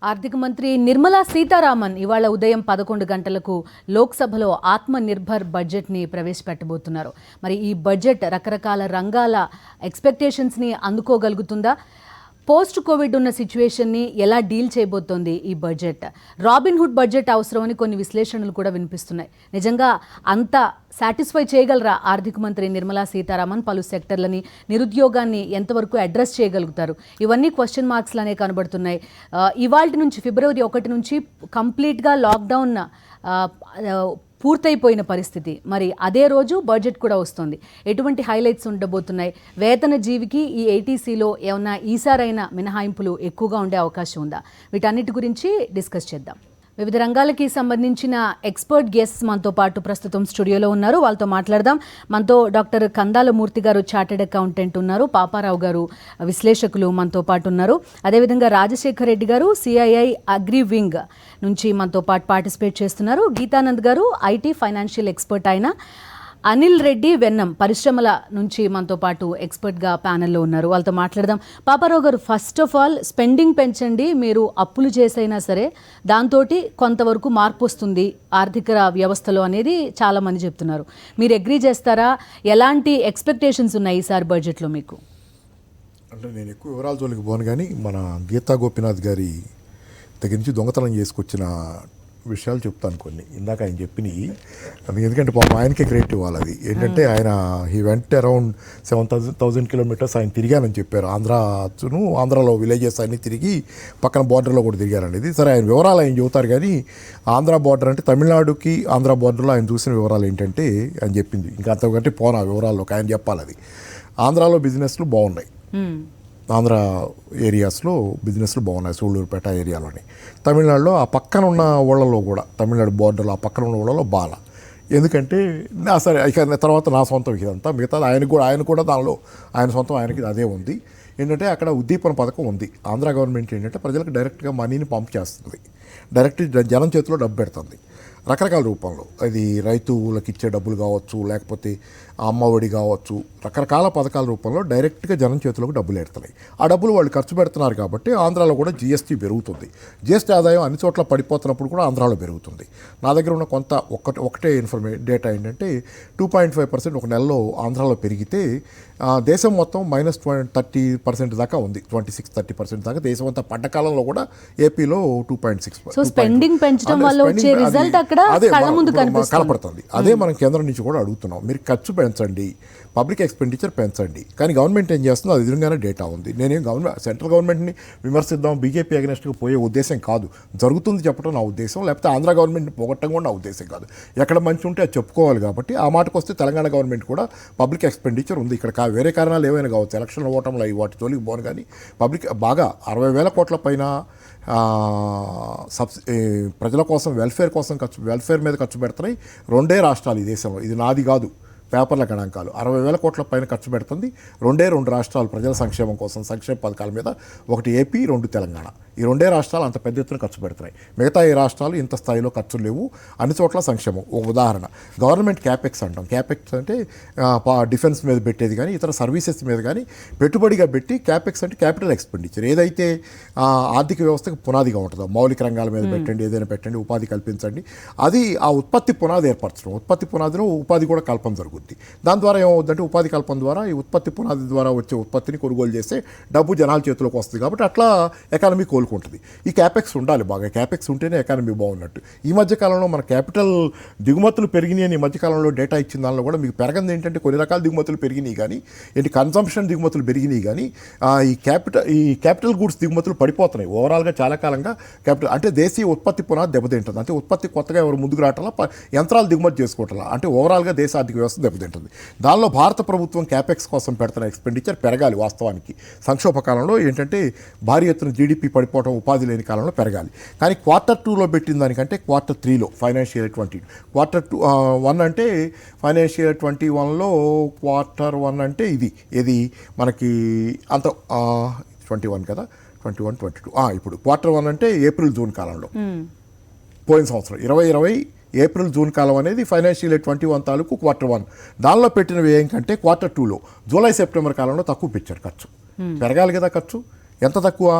ఆర్థిక మంత్రి నిర్మలా సీతారామన్ ఇవాళ ఉదయం 11 గంటలకు లోక్సభలో ఆత్మ నిర్భర్ బడ్జెట్ని ప్రవేశపెట్టబోతున్నారు. మరి ఈ బడ్జెట్ రకరకాల రంగాల ఎక్స్పెక్టేషన్స్ని అందుకోగలుగుతుందా? పోస్ట్ కోవిడ్ ఉన్న సిచ్యువేషన్ని ఎలా డీల్ చేయబోతోంది ఈ బడ్జెట్? రాబిన్హుడ్ బడ్జెట్ అవసరమని కొన్ని విశ్లేషణలు కూడా వినిపిస్తున్నాయి. నిజంగా అంత సాటిస్ఫై చేయగలరా ఆర్థిక మంత్రి నిర్మలా సీతారామన్? పలు సెక్టర్లని, నిరుద్యోగాన్ని ఎంతవరకు అడ్రస్ చేయగలుగుతారు? ఇవన్నీ క్వశ్చన్ మార్క్స్లనే కనబడుతున్నాయి. ఇవాల్టి నుంచి ఫిబ్రవరి 1 నుంచి కంప్లీట్గా లాక్డౌన్ పూర్తయిపోయిన పరిస్థితి. మరి అదే రోజు బడ్జెట్ కూడా వస్తుంది. ఎటువంటి హైలైట్స్ ఉండబోతున్నాయి? వేతన జీవికి ఈ ఏటీసీలో ఏమన్నా ఈసారైనా మినహాయింపులు ఎక్కువగా ఉండే అవకాశం ఉందా? వీటన్నిటి గురించి డిస్కస్ చేద్దాం. వివిధ రంగాలకి సంబంధించిన ఎక్స్పర్ట్ గెస్ట్స్ మనతో పాటు ప్రస్తుతం స్టూడియోలో ఉన్నారు. వాళ్ళతో మాట్లాడదాం. మనతో డాక్టర్ కందాల మూర్తి గారు, చార్టెడ్ అకౌంటెంట్ ఉన్నారు. పాపారావు గారు, విశ్లేషకులు మనతో పాటు ఉన్నారు. అదేవిధంగా రాజశేఖర్ రెడ్డి గారు, సిఐఐ అగ్రి వింగ్ నుంచి మనతో పాటు పార్టిసిపేట్ చేస్తున్నారు. గీతానంద్ గారు ఐటీ ఫైనాన్షియల్ ఎక్స్పర్ట్ అయిన, అనిల్ రెడ్డి వెన్నం పరిశ్రమల నుంచి మనతో పాటు ఎక్స్పర్ట్గా ప్యానెల్లో ఉన్నారు. వాళ్ళతో మాట్లాడదాం. పాపారావు గారు, ఫస్ట్ ఆఫ్ ఆల్ స్పెండింగ్ పెంచండి. మీరు అప్పులు చేసైనా సరే దాంతో కొంతవరకు మార్పు వస్తుంది ఆర్థిక వ్యవస్థలో అనేది చాలామంది చెప్తున్నారు. మీరు అగ్రీ చేస్తారా? ఎలాంటి ఎక్స్పెక్టేషన్స్ ఉన్నాయి ఈసారి బడ్జెట్లో మీకు? అంటే నేను ఎక్కువ వివరాలు జోలికి పోను, కానీ మన గీతా గోపీనాథ్ గారి దగ్గర నుంచి దొంగతనం చేసుకొచ్చిన విషయాలు చెప్తాను కొన్ని. ఇందాక ఆయన చెప్పినవి, ఎందుకంటే పాపం ఆయనకే క్రెడిట్ ఇవ్వాలి. అది ఏంటంటే ఆయన హీ వెంట్ అరౌండ్ 7,000 కిలోమీటర్స్ ఆయన తిరిగానని చెప్పారు. ఆంధ్రాలో విలేజెస్ అన్నీ తిరిగి పక్కన బార్డర్లో కూడా తిరిగారనేది. సరే, ఆయన వివరాలు ఆయన చెబుతారు, కానీ ఆంధ్ర బార్డర్ అంటే తమిళనాడుకి ఆంధ్ర బార్డర్లో ఆయన చూసిన వివరాలు ఏంటంటే ఆయన చెప్పింది. ఇంకా అంతకంటే పోనా వివరాల్లోకి ఆయన చెప్పాలి. అది ఆంధ్రాలో బిజినెస్లు బాగున్నాయి, ఆంధ్ర ఏరియాస్లో బిజినెస్లు బాగున్నాయి, సూళ్ళూరుపేట ఏరియాలోని. తమిళనాడులో ఆ పక్కన ఉన్న ఊళ్ళలో కూడా, తమిళనాడు బార్డర్లో ఆ పక్కన ఉన్న ఊళ్ళలో బాగా. ఎందుకంటే సరే, ఇక తర్వాత నా సొంతం ఇదంతా మిగతా ఆయన కూడా దానిలో ఆయన సొంతం ఆయనకి అదే ఉంది. ఏంటంటే అక్కడ ఉద్దీపన పథకం ఉంది. ఆంధ్ర గవర్నమెంట్ ఏంటంటే ప్రజలకు డైరెక్ట్గా మనీని పంప్ చేస్తుంది, డైరెక్ట్ జనం చేతిలో డబ్బు పెడుతుంది రకరకాల రూపంలో. అది రైతులకు ఇచ్చే డబ్బులు కావచ్చు, లేకపోతే అమ్మఒడి కావచ్చు, రకరకాల పథకాల రూపంలో డైరెక్ట్గా జనం చేతిలోకి డబ్బులు ఎడుతున్నాయి. ఆ డబ్బులు వాళ్ళు ఖర్చు పెడుతున్నారు కాబట్టి ఆంధ్రాలో కూడా జిఎస్టీ పెరుగుతుంది. జిఎస్టీ ఆదాయం అన్ని చోట్ల పడిపోతున్నప్పుడు కూడా ఆంధ్రాలో పెరుగుతుంది. నా దగ్గర ఉన్న ఒకటే డేటా ఏంటంటే 2.5% ఒక నెలలో ఆంధ్రాలో పెరిగితే దేశం మొత్తం -30% దాకా ఉంది. 26-30% దాకా దేశం అంతా పడ్డ కాలంలో కూడా ఏపీలో 2.6%. స్పెండింగ్ పెంచడం వల్ల వచ్చే రిజల్ట్ అక్కడ కళ్ళ ముందు కనపడుతుంది. అదే మనం కేంద్రం నుంచి కూడా అడుగుతున్నాం, మీరు ఖర్చు పెంచండి, పబ్లిక్ ఎక్స్పెండిచర్ పెంచండి. కానీ గవర్నమెంట్ ఏం చేస్తుందో అది ఎదురుగానే డేటా ఉంది. నేనేం సెంట్రల్ గవర్నమెంట్ని విమర్శిద్దాం, బీజేపీ అగెనెస్ట్గా పోయే ఉద్దేశం కాదు. జరుగుతుంది చెప్పడం నా ఉద్దేశం, లేకపోతే ఆంధ్ర గవర్నమెంట్ని పోగొట్టడం కూడా నా ఉద్దేశం కాదు. ఎక్కడ మంచి ఉంటే అది చెప్పుకోవాలి. కాబట్టి ఆ మాటకు వస్తే తెలంగాణ గవర్నమెంట్ కూడా పబ్లిక్ ఎక్స్పెండిచర్ ఉంది. ఇక్కడ వేరే కారణాలు ఏమైనా కావచ్చు, ఎలక్షన్లు ఓటంలో వాటి జోలికి పోను, కానీ పబ్లిక్ బాగా 60,000 కోట్ల పైన ప్రజల కోసం వెల్ఫేర్ మీద ఖర్చు పెడుతున్నాయి 2 రాష్ట్రాలు ఈ దేశంలో. ఇది నాది కాదు, పేపర్ల గణాంకాలు. 60,000 కోట్ల పైన ఖర్చు పెడుతుంది 2 రాష్ట్రాలు ప్రజల సంక్షేమం కోసం, సంక్షేమ పథకాల మీద. ఒకటి ఏపీ, 2 తెలంగాణ. ఈ 2 రాష్ట్రాలు అంత పెద్ద ఎత్తున ఖర్చు పెడుతున్నాయి. మిగతా ఈ రాష్ట్రాలు ఇంత స్థాయిలో ఖర్చులు లేవు. అన్ని చోట్ల సంక్షేమం. ఒక ఉదాహరణ, గవర్నమెంట్ క్యాపెక్స్ అంటాం. క్యాపెక్స్ అంటే డిఫెన్స్ మీద పెట్టేది కానీ ఇతర సర్వీసెస్ మీద కానీ పెట్టుబడిగా పెట్టి, క్యాపెక్స్ అంటే క్యాపిటల్ ఎక్స్పెండిచర్. ఏదైతే ఆర్థిక వ్యవస్థకు పునాదిగా ఉంటుందో, మౌలిక రంగాల మీద పెట్టండి, ఏదైనా పెట్టండి, ఉపాధి కల్పించండి. అది ఆ ఉత్పత్తి పునాది ఏర్పరచడం. ఉత్పత్తి పునాదిలో ఉపాధి కూడా కల్పన జరుగుతుంది. దాని ద్వారా ఏమవుతుందంటే ఉపాధి కల్పన ద్వారా ఈ ఉత్పత్తి పునాది ద్వారా వచ్చే ఉత్పత్తిని కొనుగోలు చేస్తే డబ్బు జనాల చేతిలోకి వస్తుంది. కాబట్టి అట్లా ఎకానమీ కోలుకుంటుంది. ఈ క్యాపెక్స్ ఉండాలి బాగా. క్యాపెక్స్ ఉంటేనే ఎకానమీ బాగున్నట్టు. ఈ మధ్యకాలంలో మన క్యాపిటల్ దిగుమతులు పెరిగినాయి. ఈ మధ్యకాలంలో డేటా ఇచ్చిన దానిలో కూడా మీకు పెరగంది ఏంటంటే కొన్ని రకాల దిగుమతులు పెరిగినాయి, కానీ ఏంటి కన్సంప్షన్ దిగుమతులు పెరిగినాయి, కానీ ఈ క్యాపిటల్ గూడ్స్ దిగుమతులు పడిపోతున్నాయి. ఓవరాల్గా చాలా కాలంగా క్యాపిటల్ అంటే దేశీయ ఉత్పత్తి పునాది దెబ్బతింటుంది. అంటే ఉత్పత్తి కొత్తగా ఎవరు ముందుకు రావట్లా, యంత్రాలు దిగుమతి చేసుకోవట్లా. అంటే ఓవరాల్గా దేశ ఆర్థిక వ్యవస్థ దెబ్బతింటుంది. దానిలో భారత ప్రభుత్వం క్యాపెక్స్ కోసం పెడుతున్న ఎక్స్పెండిచర్ పెరగాలి. వాస్తవానికి సంక్షోభ కాలంలో ఏంటంటే భారీ ఎత్తున జీడిపి పడిపోవడం, ఉపాధి లేని కాలంలో పెరగాలి. కానీ Q2లో పెట్టిన దానికంటే Q3లో ఫైనాన్షియల్ 20 Q1 అంటే ఫైనాన్షియల్ 21లో Q1 అంటే ఇది మనకి అంత 21 కదా, 21, 22. ఇప్పుడు Q1 అంటే ఏప్రిల్ జూన్ కాలంలో, పోయిన సంవత్సరం 2020 ఏప్రిల్ జూన్ కాలం అనేది ఫైనాన్షియల్ 21 తాలూకు Q1. దానిలో పెట్టిన వ్యయం కంటే Q2లో జూలై సెప్టెంబర్ కాలంలో తక్కువ పెట్టారు ఖర్చు. పెరగాలి కదా ఖర్చు. ఎంత తక్కువ?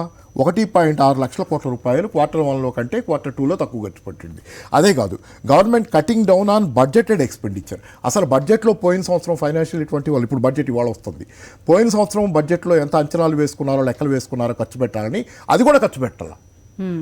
1.6 లక్షల కోట్ల రూపాయలు క్వార్టర్ 1లో కంటే క్వార్టర్ 2లో తక్కువ ఖర్చు పెట్టింది. అదే కాదు, government cutting down on budgeted expenditure. అసలు బడ్జెట్లో పోయిన సంవత్సరం ఫైనాన్షియల్ 20 ఇప్పుడు బడ్జెట్ ఇవాళ వస్తుంది, పోయిన సంవత్సరం బడ్జెట్లో ఎంత అంచనాలు వేసుకున్నారో లెక్కలు వేసుకున్నారో ఖర్చు పెట్టాలని అది కూడా ఖర్చు పెట్టాల.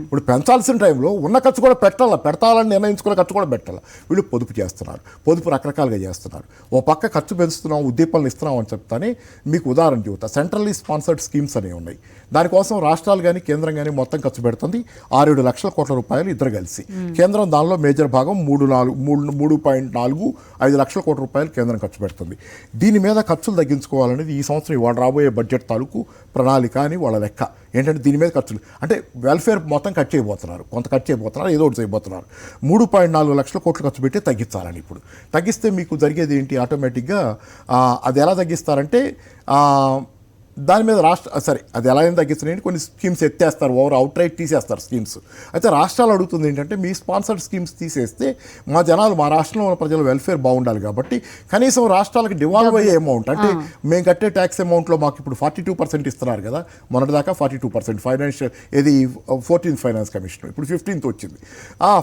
ఇప్పుడు పెంచాల్సిన టైంలో ఉన్న ఖర్చు కూడా పెడతాలని నిర్ణయించుకునే ఖర్చు కూడా పెట్టాలి. వీళ్ళు పొదుపు చేస్తున్నారు, పొదుపు రకరకాలుగా చేస్తున్నారు. ఓ పక్క ఖర్చు పెంచుతున్నాం, ఉద్దీపనలు ఇస్తున్నాం అని చెప్తానే మీకు ఉదాహరణ చెబుతా. సెంట్రల్లీ స్పాన్సర్డ్ స్కీమ్స్ అనేవి ఉన్నాయి. దానికోసం రాష్ట్రాలు కానీ కేంద్రం కానీ మొత్తం ఖర్చు పెడుతుంది 6-7 లక్షల కోట్ల రూపాయలు ఇద్దరు కలిసి. కేంద్రం దానిలో మేజర్ భాగం 3.45 లక్షల కోట్ల రూపాయలు కేంద్రం ఖర్చు పెడుతుంది. దీని మీద ఖర్చులు తగ్గించుకోవాలనేది ఈ సంవత్సరం ఇవాళ రాబోయే బడ్జెట్ తాలూకు ప్రణాళిక అని వాళ్ళ లెక్క. ఏంటంటే దీని మీద ఖర్చులు అంటే వెల్ఫేర్ మొత్తం కట్ చేయబోతున్నారు, కొంత కట్ చేయబోతున్నారు, ఏదో ఒకటి చేయబోతున్నారు. 3.4 లక్షల కోట్లు ఖర్చు పెట్టి తగ్గించాలని. ఇప్పుడు తగ్గిస్తే మీకు జరిగేది ఏంటి, ఆటోమేటిక్గా అది ఎలా తగ్గిస్తారంటే దాని మీద సరే అది ఎలా అయినా తగ్గిస్తున్నాయి, కొన్ని స్కీమ్స్ ఎత్తేస్తారు, అవుట్ రైట్ తీసేస్తారు స్కీమ్స్. అయితే రాష్ట్రాలు అడుగుతుంది ఏంటంటే మీ స్పాన్సర్డ్ స్కీమ్స్ తీసేస్తే మా రాష్ట్రంలో ఉన్న ప్రజల వెల్ఫేర్ బాగుండాలి కాబట్టి కనీసం రాష్ట్రాలకు డివాల్వ్ అయ్యే అమౌంట్ అంటే మేము కట్టే ట్యాక్స్ అమౌంట్లో మాకు ఇప్పుడు 42% ఇస్తున్నారు కదా, మొన్నటిదాకా 42% ఫైనాన్షియల్ ఏది 14th ఫైనాన్స్ కమిషన్, ఇప్పుడు 15th వచ్చింది.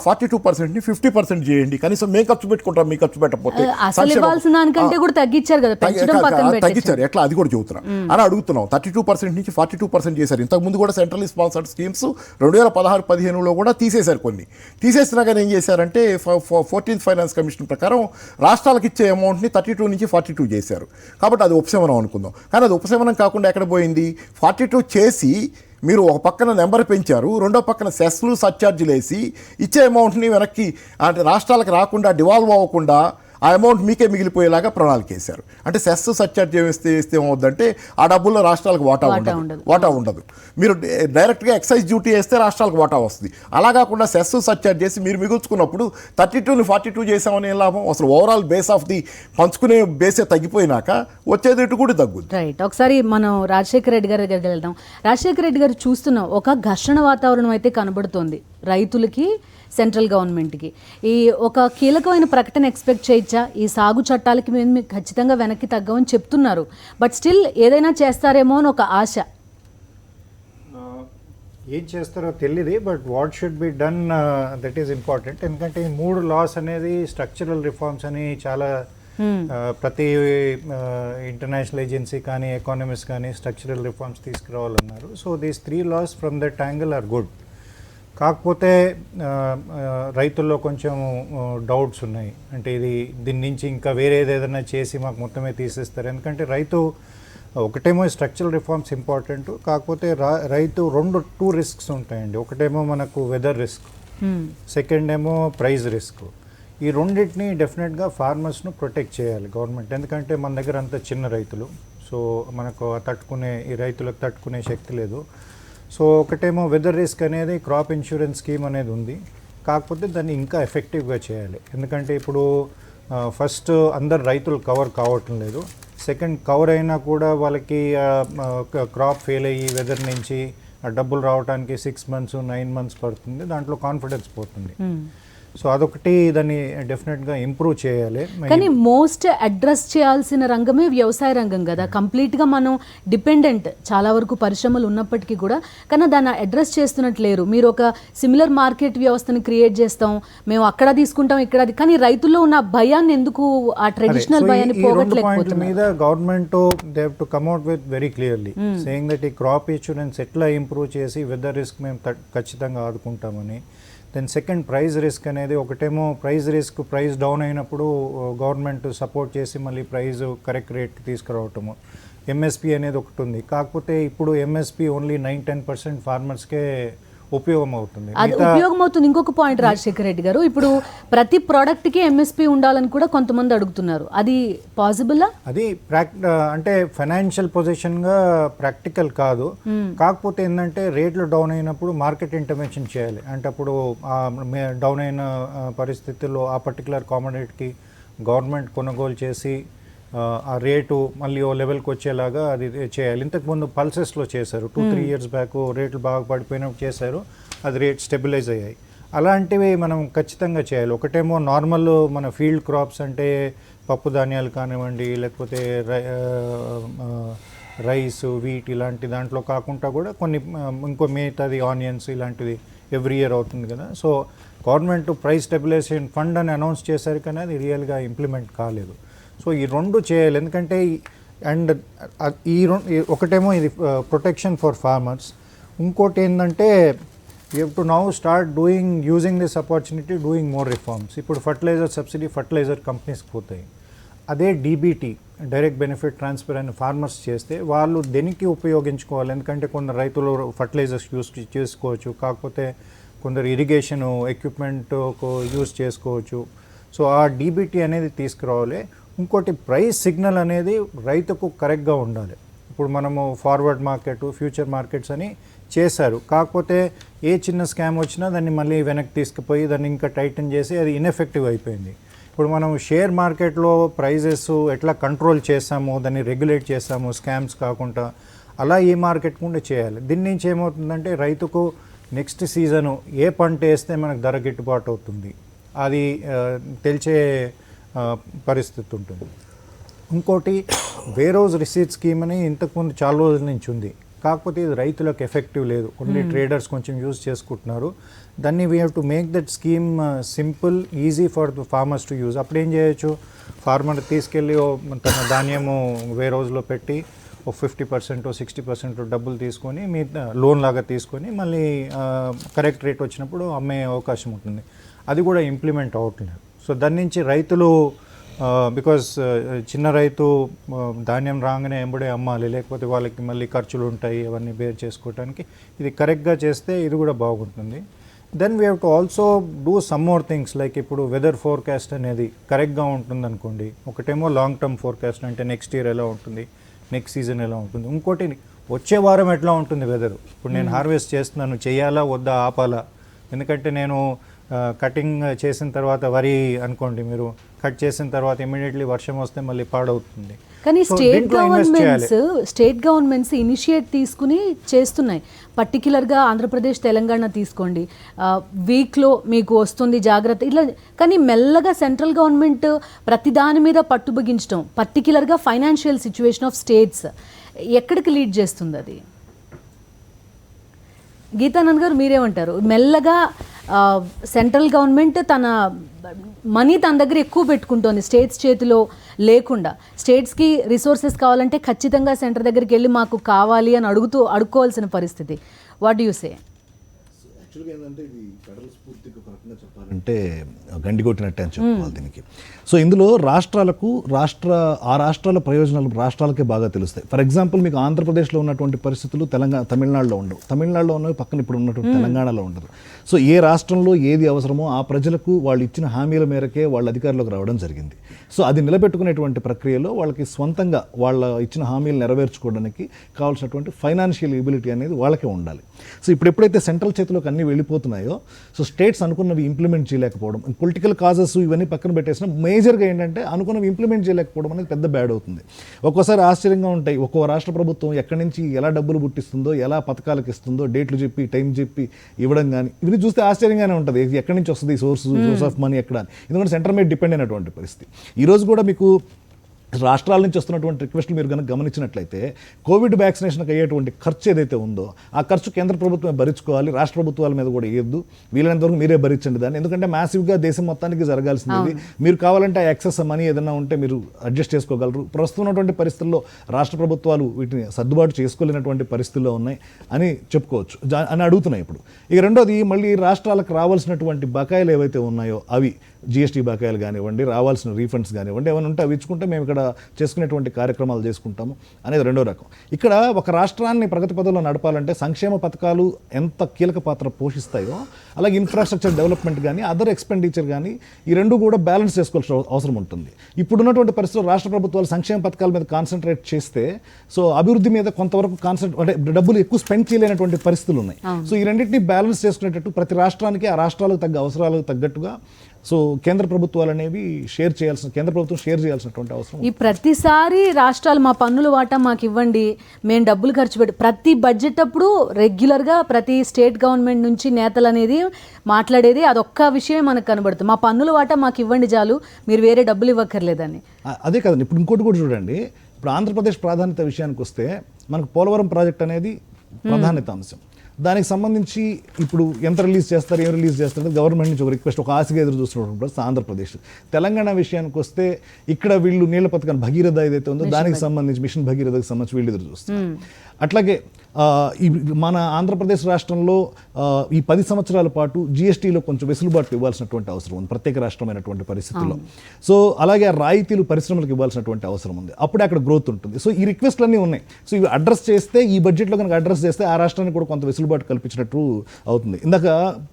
42%ని 50% చేయండి, కనీసం మేము ఖర్చు పెట్టుకుంటాం, మీకు ఖర్చు పెట్టకపోతే తగ్గించారు. ఎట్లా అది కూడా చెబుతున్నాం అని అడుగుతున్నాం. 32% నుంచి 42% చేశారు. ఇంతకుముందు కూడా సెంట్రల్ స్పాన్సర్డ్ స్కీమ్స్ 2016-15లో కూడా తీసేశారు. కొన్ని తీసేసినా కానీ ఏం చేశారంటే 14th ఫైనాన్స్ కమిషన్ ప్రకారం రాష్ట్రాలకు ఇచ్చే అమౌంట్ని 32 నుంచి 42 చేశారు. కాబట్టి అది ఉపశమనం అనుకుందాం. కానీ అది ఉపశమనం కాకుండా ఎక్కడ పోయింది, 42 చేసి మీరు ఒక పక్కన నెంబర్ పెంచారు, రెండో పక్కన సెస్లు సర్ఛార్జీలు వేసి ఇచ్చే అమౌంట్ని వెనక్కి అంటే రాష్ట్రాలకు రాకుండా డివాల్వ్ అవ్వకుండా ఆ అమౌంట్ మీకే మిగిలిపోయేలాగా ప్రణాళిక వేశారు. అంటే సెస్ సర్ఛార్జ్ వేస్తే ఏమవుద్దంటే ఆ డబ్బుల్లో రాష్ట్రాలకు వాటా ఉండదు. మీరు డైరెక్ట్గా ఎక్సైజ్ డ్యూటీ వేస్తే రాష్ట్రాలకు వాటా వస్తుంది. అలా కాకుండా సెస్ సర్ఛార్జ్ చేసి మీరు మిగుల్చుకున్నప్పుడు 32ని 42 చేసామని ఏం లాభం? అసలు ఓవరాల్ బేస్ ఆఫ్ ది పంచుకునే బేసే తగ్గిపోయినాక వచ్చేది ఇటు కూడా తగ్గుద్ది. రైట్. ఒకసారి మనం రాజశేఖర రెడ్డి గారి దగ్గరికి వెళ్దాం. రాజశేఖర రెడ్డి గారు చూస్తున్నాం ఒక ఘర్షణ వాతావరణం అయితే కనబడుతోంది రైతులకి సెంట్రల్ గవర్నమెంట్కి. ఈ ఒక కీలకమైన ప్రకటన ఎక్స్పెక్ట్ చేయొచ్చా? ఈ సాగు చట్టాలకి మేము ఖచ్చితంగా వెనక్కి తగ్గమని చెప్తున్నారు, బట్ స్టిల్ ఏదైనా చేస్తారేమో అని ఒక ఆశ. ఏం చేస్తారో తెలియదు, but what should be done that is important. ఎందుకంటే ఈ 3 లాస్ అనేది స్ట్రక్చరల్ రిఫార్మ్స్ అని చాలా ప్రతి ఇంటర్నేషనల్ ఏజెన్సీ కానీ ఎకానమిస్ట్ కానీ స్ట్రక్చరల్ రిఫార్మ్స్ తీసుకురావాలన్నారు. So these 3 laws from that angle are good. కాకపోతే రైతుల్లో కొంచెం డౌట్స్ ఉన్నాయి. అంటే దీని నుంచి ఇంకా వేరేది ఏదైనా చేసి మాకు మొత్తమే తీసేస్తారు. ఎందుకంటే రైతు ఒకటేమో స్ట్రక్చరల్ రిఫార్మ్స్ ఇంపార్టెంట్, కాకపోతే రైతు 2 రిస్క్స్ ఉంటాయండి. ఒకటేమో మనకు వెదర్ రిస్క్, సెకండ్ ఏమో ప్రైస్ రిస్క్. ఈ రెండింటిని డెఫినెట్గా ఫార్మర్స్ను ప్రొటెక్ట్ చేయాలి గవర్నమెంట్. ఎందుకంటే మన దగ్గర అంత చిన్న రైతులు, సో మనకు ఈ రైతులకు తట్టుకునే శక్తి లేదు. సో ఒకటేమో వెదర్ రిస్క్ అనేది క్రాప్ ఇన్సూరెన్స్ స్కీమ్ అనేది ఉంది, కాకపోతే దాన్ని ఇంకా ఎఫెక్టివ్గా చేయాలి. ఎందుకంటే ఇప్పుడు ఫస్ట్ అందరు రైతులు కవర్ కావటం లేదు. సెకండ్ కవర్ అయినా కూడా వాళ్ళకి క్రాప్ ఫెయిల్ అయ్యి వెదర్ నుంచి డబ్బులు రావడానికి 6 months 9 months పడుతుంది. దాంట్లో కాన్ఫిడెన్స్ పోతుంది. సో అదొకటి, దాన్ని డెఫినెట్గా ఇంప్రూవ్ చేయాలి. కానీ మోస్ట్ అడ్రస్ చేయాల్సిన రంగమే వ్యవసాయ రంగం కదా. కంప్లీట్గా మనం డిపెండెంట్ చాలా వరకు పరిశ్రమలు ఉన్నప్పటికీ కూడా, కానీ దాన్ని అడ్రస్ చేస్తున్నట్లేరు. మీరు ఒక సిమిలర్ మార్కెట్ వ్యవస్థని క్రియేట్ చేస్తాం, మేము అక్కడ తీసుకుంటాం ఇక్కడ, కానీ రైతుల్లో ఉన్న భయాన్ని ఎందుకు, ఆ ట్రెడిషనల్ భయాన్ని పోగొట్టలేకపోతున్నారు. మీద government they have to come out with very clearly saying that ఈ క్రాప్ ఇన్సూరెన్స్ ఎట్లా ఇంప్రూవ్ చేసి వెదర్ రిస్క్ మేము ఖచ్చితంగా ఆదుకుంటామని. దెన్ సెకండ్ ప్రైస్ రిస్క్ అనేది, ఒకటేమో ప్రైస్ డౌన్ అయినప్పుడు గవర్నమెంట్ సపోర్ట్ చేసి మళ్ళీ ప్రైస్ కరెక్ట్ రేట్కి తీసుకురావటము. ఎంఎస్పి అనేది ఒకటి ఉంది, కాకపోతే ఇప్పుడు ఎంఎస్పి ఓన్లీ 9-10% ఫార్మర్స్కే ఉపయోగం అవుతుంది. అది ఉపయోగం అవుతుంది. ఇంకొక పాయింట్ రాజశేఖర రెడ్డి గారు, ఇప్పుడు ప్రతి ప్రోడక్ట్కి ఎంఎస్పి ఉండాలని కూడా కొంతమంది అడుగుతున్నారు. అది పాసిబుల్లా? అది అంటే ఫైనాన్షియల్ పొజిషన్గా ప్రాక్టికల్ కాదు. కాకపోతే ఏంటంటే రేట్లు డౌన్ అయినప్పుడు మార్కెట్ ఇంటర్వెన్షన్ చేయాలి. అంటే అప్పుడు డౌన్ అయిన పరిస్థితుల్లో ఆ పర్టికులర్ కామోడిటీకి గవర్నమెంట్ కొనుగోలు చేసి ఆ రేటు మళ్ళీ ఓ లెవెల్కి వచ్చేలాగా అది చేయాలి. ఇంతకుముందు పల్సెస్లో చేశారు, 2-3 years బ్యాక్ రేట్లు బాగా పడిపోయినప్పుడు చేశారు, అది రేట్ స్టెబిలైజ్ అయ్యాయి. అలాంటివి మనం ఖచ్చితంగా చేయాలి. ఒకటేమో నార్మల్ మన ఫీల్డ్ క్రాప్స్ అంటే పప్పు ధాన్యాలు కానివ్వండి, లేకపోతే రైస్ వీట్ ఇలాంటి దాంట్లో కాకుండా కూడా కొన్ని ఇంకో మిగతాది ఆనియన్స్ ఇలాంటిది ఎవ్రీ ఇయర్ అవుతుంది కదా. So government price stabilisation fund అని అనౌన్స్ చేశారు కానీ అది రియల్గా ఇంప్లిమెంట్ కాలేదు. సో ఈ రెండు చేయాలి, ఎందుకంటే అండ్ ఒకటేమో ఇది ప్రొటెక్షన్ ఫర్ ఫార్మర్స్, ఇంకోటి ఏంటంటే you have to now start using this opportunity doing more reforms. ఇప్పుడు ఫర్టిలైజర్ సబ్సిడీ ఫర్టిలైజర్ కంపెనీస్కి పోతాయి, అదే డీబీటీ డైరెక్ట్ బెనిఫిట్ ట్రాన్స్ఫర్ అని ఫార్మర్స్ చేస్తే వాళ్ళు దేనికి ఉపయోగించుకోవాలి, ఎందుకంటే కొందరు రైతులు ఫర్టిలైజర్స్ యూస్ చేసుకోవచ్చు, కాకపోతే కొందరు ఇరిగేషన్ ఎక్విప్మెంట్ యూస్ చేసుకోవచ్చు. సో ఆ డీబీటీ అనేది తీసుకురావాలి. ఇంకోటి ప్రైస్ సిగ్నల్ అనేది రైతుకు కరెక్ట్గా ఉండాలి. ఇప్పుడు మనము ఫార్వర్డ్ మార్కెట్ ఫ్యూచర్ మార్కెట్స్ అని చేశారు, కాకపోతే ఏ చిన్న స్కామ్ వచ్చినా దాన్ని మళ్ళీ వెనక్కి తీసుకుపోయి దాన్ని ఇంకా టైటన్ చేసి అది ఇన్ఎఫెక్టివ్ అయిపోయింది. ఇప్పుడు మనం షేర్ మార్కెట్లో ప్రైజెస్ ఎట్లా కంట్రోల్ చేస్తాము, దాన్ని రెగ్యులేట్ చేస్తాము స్కామ్స్ కాకుండా, అలా ఈ మార్కెట్ కూడా చేయాలి. దీని నుంచి ఏమవుతుందంటే రైతుకు నెక్స్ట్ సీజను ఏ పంట వేస్తే మనకు ధర గిట్టుబాటు అవుతుంది అది తెలిసే పరిస్థితి ఉంటుంది. ఇంకోటి వేరోజ్ రిసీట్ స్కీమ్ అని ఇంతకుముందు చాలా రోజుల నుంచి ఉంది, కాకపోతే ఇది రైతులకు ఎఫెక్టివ్ లేదు, ఓన్లీ ట్రేడర్స్ కొంచెం యూజ్ చేసుకుంటున్నారు. దాన్ని we have to make that scheme simple easy for the farmers to use. అప్పుడు ఏం చేయొచ్చు, ఫార్మర్ తీసుకెళ్ళి తన ధాన్యము వేరోజ్లో పెట్టి ఓ 50% 60% డబ్బులు తీసుకొని మీ లోన్ లాగా తీసుకొని మళ్ళీ కరెక్ట్ రేట్ వచ్చినప్పుడు అమ్మే అవకాశం ఉంటుంది. అది కూడా ఇంప్లిమెంట్ అవ్వట్లేదు. సో దాని నుంచి రైతులు బికాజ్ చిన్న రైతు ధాన్యం రాగానే ఎంబడే అమ్మాలి, లేకపోతే వాళ్ళకి మళ్ళీ ఖర్చులు ఉంటాయి, అవన్నీ బేర్ చేసుకోవడానికి ఇది కరెక్ట్గా చేస్తే ఇది కూడా బాగుంటుంది. Then we have to also do some more things, like ఇప్పుడు వెదర్ ఫోర్కాస్ట్ అనేది కరెక్ట్గా ఉంటుంది అనుకోండి. ఒకటేమో లాంగ్ టర్మ్ ఫోర్కాస్ట్ అంటే నెక్స్ట్ ఇయర్ ఎలా ఉంటుంది, నెక్స్ట్ సీజన్ ఎలా ఉంటుంది, ఇంకోటి వచ్చే వారం ఎట్లా ఉంటుంది వెదర్. ఇప్పుడు నేను హార్వెస్ట్ చేస్తున్నాను, చేయాలా వద్దా ఆపాలా, ఎందుకంటే నేను కటింగ్ చేసిన తర్వాత వరి అనుకోండి, మీరు కట్ చేసిన తర్వాత ఇమీడియట్లీ వర్షం వస్తే మళ్ళీ పాడవుతుంది. కానీ స్టేట్ గవర్నమెంట్స్ ఇనిషియేట్ తీసుకుని చేస్తున్నాయి. పర్టికులర్గా ఆంధ్రప్రదేశ్ తెలంగాణ తీసుకోండి, వీక్లో మీకు వస్తుంది జాగ్రత్త ఇట్లా, కానీ మెల్లగా సెంట్రల్ గవర్నమెంట్ ప్రతి దాని మీద పట్టుబిగించడం, పర్టికులర్గా ఫైనాన్షియల్ సిచ్యువేషన్ ఆఫ్ స్టేట్స్ ఎక్కడికి లీడ్ చేస్తుంది అది? గీతానంద్ గారు మీరేమంటారు? మెల్లగా సెంట్రల్ గవర్నమెంట్ తన మనీ తన దగ్గర ఎక్కువ పెట్టుకుంటోంది, స్టేట్స్ చేతిలో లేకుండా. స్టేట్స్కి రిసోర్సెస్ కావాలంటే ఖచ్చితంగా సెంటర్ దగ్గరికి వెళ్ళి మాకు కావాలి అని అడుక్కోవాల్సిన పరిస్థితి. What do you say? యాక్చువల్గా ఏంటంటే ఇది ఫెడరల్ స్ఫూర్తికి ఒక రకంగా చెప్పాలంటే గండిగొట్టినట్టే అని చెప్పుకోవాలి దీనికి. సో ఇందులో ఆ రాష్ట్రాల ప్రయోజనాలు రాష్ట్రాలకే బాగా తెలుస్తాయి. ఫర్ ఎగ్జాంపుల్ మీకు ఆంధ్రప్రదేశ్లో ఉన్నటువంటి పరిస్థితులు తమిళనాడులో ఉండవు, తమిళనాడులో ఉన్నవి పక్కన ఇప్పుడు ఉన్నటువంటి తెలంగాణలో ఉండదు. సో ఏ రాష్ట్రంలో ఏది అవసరమో ఆ ప్రజలకు వాళ్ళు ఇచ్చిన హామీల మేరకే వాళ్ళ అధికారంలోకి రావడం జరిగింది. సో అది నిలబెట్టుకునేటువంటి ప్రక్రియలో వాళ్ళకి స్వంతంగా వాళ్ళ ఇచ్చిన హామీలు నెరవేర్చుకోవడానికి కావాల్సినటువంటి ఫైనాన్షియల్ ఎబిలిటీ అనేది వాళ్ళకే ఉండాలి. సో ఇప్పుడు ఎప్పుడైతే సెంట్రల్ చేతిలోకి అన్నీ వెళ్ళిపోతున్నాయో, సో స్టేట్స్ అనుకున్నవి ఇంప్లిమెంట్ చేయలేకపోవడం, పొలిటికల్ కాజెస్ ఇవన్నీ పక్కన పెట్టేసిన మేజర్గా ఏంటంటే అనుకున్నవి ఇంప్లిమెంట్ చేయలేకపోవడం అనేది పెద్ద బ్యాడ్ అవుతుంది. ఒక్కోసారి ఆశ్చర్యంగా ఉంటాయి, ఒక్కో రాష్ట్ర ప్రభుత్వం ఎక్కడి నుంచి ఎలా డబ్బులు పుట్టిస్తుందో, ఎలా పథకాలకు ఇస్తుందో, డేట్లు చెప్పి టైం చెప్పి ఇవ్వడం కానీ ఇవన్నీ చూస్తే ఆశ్చర్యంగానే ఉంటుంది. ఎక్కడి నుంచి వస్తుంది సోర్స్ ఆఫ్ మనీ ఎక్కడ అని, ఎందుకంటే సెంటర్ మీద డిపెండ్ అయినటువంటి పరిస్థితి. ఈరోజు కూడా మీకు రాష్ట్రాల నుంచి వస్తున్నటువంటి రిక్వెస్ట్లు మీరు కనుక గమనించినట్లయితే, కోవిడ్ వ్యాక్సినేషన్కి అయ్యేటువంటి ఖర్చు ఏదైతే ఉందో ఆ ఖర్చు కేంద్ర ప్రభుత్వమే భరించుకోవాలి, రాష్ట్ర ప్రభుత్వాల మీద కూడా వేయద్దు, వీలైనంతవరకు మీరే భరించండి దాన్ని, ఎందుకంటే మ్యాసివ్గా దేశం మొత్తానికి జరగాల్సింది. మీరు కావాలంటే ఆ ఎక్సెస్ మనీ ఏదైనా ఉంటే మీరు అడ్జస్ట్ చేసుకోగలరు. ప్రస్తుతం ఉన్నటువంటి పరిస్థితుల్లో రాష్ట్ర ప్రభుత్వాలు వీటిని సర్దుబాటు చేసుకోలేనటువంటి పరిస్థితుల్లో ఉన్నాయి అని చెప్పుకోవచ్చు అని అడుగుతున్నాయి ఇప్పుడు. ఇక రెండోది, మళ్ళీ రాష్ట్రాలకు రావాల్సినటువంటి బకాయిలు ఏవైతే ఉన్నాయో అవి జిఎస్టీ బకాయిలు కానివ్వండి, రావాల్సిన రీఫండ్స్ కానివ్వండి, ఏమైనా ఉంటే అవి ఇచ్చుకుంటే మేము ఇక్కడ చేసుకునేటువంటి కార్యక్రమాలు చేసుకుంటాము అనేది రెండో రకం. ఇక్కడ ఒక రాష్ట్రాన్ని ప్రగతి పథంలో నడపాలంటే సంక్షేమ పథకాలు ఎంత కీలక పాత్ర పోషిస్తాయో, అలాగే ఇన్ఫ్రాస్ట్రక్చర్ డెవలప్మెంట్ కానీ అదర్ ఎక్స్పెండిచర్ కానీ ఈ రెండు కూడా బ్యాలెన్స్ చేసుకోవాల్సిన అవసరం ఉంటుంది. ఇప్పుడున్నటువంటి పరిస్థితుల్లో రాష్ట్ర ప్రభుత్వాలు సంక్షేమ పథకాల మీద కాన్సన్ట్రేట్ చేస్తే, సో అభివృద్ధి మీద కొంతవరకు అంటే డబ్బులు ఎక్కువ స్పెండ్ చేయలేనటువంటి పరిస్థితులు ఉన్నాయి. సో ఈ రెండింటినీ బ్యాలెన్స్ చేసుకునేటట్టు ప్రతి రాష్ట్రానికి ఆ రాష్ట్రాలకు తగ్గ అవసరాలకు తగ్గట్టుగా సో కేంద్ర ప్రభుత్వాలు అనేవి కేంద్ర ప్రభుత్వం షేర్ చేయాల్సినటువంటి అవసరం. ఈ ప్రతిసారి రాష్ట్రాలు మా పన్నుల వాటా మాకు ఇవ్వండి, మేము డబ్బులు ఖర్చు పెట్టి, ప్రతి బడ్జెట్ అప్పుడు రెగ్యులర్గా ప్రతి స్టేట్ గవర్నమెంట్ నుంచి నేతలు అనేది మాట్లాడేది అదొక్క విషయమే మనకు కనబడుతుంది, మా పన్నుల వాటా మాకు ఇవ్వండి చాలు, మీరు వేరే డబ్బులు ఇవ్వక్కర్లేదని. అదే కదండి. ఇప్పుడు ఇంకోటి కూడా చూడండి, ఇప్పుడు ఆంధ్రప్రదేశ్ ప్రాధాన్యత విషయానికి వస్తే మనకు పోలవరం ప్రాజెక్ట్ అనేది ప్రాధాన్యత అంశం. దానికి సంబంధించి ఇప్పుడు ఎంత రిలీజ్ చేస్తారు, ఏం రిలీజ్ చేస్తారు గవర్నమెంట్ నుంచి ఒక రిక్వెస్ట్, ఒక ఆశగా ఎదురు చూస్తున్నప్పుడు ఆంధ్రప్రదేశ్. తెలంగాణ విషయానికి వస్తే ఇక్కడ వీళ్ళు నీళ్ల పథకం భగీరథ ఏదైతే ఉందో దానికి సంబంధించి మిషన్ భగీరథకి సంబంధించి వీళ్ళు ఎదురు చూస్తారు. అట్లాగే మన ఆంధ్రప్రదేశ్ రాష్ట్రంలో ఈ 10 సంవత్సరాల పాటు జిఎస్టీలో కొంచెం వెసులుబాటు ఇవ్వాల్సినటువంటి అవసరం ఉంది ప్రత్యేక రాష్ట్రమైనటువంటి పరిస్థితుల్లో. సో అలాగే రాయితీలు పరిశ్రమలకు ఇవ్వాల్సినటువంటి అవసరం ఉంది, అప్పుడే అక్కడ గ్రోత్ ఉంటుంది. సో ఈ రిక్వెస్ట్లు ఉన్నాయి. సో ఇవి అడ్రస్ చేస్తే, ఈ బడ్జెట్లో కనుక అడ్రస్ చేస్తే ఆ రాష్ట్రానికి కూడా కొంత వెసులుబాటు కల్పించినట్టు అవుతుంది. ఇందాక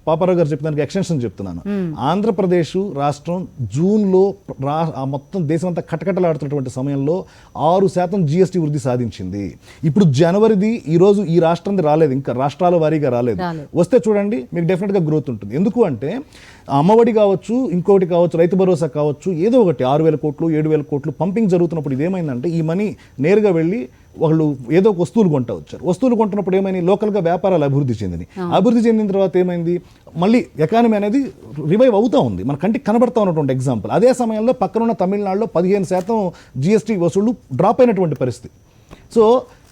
పాపారావు గారు చెప్పిన ఎక్స్టెన్షన్ చెప్తున్నాను. ఆంధ్రప్రదేశ్ రాష్ట్రం జూన్లో మొత్తం దేశం అంతా కటకటలాడుతున్నటువంటి సమయంలో 6% జిఎస్టీ వృద్ధి సాధించింది. ఇప్పుడు జనవరిది ఈరోజు ఈ రాష్ట్రంది రాలేదు, ఇంకా రాష్ట్రాల వారీగా రాలేదు. వస్తే చూడండి మీకు డెఫినెట్గా గ్రోత్ ఉంటుంది. ఎందుకు అంటే అమ్మఒడి కావచ్చు, ఇంకోటి కావచ్చు, రైతు భరోసా కావచ్చు, ఏదో ఒకటి 6,000 కోట్లు 7,000 కోట్లు పంపింగ్ జరుగుతున్నప్పుడు ఇదేమైందంటే ఈ మనీ నేరుగా వెళ్ళి వాళ్ళు ఏదో ఒక వస్తువులు కొంటా వచ్చారు. వస్తువులు కొంటున్నప్పుడు ఏమైంది, లోకల్గా వ్యాపారాలు అభివృద్ధి చెందింది. అభివృద్ధి చెందిన తర్వాత ఏమైంది, మళ్ళీ ఎకానమీ అనేది రివైవ్ అవుతూ ఉంది, మన కంటికి కనబడతా ఉన్నటువంటి ఎగ్జాంపుల్. అదే సమయంలో పక్కనున్న తమిళనాడులో 15% జిఎస్టీ వసూళ్లు డ్రాప్ అయినటువంటి పరిస్థితి. సో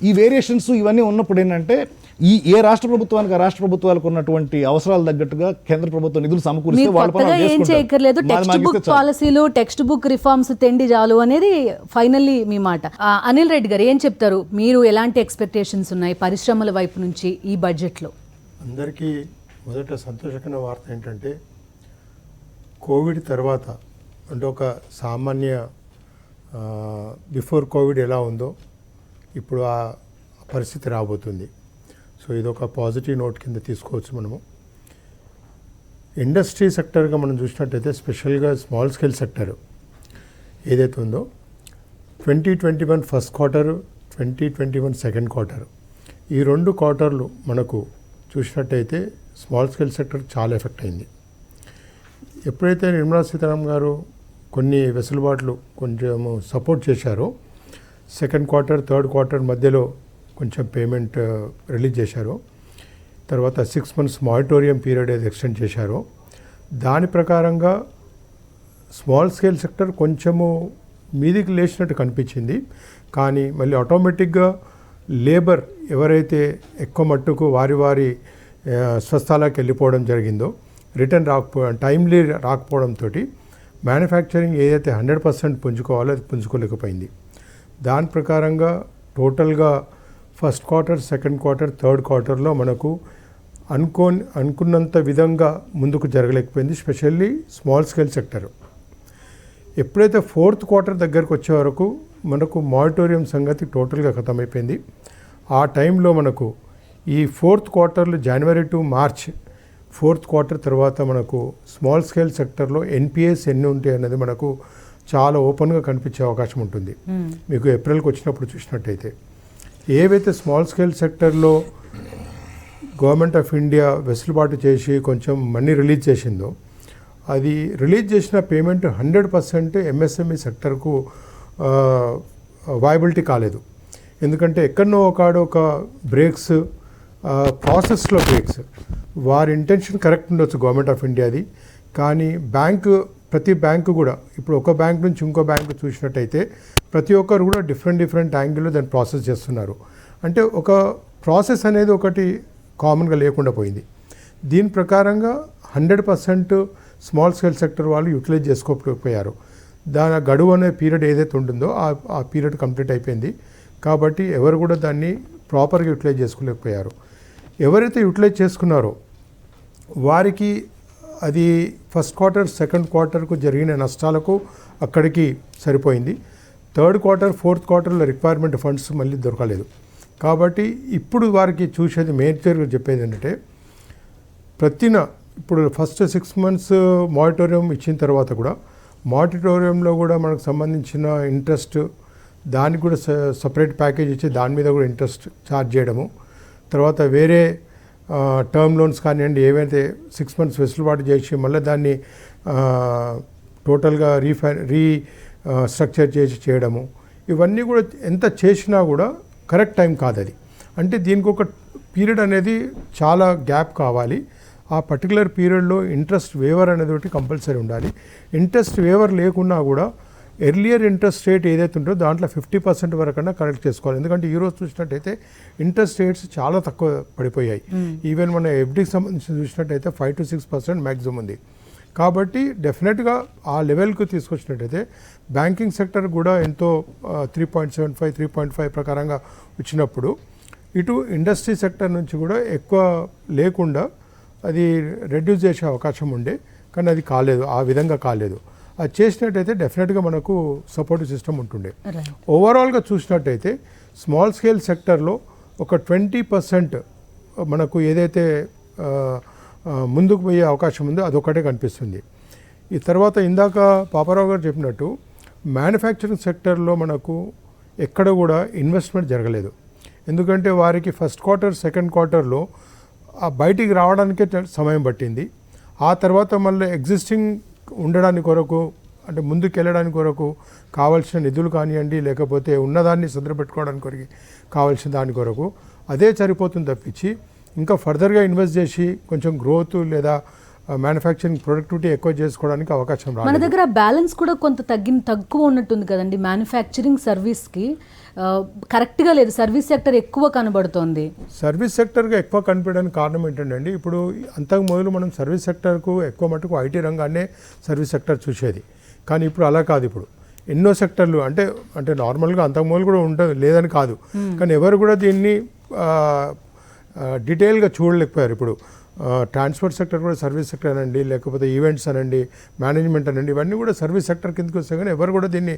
ఈ వేరియేషన్స్ ఇవన్నీ ఉన్నప్పుడు ఏంటంటే ఏ రాష్ట్ర ప్రభుత్వానికి ఆ రాష్ట్ర ప్రభుత్వాలకు ఉన్నటువంటి అవసరాలు తగ్గట్టుగా కేంద్ర ప్రభుత్వం నిధులు సమకూరిస్తే వాళ్ళ పనులు ఏం చేయక్కర్లేదు. టెక్స్ట్ బుక్ పాలసీలు, టెక్స్ట్ బుక్ రిఫార్మ్స్ తెండి చాలు అనేది ఫైనల్లీ మీ మాట. అనిల్ రెడ్డి గారు ఏం చెప్తారు, మీరు ఎలాంటి ఎక్స్పెక్టేషన్స్ ఉన్నాయి పరిశ్రమల వైపు నుంచి ఈ బడ్జెట్లో? అందరికీ మొదట సంతోషకరమైన వార్త ఏంటంటే కోవిడ్ తర్వాత అంటే ఒక సామాన్య బిఫోర్ కోవిడ్ ఎలా ఉందో ఇప్పుడు ఆ పరిస్థితి రాబోతుంది. సో ఇదొక పాజిటివ్ నోట్ కింద తీసుకోవచ్చు మనము. ఇండస్ట్రీ సెక్టర్గా మనం చూసినట్టయితే స్పెషల్గా స్మాల్ స్కేల్ సెక్టర్ ఏదైతే ఉందో 2021 ఫస్ట్ క్వార్టర్, 2021 సెకండ్ క్వార్టర్, ఈ 2 క్వార్టర్లు మనకు చూసినట్టయితే స్మాల్ స్కేల్ సెక్టర్ చాలా ఎఫెక్ట్ అయింది. ఎప్పుడైతే నిర్మలా సీతారామన్ గారు కొన్ని వెసులుబాట్లు కొంచెం సపోర్ట్ చేశారో, సెకండ్ క్వార్టర్ థర్డ్ క్వార్టర్ మధ్యలో కొంచెం పేమెంట్ రిలీజ్ చేశారు. తర్వాత 6 months మారిటోరియం పీరియడ్ ఏది ఎక్స్టెండ్ చేశారో దాని ప్రకారంగా స్మాల్ స్కేల్ సెక్టర్ కొంచెము మీదికి లేచినట్టు కనిపించింది. కానీ మళ్ళీ ఆటోమేటిక్గా లేబర్ ఎవరైతే ఎక్కువ మట్టుకు వారి స్వస్థలాలకు వెళ్ళిపోవడం జరిగిందో, రిటర్న్ టైమ్లీ రాకపోవడంతో మ్యానుఫ్యాక్చరింగ్ ఏదైతే 100% పుంజుకోవాలో అది పుంజుకోలేకపోయింది. దాని ప్రకారంగా టోటల్గా first quarter, second quarter, third క్వార్టర్లో మనకు అనుకున్నంత విధంగా ముందుకు జరగలేకపోయింది, స్పెషల్లీ స్మాల్ స్కేల్ సెక్టర్. ఎప్పుడైతే ఫోర్త్ క్వార్టర్ దగ్గరకు వచ్చే వరకు మనకు మారిటోరియం సంగతి టోటల్గా ఖతమైపోయింది. ఆ టైంలో మనకు ఈ ఫోర్త్ క్వార్టర్లో జనవరి టు మార్చ్ ఫోర్త్ క్వార్టర్ తర్వాత మనకు స్మాల్ స్కేల్ సెక్టర్లో ఎన్పిఎస్ ఎన్ని ఉంటాయి అన్నది మనకు చాలా ఓపెన్గా కనిపించే అవకాశం ఉంటుంది. మీకు ఏప్రిల్కి వచ్చినప్పుడు చూసినట్టయితే ఏవైతే స్మాల్ స్కేల్ సెక్టర్లో గవర్నమెంట్ ఆఫ్ ఇండియా వెసులుబాటు చేసి కొంచెం మనీ రిలీజ్ చేసిందో, అది రిలీజ్ చేసిన పేమెంట్ 100% ఎంఎస్ఎంఈ సెక్టర్కు వయబిలిటీ కాలేదు. ఎందుకంటే ఎక్కడనో ఒక బ్రేక్స్, ప్రాసెస్లో బ్రేక్స్, వారి ఇంటెన్షన్ కరెక్ట్ ఉండొచ్చు గవర్నమెంట్ ఆఫ్ ఇండియాది. కానీ ప్రతి బ్యాంకు కూడా ఇప్పుడు ఒక బ్యాంక్ నుంచి ఇంకో బ్యాంకు చూసినట్టయితే ప్రతి ఒక్కరు కూడా డిఫరెంట్ యాంగిల్లో దాన్ని ప్రాసెస్ చేస్తున్నారు. అంటే ఒక ప్రాసెస్ అనేది ఒకటి కామన్గా లేకుండా పోయింది. దీని ప్రకారంగా 100% స్మాల్ స్కేల్ సెక్టర్ వాళ్ళు యూటిలైజ్ చేసుకోకపోయారు. దాని గడువు అనే పీరియడ్ ఏదైతే ఉంటుందో ఆ పీరియడ్ కంప్లీట్ అయిపోయింది. కాబట్టి ఎవరు కూడా దాన్ని ప్రాపర్గా యూటిలైజ్ చేసుకోలేకపోయారు. ఎవరైతే యూటిలైజ్ చేసుకున్నారో వారికి అది ఫస్ట్ క్వార్టర్, సెకండ్ క్వార్టర్కు జరిగిన నష్టాలకు అక్కడికి సరిపోయింది. థర్డ్ క్వార్టర్, ఫోర్త్ క్వార్టర్లో రిక్వైర్మెంట్ ఫండ్స్ మళ్ళీ దొరకలేదు. కాబట్టి ఇప్పుడు వారికి చూసేది మేజర్గా చెప్పేది ఏంటంటే ఇప్పుడు ఫస్ట్ 6 months మారిటోరియం ఇచ్చిన తర్వాత కూడా మారిటోరియంలో కూడా మనకు సంబంధించిన ఇంట్రెస్ట్ దానికి కూడా సపరేట్ ప్యాకేజ్ ఇచ్చి దాని మీద కూడా ఇంట్రెస్ట్ ఛార్జ్ చేయడము, తర్వాత వేరే టర్మ్ లోన్స్ కానివ్వండి ఏవైతే 6 months వెసులుబాటు చేసి మళ్ళీ దాన్ని టోటల్గా స్ట్రక్చర్ చేయడము, ఇవన్నీ కూడా ఎంత చేసినా కూడా కరెక్ట్ టైం కాదు అది. అంటే దీనికి ఒక పీరియడ్ అనేది చాలా గ్యాప్ కావాలి. ఆ పర్టికులర్ పీరియడ్లో ఇంట్రెస్ట్ వేవర్ అనేది ఒకటి కంపల్సరీ ఉండాలి. ఇంట్రెస్ట్ వేవర్ లేకున్నా కూడా ఎర్లియర్ ఇంట్రెస్ట్ రేట్ ఏదైతే ఉంటుందో దాంట్లో 50% వరకన్నా కలెక్ట్ చేసుకోవాలి. ఎందుకంటే ఈరోజు చూసినట్టయితే ఇంట్రెస్ట్ రేట్స్ చాలా తక్కువ పడిపోయాయి. ఈవెన్ మన ఎఫ్డీకి సంబంధించి చూసినట్టయితే 5 to 6% మ్యాక్సిమం ఉంది. కాబట్టి డెఫినెట్గా ఆ లెవెల్కు తీసుకొచ్చినట్టయితే బ్యాంకింగ్ సెక్టర్ కూడా ఎంతో 3.75, 3.5 ప్రకారంగా వచ్చినప్పుడు ఇటు ఇండస్ట్రీ సెక్టర్ నుంచి కూడా ఎక్కువ లేకుండా అది రెడ్యూస్ చేసే అవకాశం ఉండే, కానీ అది కాలేదు, ఆ విధంగా కాలేదు. అది చేసినట్టయితే డెఫినెట్గా మనకు సపోర్టివ్ సిస్టమ్ ఉంటుండే. ఓవరాల్గా చూసినట్టయితే స్మాల్ స్కేల్ సెక్టర్లో ఒక 20% మనకు ఏదైతే ముందుకు పోయే అవకాశం ఉందో అదొకటే కనిపిస్తుంది. ఈ తర్వాత ఇందాక పాపారావు గారు చెప్పినట్టు మ్యానుఫ్యాక్చరింగ్ సెక్టర్లో మనకు ఎక్కడ కూడా ఇన్వెస్ట్మెంట్ జరగలేదు. ఎందుకంటే వారికి ఫస్ట్ క్వార్టర్, సెకండ్ క్వార్టర్లో బయటికి రావడానికే సమయం పట్టింది. ఆ తర్వాత మళ్ళీ ఎగ్జిస్టింగ్ ఉండడానికి కొరకు, అంటే ముందుకు వెళ్ళడానికి కొరకు కావాల్సిన నిధులు కానివ్వండి, లేకపోతే ఉన్నదాన్ని సదురుపెట్టుకోవడానికి కొరకు కావాల్సిన దాని కొరకు అదే సరిపోతుంది తప్పించి ఇంకా ఫర్దర్గా ఇన్వెస్ట్ చేసి కొంచెం గ్రోత్ లేదా మ్యానుఫ్యాక్చరింగ్ ప్రొడక్టివిటీ ఎక్కువ చేసుకోవడానికి అవకాశం రాదు. మన దగ్గర బ్యాలెన్స్ కూడా కొంత తక్కువ ఉన్నట్టుంది కదండి. మ్యానుఫ్యాక్చరింగ్ సర్వీస్కి కరెక్ట్గా లేదు, సర్వీస్ సెక్టర్ ఎక్కువ కనబడుతోంది. సర్వీస్ సెక్టర్గా ఎక్కువ కనిపించడానికి కారణం ఏంటంటే ఇప్పుడు అంతకు మొదలు మనం సర్వీస్ సెక్టర్కు ఎక్కువ మటుకు ఐటీ రంగాన్నే సర్వీస్ సెక్టర్ చూసేది. కానీ ఇప్పుడు అలా కాదు. ఇప్పుడు ఎన్నో సెక్టర్లు అంటే నార్మల్గా అంతకు మొదలు కూడా ఉంటుంది, లేదని కాదు, కానీ ఎవరు కూడా దీన్ని డీటెయిల్గా చూడలేకపోయారు. ఇప్పుడు ట్రాన్స్పోర్ట్ సెక్టర్ కూడా సర్వీస్ సెక్టర్ అనండి, లేకపోతే ఈవెంట్స్ అనండి, మేనేజ్మెంట్ అనండి, ఇవన్నీ కూడా సర్వీస్ సెక్టర్ కిందకి వస్తాయి. కానీ ఎవరు కూడా దీన్ని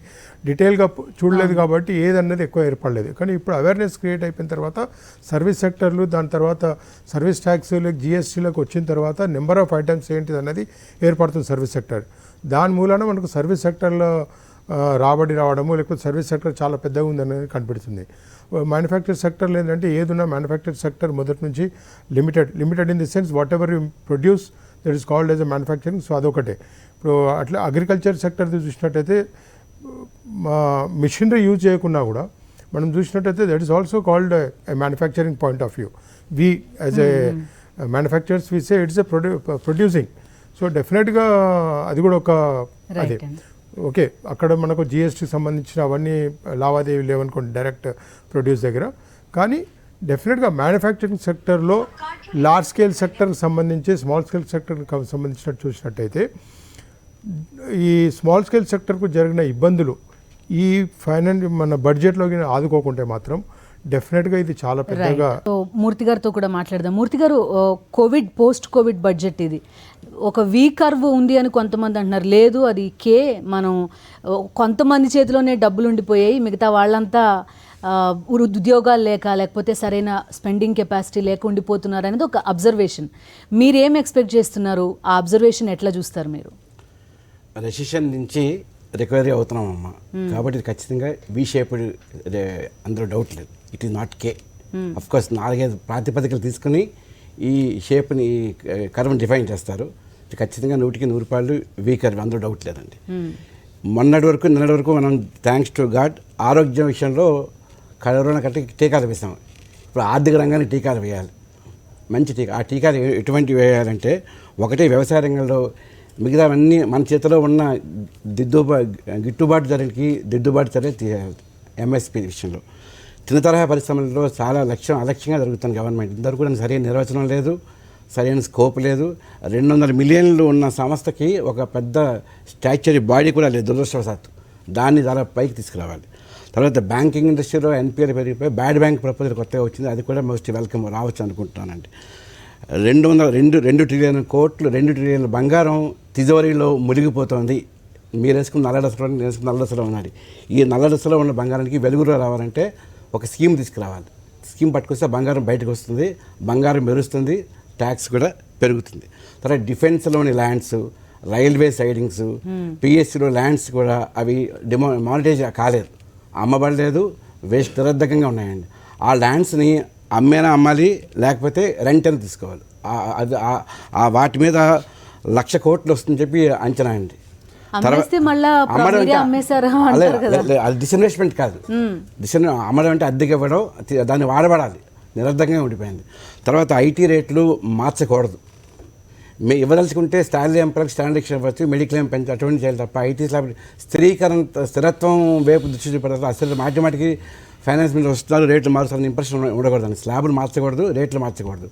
డీటెయిల్గా చూడలేదు కాబట్టి ఏదన్నది ఎక్కువ ఏర్పడలేదు. కానీ ఇప్పుడు అవేర్నెస్ క్రియేట్ అయిపోయిన తర్వాత సర్వీస్ సెక్టర్లు, దాని తర్వాత సర్వీస్ ట్యాక్స్, జిఎస్టీలకు వచ్చిన తర్వాత నెంబర్ ఆఫ్ ఐటమ్స్ ఏంటిది అన్నది ఏర్పడుతుంది సర్వీస్ సెక్టర్. దాని మూలాన మనకు సర్వీస్ సెక్టర్లో రాబడి రావడము, లేకపోతే సర్వీస్ సెక్టర్ చాలా పెద్దగా ఉందనేది కనిపెడుతుంది. మ్యానుఫ్యాక్చర్ సెక్టర్లో ఏంటంటే ఏదున్నా మ్యానుఫ్యాక్చర్ సెక్టర్ మొదటి నుంచి limited in the sense whatever you produce that is called as a manufacturing. So అదొకటే. ఇప్పుడు అట్లా అగ్రికల్చర్ సెక్టర్ చూసినట్టయితే మిషనరీ యూజ్ చేయకున్నా కూడా మనం చూసినట్టయితే that is also called a manufacturing point of view. We as a manufacturers we say it's a producing. So డెఫినెట్గా అది కూడా ఒక అదే ఓకే. అక్కడ మనకు జిఎస్టీకి సంబంధించిన అవన్నీ లావాదేవీలు లేవనుకోండి డైరెక్ట్ ప్రొడ్యూస్ దగ్గర. కానీ డెఫినెట్గా మ్యానుఫ్యాక్చరింగ్ సెక్టర్లో లార్జ్ స్కేల్ సెక్టర్కి సంబంధించి స్మాల్ స్కేల్ సెక్టర్కి సంబంధించినట్టు చూసినట్టయితే ఈ స్మాల్ స్కేల్ సెక్టర్కు జరిగిన ఇబ్బందులు ఈ మన బడ్జెట్లో ఆదుకోకుంటే మాత్రం డెఫినెట్గా ఇది చాలా పెద్దగా. మూర్తి గారితో కూడా మాట్లాడదాం. మూర్తి గారు, పోస్ట్ కోవిడ్ బడ్జెట్ ఇది ఒక వీ కర్వ్ ఉంది అని కొంతమంది అంటున్నారు. లేదు, అది మనం కొంతమంది చేతిలోనే డబ్బులు ఉండిపోయాయి, మిగతా వాళ్ళంతా ఉద్యోగాలు లేకపోతే సరైన స్పెండింగ్ కెపాసిటీ లేక ఉండిపోతున్నారు అనేది ఒక అబ్జర్వేషన్. మీరేం ఎక్స్పెక్ట్ చేస్తున్నారు? ఆ అబ్జర్వేషన్ ఎట్లా చూస్తారు మీరు? రెసిషన్ నుంచి రికవరీ అవుతున్నామమ్మా, కాబట్టి ఇది ఖచ్చితంగా వీ షేప్డ్, అందులో డౌట్ లేదు. It is not K. Of course 4-5 ప్రాతిపదికలు తీసుకుని ఈ షేప్ని, ఈ కర్వ్ని డిఫైన్ చేస్తారు. ఇది ఖచ్చితంగా 100కి 100 వీ కర్వ్, అందులో డౌట్ లేదండి. నిన్నటి వరకు మనం థ్యాంక్స్ టు గాడ్ ఆరోగ్యం విషయంలో కరోనా కంటే టీకాలు వేసాం. ఇప్పుడు ఆర్థిక రంగానికి టీకాలు వేయాలి, మంచి టీకా. ఆ టీకాలు ఎటువంటి వేయాలంటే, ఒకటి వ్యవసాయ రంగంలో మిగతావన్నీ మన చేతిలో ఉన్న గిట్టుబాటు ధరలు తీయాలి. ఎంఎస్పీ విషయంలో చిన్న తరహా పరిశ్రమల్లో చాలా అలక్ష్యంగా జరుగుతుంది గవర్నమెంట్. ఇంతవరకు కూడా సరైన నిర్వచనం లేదు, సరైన స్కోప్ లేదు. 200 మిలియన్లు ఉన్న సంస్థకి ఒక పెద్ద స్టాచ్యూరీ బాడీ కూడా లేదు దురదృష్టవశాత్తు. దాన్ని చాలా పైకి తీసుకురావాలి. తర్వాత బ్యాంకింగ్ ఇండస్ట్రీలో ఎన్పిఎల్ పెరిగిపోయి బ్యాడ్ బ్యాంక్ ప్రపోజల్ కొత్తగా వచ్చింది, అది కూడా మోస్ట్ వెల్కమ్ రావచ్చు అనుకుంటున్నానండి. 2 ట్రిలియన్ కోట్లు, 2 ట్రిలియన్ల బంగారం తిజోరీలో మునిగిపోతుంది. మీరు వేసుకున్న నల్ల దశలో, నేను వేసుకున్న నల్ల దశలో ఉన్నది. ఈ నల్ల దశలో ఉన్న బంగారానికి వెలుగులో రావాలంటే ఒక స్కీమ్ తీసుకురావాలి. స్కీమ్ పట్టుకొస్తే బంగారం బయటకు వస్తుంది, బంగారం మెరుస్తుంది, ట్యాక్స్ కూడా పెరుగుతుంది. తర్వాత డిఫెన్స్లోని ల్యాండ్స్, రైల్వే సైడింగ్స్, పిఎస్సిలో ల్యాండ్స్ కూడా అవి మానిటైజ్ కాలేదు, అమ్మబడలేదు, వేస్ట్ నిరర్ధకంగా ఉన్నాయండి. ఆ ల్యాండ్స్ని అమ్మాలి, లేకపోతే రెంట్ అని తీసుకోవాలి. వాటి మీద 1,00,000 కోట్లు వస్తుందని చెప్పి అంచనా అండి. అది డిస్ఇన్వెస్ట్మెంట్ కాదు. అమ్మడం అంటే అద్దెకి ఇవ్వడం, దాన్ని వాడబడాలి, నిరర్ధకంగా ఉండిపోయింది. తర్వాత ఐటీ రేట్లు మార్చకూడదు. ఇవ్వదలుచుకుంటే స్టాండర్డ్ ఎంప్లాయ్కి స్టాండర్డ్ ఇవ్వచ్చు, మెడిక్లెయిమ్ పెంచి అటువంటి చేయాలి తప్ప ఐటీ స్లాబ్ స్థిరత్వం వైపు దృష్టి చూపెడతారు. అసలు మాటిమాటికి ఫైనాన్స్ మీద వస్తున్నారు, రేట్లు మారుస్తారని ఇంప్రెషన్ ఉండకూడదు. స్లాబులు మార్చకూడదు, రేట్లు మార్చకూడదు.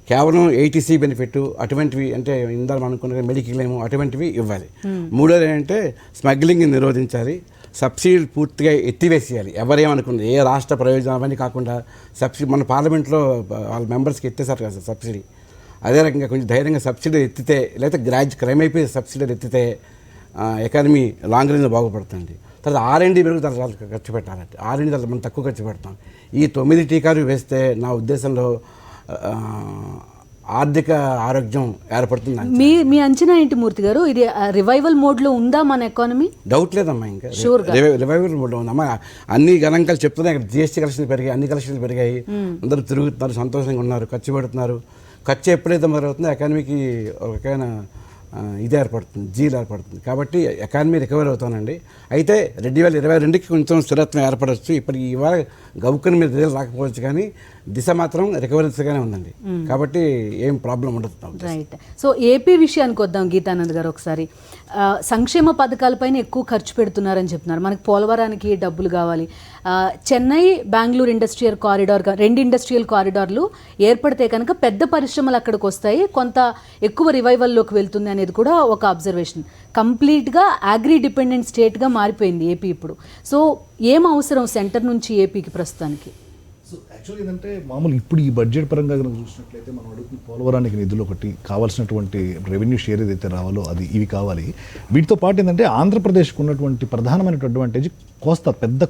కేవలం ఏటీసీ బెనిఫిట్ అటువంటివి, అంటే ఇందాక మనం అనుకున్న మెడిక్లెయిమ్ అటువంటివి ఇవ్వాలి. మూడోది ఏంటంటే స్మగ్లింగ్ని నిరోధించాలి, సబ్సిడీలు పూర్తిగా ఎత్తివేసేయాలి. ఎవరేమనుకున్నారు, ఏ రాష్ట్ర ప్రయోజనం అవన్నీ కాకుండా సబ్సిడీ మన పార్లమెంట్లో వాళ్ళ మెంబర్స్కి ఎత్తేసారు కదా సబ్సిడీ. అదే రకంగా కొంచెం ధైర్యంగా సబ్సిడీ ఎత్తితే, లేకపోతే క్రైమ్ అయిపోయి సబ్సిడీలు ఎత్తితే ఎకానమీ లాంగ్ రేంజ్లో బాగుపడుతుంది. తర్వాత R&D పెరుగుతారు, చాలా ఖర్చు పెట్టాలంటే R&D తర్వాత మనం తక్కువ ఖర్చు పెడతాం. ఈ 9 టీకాలు వేస్తే నా ఉద్దేశంలో ఆర్థిక ఆరోగ్యం ఏర్పడుతుంది. మీ అంచనా ఏంటి మూర్తి గారు? ఇది రివైవల్ మోడ్లో ఉందా మన ఎకానమీ? డౌట్ లేదమ్మా, ఇంకా రివైవల్ మోడ్లో ఉందమ్మా. అన్ని గణాంకాలు చెప్తున్నాయి, జీఎస్టీ కలెక్షన్లు పెరిగాయి, అన్ని కలెక్షన్లు పెరిగాయి, అందరూ తిరుగుతున్నారు, సంతోషంగా ఉన్నారు, ఖర్చు పెడుతున్నారు. ఖర్చు ఎప్పుడైతే మొదలవుతుందో ఎకానమీకి ఒక రకమైన ఇది ఏర్పడుతుంది, జీలు ఏర్పడుతుంది. కాబట్టి ఎకానమీ రికవర్ అవుతానండి. అయితే 2022కి కొంచెం స్థిరత్వం ఏర్పడవచ్చు. ఇప్పటికి ఇవాళ గౌకని మీద రిజల్ట్ రాకపోవచ్చు, కానీ దిశ మాత్రం రికవరీ దిశగానే ఉందండి. కాబట్టి ఏం ప్రాబ్లం ఉండదు. రైట్. సో ఏపీ విషయానికి వద్దాం గీతానంద్ గారు ఒకసారి. సంక్షేమ పథకాలపైన ఎక్కువ ఖర్చు పెడుతున్నారని చెప్తున్నారు. మనకి పోలవరానికి డబ్బులు కావాలి. Chennai Bengaluru industrial corridor, 2 industrial కారిడార్లు ఏర్పడితే కనుక పెద్ద పరిశ్రమలు అక్కడికి వస్తాయి, కొంత ఎక్కువ రివైవల్లోకి వెళ్తుంది అనేది కూడా ఒక అబ్జర్వేషన్. కంప్లీట్గా అగ్రి డిపెండెంట్ స్టేట్గా మారిపోయింది ఏపీ ఇప్పుడు. సో ఏం అవసరం సెంటర్ నుంచి ఏపీకి ప్రస్తుతానికి? సో యాక్చువల్లీ ఏంటంటే మామూలు ఇప్పుడు ఈ బడ్జెట్ పరంగా కనుక చూసినట్లయితే మనం అడుగుతున్న పోలవరానికి నిధులు ఒకటి, కావాల్సినటువంటి రెవెన్యూ షేర్ ఏదైతే రావాలో అది ఇవి కావాలి. వీటితో పాటు ఏంటంటే ఆంధ్రప్రదేశ్కి ఉన్నటువంటి ప్రధానమైనటువంటి అడ్వాంటేజ్ పెద్ద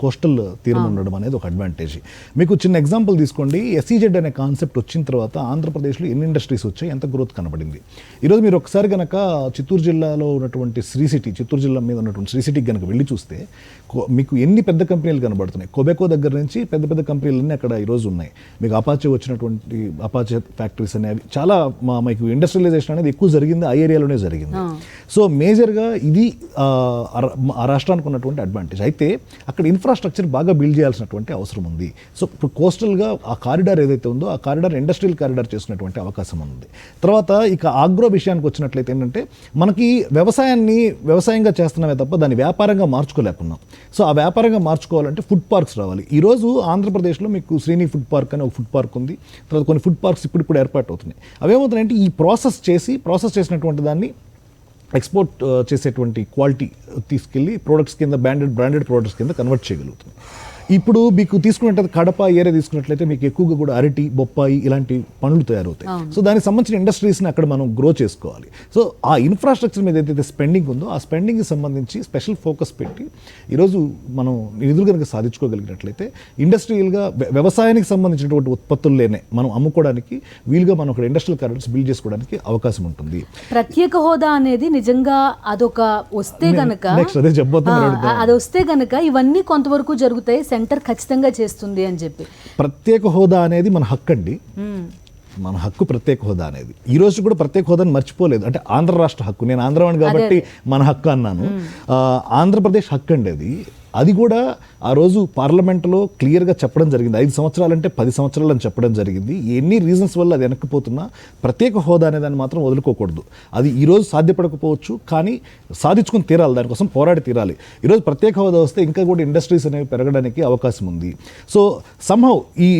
కోస్టల్ తీరం ఉండడం అనేది ఒక అడ్వాంటేజ్. మీకు చిన్న ఎగ్జాంపుల్ తీసుకోండి. SEZ అనే కాన్సెప్ట్ వచ్చిన తర్వాత ఆంధ్రప్రదేశ్లో ఎన్ని ఇండస్ట్రీస్ వచ్చాయి, ఎంత గ్రోత్ కనబడింది. ఈరోజు మీరు ఒకసారి కనుక చిత్తూరు జిల్లాలో ఉన్నటువంటి చిత్తూరు జిల్లా మీద ఉన్నటువంటి శ్రీ సిటీకి కనుక వెళ్ళి చూస్తే మీకు ఎన్ని పెద్ద కంపెనీలు కనబడుతున్నాయి. కొబెకో దగ్గర నుంచి పెద్ద పెద్ద కంపెనీలన్నీ అక్కడ ఈరోజు ఉన్నాయి. మీకు అపాచే ఫ్యాక్టరీస్ అనేవి చాలా మీకు ఇండస్ట్రియలైజేషన్ అనేది ఎక్కువ జరిగింది ఆ ఏరియాలోనే జరిగింది. సో మేజర్గా ఇది ఆ రాష్ట్రానికి ఉన్నటువంటి అడ్వాంటేజ్. అయితే అక్కడ ఇన్ఫ్రాస్ట్రక్చర్ బాగా బిల్డ్ చేయాల్సినటువంటి అవసరం ఉంది. సో ఇప్పుడు కోస్టల్గా ఆ కారిడార్ ఏదైతే ఉందో ఆ కారిడార్ ఇండస్ట్రియల్ కారిడార్ చేసుకునేటువంటి అవకాశం ఉంది. తర్వాత ఇక ఆగ్రో విషయానికి వచ్చినట్లయితే ఏంటంటే మనకి వ్యవసాయంగా చేస్తున్నామే తప్ప దాన్ని వ్యాపారంగా మార్చుకోలేకున్నాం. సో ఆ వ్యాపారంగా మార్చుకోవాలంటే ఫుడ్ పార్క్స్ రావాలి. ఈరోజు ఆంధ్రప్రదేశ్లో మీకు శ్రీని ఫుడ్ పార్క్ అని ఒక ఫుడ్ పార్క్ ఉంది. తర్వాత కొన్ని ఫుడ్ పార్క్స్ ఇప్పుడు ఏర్పాటు అవుతున్నాయి. అవేమవుతున్నాయంటే ఈ ప్రాసెస్ చేసినటువంటి దాన్ని ఎక్స్పోర్ట్ చేసేటువంటి క్వాలిటీ తీసుకెళ్ళి ప్రోడక్ట్స్ కింద బ్రాండెడ్ ప్రోడక్ట్స్ కింద కన్వర్ట్ చేయగలుగుతుంది. ఇప్పుడు మీకు తీసుకున్నట్లయితే కడప ఏరియా తీసుకున్నట్లయితే మీకు ఎక్కువగా కూడా అరటి, బొప్పాయి ఇలాంటి పండ్లు తయారవుతాయి. సో దానికి సంబంధించిన ఇండస్ట్రీస్ని అక్కడ మనం గ్రో చేసుకోవాలి. సో ఆ ఇన్ఫ్రాస్ట్రక్చర్ మీద ఏదైతే స్పెండింగ్ ఉందో ఆ స్పెండింగ్కి సంబంధించి స్పెషల్ ఫోకస్ పెట్టి ఈరోజు మనం నిధులు కనుక సాధించుకోగలిగినట్లయితే ఇండస్ట్రియల్గా వ్యవసాయానికి సంబంధించినటువంటి ఉత్పత్తుల్లోనే మనం అమ్ముకోవడానికి వీలుగా మనం ఒక ఇండస్ట్రియల్ కారిడార్స్ బిల్డ్ చేసుకోవడానికి అవకాశం ఉంటుంది. ప్రత్యేక హోదా అనేది నిజంగా అదొక వస్తే గనక అది వస్తే గనక ఇవన్నీ కొంతవరకు జరుగుతాయి, సెంటర్ ఖచ్చితంగా చేస్తుంది అని చెప్పి. ప్రత్యేక హోదా అనేది మన హక్కు అండి. మన హక్కు ప్రత్యేక హోదా అనేది. ఈ రోజు కూడా ప్రత్యేక హోదాని మర్చిపోలేదు. అంటే ఆంధ్ర రాష్ట్ర హక్కు, నేను ఆంధ్రవాణి కాబట్టి మన హక్కు అన్నాను. ఆంధ్రప్రదేశ్ హక్కు అండి అది కూడా ఆ రోజు పార్లమెంట్లో క్లియర్గా చెప్పడం జరిగింది. 5 సంవత్సరాలంటే 10 సంవత్సరాలు అని చెప్పడం జరిగింది. ఎన్ని రీజన్స్ వల్ల అది వెనక్కిపోతున్నా ప్రత్యేక హోదా అనేదాన్ని మాత్రం వదులుకోకూడదు. అది ఈరోజు సాధ్యపడకపోవచ్చు, కానీ సాధించుకుని తీరాలి, దానికోసం పోరాడి తీరాలి. ఈరోజు ప్రత్యేక హోదా వస్తే ఇంకా కూడా ఇండస్ట్రీస్ అనేవి పెరగడానికి అవకాశం ఉంది. సో సంహౌ ఈ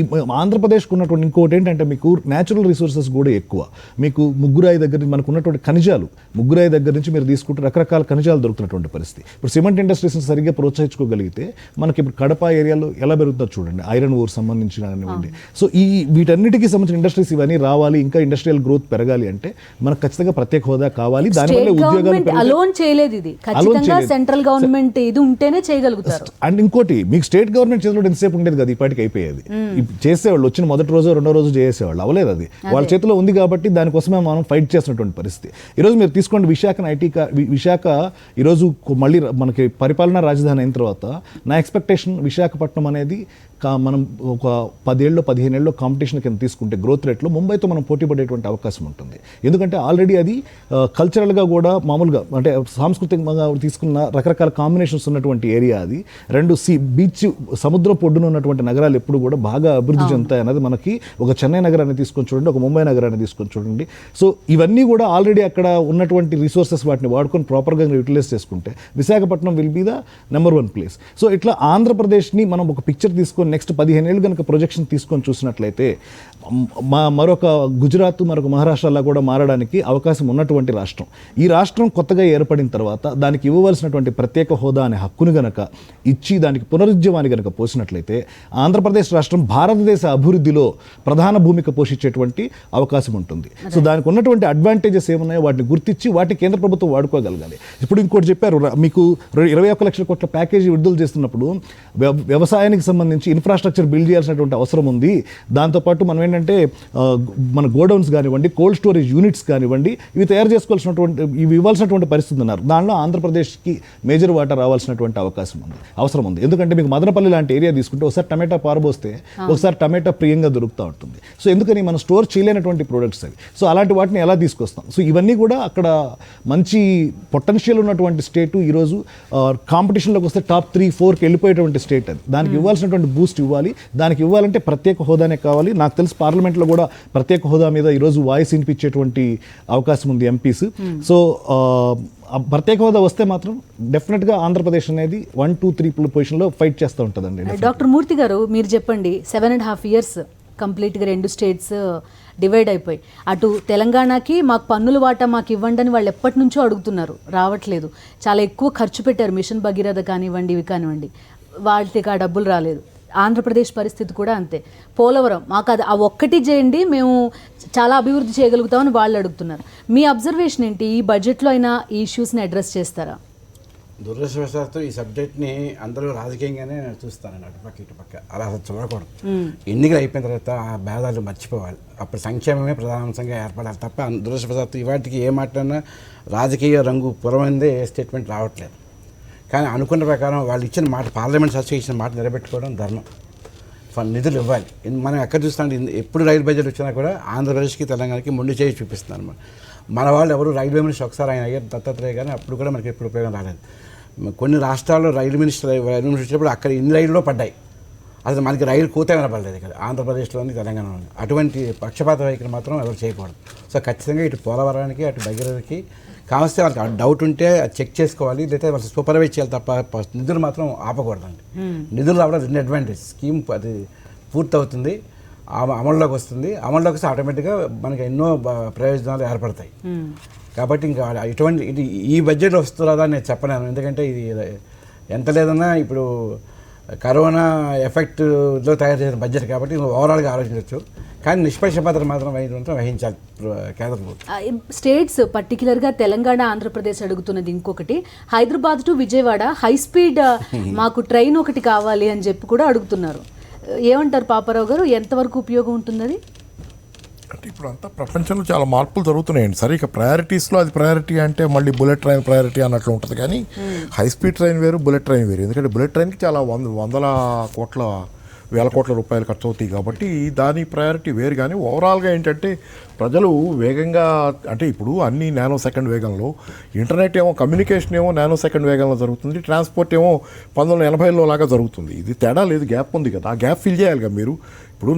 ఆంధ్రప్రదేశ్కు ఉన్నటువంటి ఇంకోటి ఏంటంటే మీకు న్యాచురల్ రిసోర్సెస్ కూడా ఎక్కువ. మీకు ముగ్గురాయి దగ్గర మనకు ఉన్నటువంటి ఖనిజాలు, ముగ్గురాయి దగ్గర నుంచి మీరు తీసుకుంటే రకరకాల ఖనిజాలు దొరుకుతున్నటువంటి పరిస్థితి. ఇప్పుడు సిమెంట్ ఇండస్ట్రీస్ని సరిగ్గా ప్రోత్సహించుకోగలిగితే మనకి ఇప్పుడు కడప ఏరియాలో ఎలా పెరుగుతుందో చూడండి, ఐరన్ ఓర్ సంబంధించినటువంటి. సో వీటన్నిటికీ సంబంధించిన ఇండస్ట్రీస్ ఇవన్నీ రావాలి, ఇంకా ఇండస్ట్రియల్ గ్రోత్ పెరగాలి అంటే మనకు ఖచ్చితంగా ప్రత్యేక హోదా కావాలి. దానివల్ల ఉద్యోగాలు అలోన్ చేయలేదు, ఇది ఖచ్చితంగా సెంట్రల్ గవర్నమెంట్ ఇది ఉంటేనే చేయగలుగుతారు. అండ్ ఇంకోటి మీకు స్టేట్ గవర్నమెంట్ చేతిలో ఎంతసేపు ఉండేది కదా, ఇప్పటికి అయిపోయేది. చేసేవాళ్ళు వచ్చిన మొదటి రోజు రెండో రోజు చేసేవాళ్ళు, అవ్వలేదు. అది వాళ్ళ చేతిలో ఉంది కాబట్టి దానికోసమే మనం ఫైట్ చేస్తున్నటువంటి పరిస్థితి. ఈరోజు మీరు తీసుకోండి విశాఖ ఈరోజు మళ్ళీ మనకి పరిపాలనా రాజధాని అయిన తర్వాత నా ఎక్స్పెక్టేషన్ విశాఖపట్నం అనేది మనం ఒక 10 ఏళ్ళు 15 ఏళ్ళు కాంపిటీషన్ కింద తీసుకుంటే గ్రోత్ రేట్లో ముంబైతో మనం పోటీ పడేటువంటి అవకాశం ఉంటుంది. ఎందుకంటే ఆల్రెడీ అది కల్చరల్గా కూడా మామూలుగా అంటే సాంస్కృతికంగా తీసుకున్న రకరకాల కాంబినేషన్స్ ఉన్నటువంటి ఏరియా అది. 2 బీచ్ సముద్ర పొడ్డున ఉన్నటువంటి నగరాలు ఎప్పుడు కూడా బాగా అభివృద్ధి చెందుతాయి అన్నది మనకి ఒక చెన్నై నగరాన్ని తీసుకొని చూడండి, ఒక ముంబై నగరాన్ని తీసుకొని చూడండి. సో ఇవన్నీ కూడా ఆల్రెడీ అక్కడ ఉన్నటువంటి రిసోర్సెస్ వాటిని వాడుకొని ప్రాపర్గా యూటిలైజ్ చేసుకుంటే Visakhapatnam will be the number 1 place. So ఇట్లా ఆంధ్రప్రదేశ్ని మనం ఒక పిక్చర్ తీసుకొని నెక్స్ట్ 15 ఏళ్ళు కనుక ప్రొజెక్షన్ తీసుకొని చూసినట్లయితే మరొక గుజరాత్ మరొక మహారాష్ట్రలా కూడా మారడానికి అవకాశం ఉన్నటువంటి రాష్ట్రం. ఈ రాష్ట్రం కొత్తగా ఏర్పడిన తర్వాత దానికి ఇవ్వవలసినటువంటి ప్రత్యేక హోదా అనే హక్కును గనక ఇచ్చి దానికి పునరుజ్జీవాన్ని గనక పోసినట్లయితే ఆంధ్రప్రదేశ్ రాష్ట్రం భారతదేశ అభివృద్ధిలో ప్రధాన భూమిక పోషించేటువంటి అవకాశం ఉంటుంది. సో దానికి ఉన్నటువంటి అడ్వాంటేజెస్ ఏమున్నాయో వాటిని గుర్తించి వాటిని కేంద్ర ప్రభుత్వం వాడుకోగలగాలి. ఇప్పుడు ఇంకోటి చెప్పారు, మీకు 21 లక్షల కోట్ల ప్యాకేజీ విడుదల చేస్తున్నప్పుడు వ్యవసాయానికి సంబంధించి ఇన్ఫ్రాస్ట్రక్చర్ బిల్డ్ చేయాల్సినటువంటి అవసరం ఉంది. దాంతోపాటు మనం ఏంటంటే మన గోడౌన్స్ కానివ్వండి, కోల్డ్ స్టోరేజ్ యూనిట్స్ కానివ్వండి, ఇవి తయారు చేసుకోవాల్సినటువంటి ఇవి ఇవ్వాల్సినటువంటి పరిస్థితి ఉన్నారు. దానిలో ఆంధ్రప్రదేశ్కి మేజర్ వాటా రావాల్సినటువంటి అవసరం ఉంది. ఎందుకంటే మీకు మదనపల్లి లాంటి ఏరియా తీసుకుంటే ఒకసారి టమాటా పారబోస్తే ఒకసారి టమాటా ప్రియంగా దొరుకుతూ ఉంటుంది. సో ఎందుకని మనం స్టోర్ చేయలేనటువంటి ప్రొడక్ట్స్ అవి. సో అలాంటి వాటిని ఎలా తీసుకొస్తాం? సో ఇవన్నీ కూడా అక్కడ మంచి పొటెన్షియల్ ఉన్నటువంటి స్టేటు. ఈరోజు కాంపిటీషన్లోకి వస్తే టాప్ 3-4కి వెళ్ళిపోయేటువంటి స్టేట్ అది. దానికి ఇవ్వాల్సినటువంటి బూస్ట్ ఇవ్వాలి. దానికి ఇవ్వాలంటే ప్రత్యేక హోదానే కావాలి. నాకు తెలిసి పార్లమెంట్లో కూడా ప్రత్యేక హోదా మీద ఈరోజు వాయిస్ వినిపించేటువంటి అవకాశం ఉంది ఎంపీస్. సో ప్రత్యేక హోదా వస్తే మాత్రం డెఫినెట్గా ఆంధ్రప్రదేశ్ అనేది 1, 2, 3 పొజిషన్లో ఫైట్ చేస్తూ ఉంటుందండి. డాక్టర్ మూర్తి గారు, మీరు చెప్పండి, 7.5 years కంప్లీట్గా 2 స్టేట్స్ డివైడ్ అయిపోయి, అటు తెలంగాణకి మాకు పన్నుల వాటా మాకు ఇవ్వండి అని వాళ్ళు ఎప్పటి నుంచో అడుగుతున్నారు, రావట్లేదు. చాలా ఎక్కువ ఖర్చు పెట్టారు, మిషన్ భగీరథ కానివ్వండి, ఇవి కానివ్వండి, వాటికి ఆ డబ్బులు రాలేదు. ఆంధ్రప్రదేశ్ పరిస్థితి కూడా అంతే. పోలవరం మాకు అది ఆ ఒక్కటి చేయండి, మేము చాలా అభివృద్ధి చేయగలుగుతామని వాళ్ళు అడుగుతున్నారు. మీ అబ్జర్వేషన్ ఏంటి? ఈ బడ్జెట్లో అయినా ఈ ఇష్యూస్ని అడ్రస్ చేస్తారా? దురదృష్టవశాత్తు ఈ సబ్జెక్ట్ని అందరూ రాజకీయంగానే చూస్తానండి, అటుపక్క ఇటుపక్క. అలా అసలు చూడకూడదు. ఎన్నికలు అయిపోయిన తర్వాత ఆ భేదాలు మర్చిపోవాలి. అప్పుడు సంక్షేమమే ప్రధానాంశంగా ఏర్పడాలి తప్ప దురదృష్టవశాత్తు ఇవాటికి ఏ మాట్లాడినా రాజకీయ రంగు పురమైందే ఏ స్టేట్మెంట్ రావట్లేదు. కానీ అనుకున్న ప్రకారం వాళ్ళు ఇచ్చిన మాట, పార్లమెంట్ సభ్యులు ఇచ్చిన మాట నిలబెట్టుకోవడం ధర్మం. నిధులు ఇవ్వాలి. మనం ఎక్కడ చూస్తాం, ఎప్పుడు రైలు బడ్జెట్ వచ్చినా కూడా ఆంధ్రప్రదేశ్కి తెలంగాణకి మొండి చేయి చూపిస్తున్నారు. మన వాళ్ళు ఎవరు రైల్వే మినిస్టర్ ఒకసారి ఆయన అయ్యారు దత్తాత్రేయ, కానీ అప్పుడు కూడా మనకి ఎప్పుడు ఉపయోగం రాలేదు. కొన్ని రాష్ట్రాల్లో రైలు మినిస్టర్ వచ్చినప్పుడు అక్కడ ఇన్ని రైల్లో పడ్డాయి, అసలు మనకి రైలు కూత వినపడలేదు ఇక్కడ ఆంధ్రప్రదేశ్లోని తెలంగాణలోని. అటువంటి పక్షపాత వైఖరి మాత్రం ఎవరు చేయకూడదు. సో ఖచ్చితంగా ఇటు పోలవరానికి అటు భగీరథకి కావస్తే వాళ్ళకి డౌట్ ఉంటే అది చెక్ చేసుకోవాలి, లేదా వాళ్ళు సూపర్వైజ్ చేయాలి తప్ప నిధులు మాత్రం ఆపకూడదండి. నిధులు రావడం 2 అడ్వాంటేజ్. స్కీమ్ అది పూర్తవుతుంది, అమల్లోకి వస్తుంది. అమల్లోకి వస్తే ఆటోమేటిక్గా మనకి ఎన్నో ప్రయోజనాలు ఏర్పడతాయి. కాబట్టి ఇంకా ఇటువంటి ఈ బడ్జెట్ వస్తుందా నేను చెప్పలేను. ఎందుకంటే ఇది ఎంత లేదన్నా ఇప్పుడు కరోనా ఎఫెక్ట్లో తయారు చేసిన బడ్జెట్ కాబట్టి ఓవరాల్గా ఆలోచించవచ్చు. కానీ నిష్పక్షపాతం మాత్రం వహించాలి కేంద్ర ప్రభుత్వం. స్టేట్స్ పర్టికులర్గా తెలంగాణ, ఆంధ్రప్రదేశ్ అడుగుతున్నది ఇంకొకటి, Hyderabad to Vijayawada high speed మాకు ట్రైన్ ఒకటి కావాలి అని చెప్పి కూడా అడుగుతున్నారు. ఏమంటారు పాపారావు గారు, ఎంతవరకు ఉపయోగం ఉంటుంది అది? అంటే ఇప్పుడు అంతా ప్రపంచంలో చాలా మార్పులు జరుగుతున్నాయండి. సరే, ఇక ప్రయారిటీస్లో అది ప్రయారిటీ అంటే మళ్ళీ బుల్లెట్ ట్రైన్ ప్రయారిటీ అన్నట్లు ఉంటుంది. కానీ హై స్పీడ్ ట్రైన్ వేరు, బుల్లెట్ ట్రైన్ వేరు. ఎందుకంటే బుల్లెట్ ట్రైన్కి చాలా వేల కోట్ల రూపాయలు ఖర్చు అవుతాయి కాబట్టి దాని ప్రయారిటీ వేరు. కానీ ఓవరాల్గా ఏంటంటే ప్రజలు వేగంగా, అంటే ఇప్పుడు అన్ని నానో సెకండ్ వేగంలో, ఇంటర్నెట్ ఏమో, కమ్యూనికేషన్ ఏమో నానో సెకండ్ వేగంలో జరుగుతుంది, ట్రాన్స్పోర్ట్ ఏమో 1980లో లాగా జరుగుతుంది. ఇది తేడా లేదు, గ్యాప్ ఉంది కదా. ఆ గ్యాప్ ఫిల్ చేయాలి కదా మీరు. ఇప్పుడు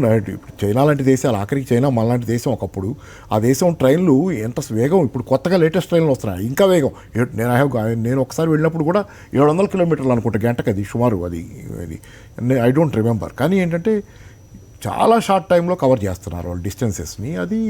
చైనా లాంటి దేశాలు, ఆఖరికి చైనా మనలాంటి దేశం ఒకప్పుడు, ఆ దేశం ట్రైన్లు ఎంత వేగం, ఇప్పుడు కొత్తగా లేటెస్ట్ ట్రైన్లు వస్తున్నాయి ఇంకా వేగం. నేను ఒకసారి వెళ్ళినప్పుడు కూడా 700 కిలోమీటర్లు అనుకుంటా గంటకు, అది సుమారు అది ఐ డోంట్ రిమెంబర్. కానీ ఏంటంటే చాలా షార్ట్ టైంలో కవర్ చేస్తున్నారు వాళ్ళు డిస్టెన్సెస్ని. అది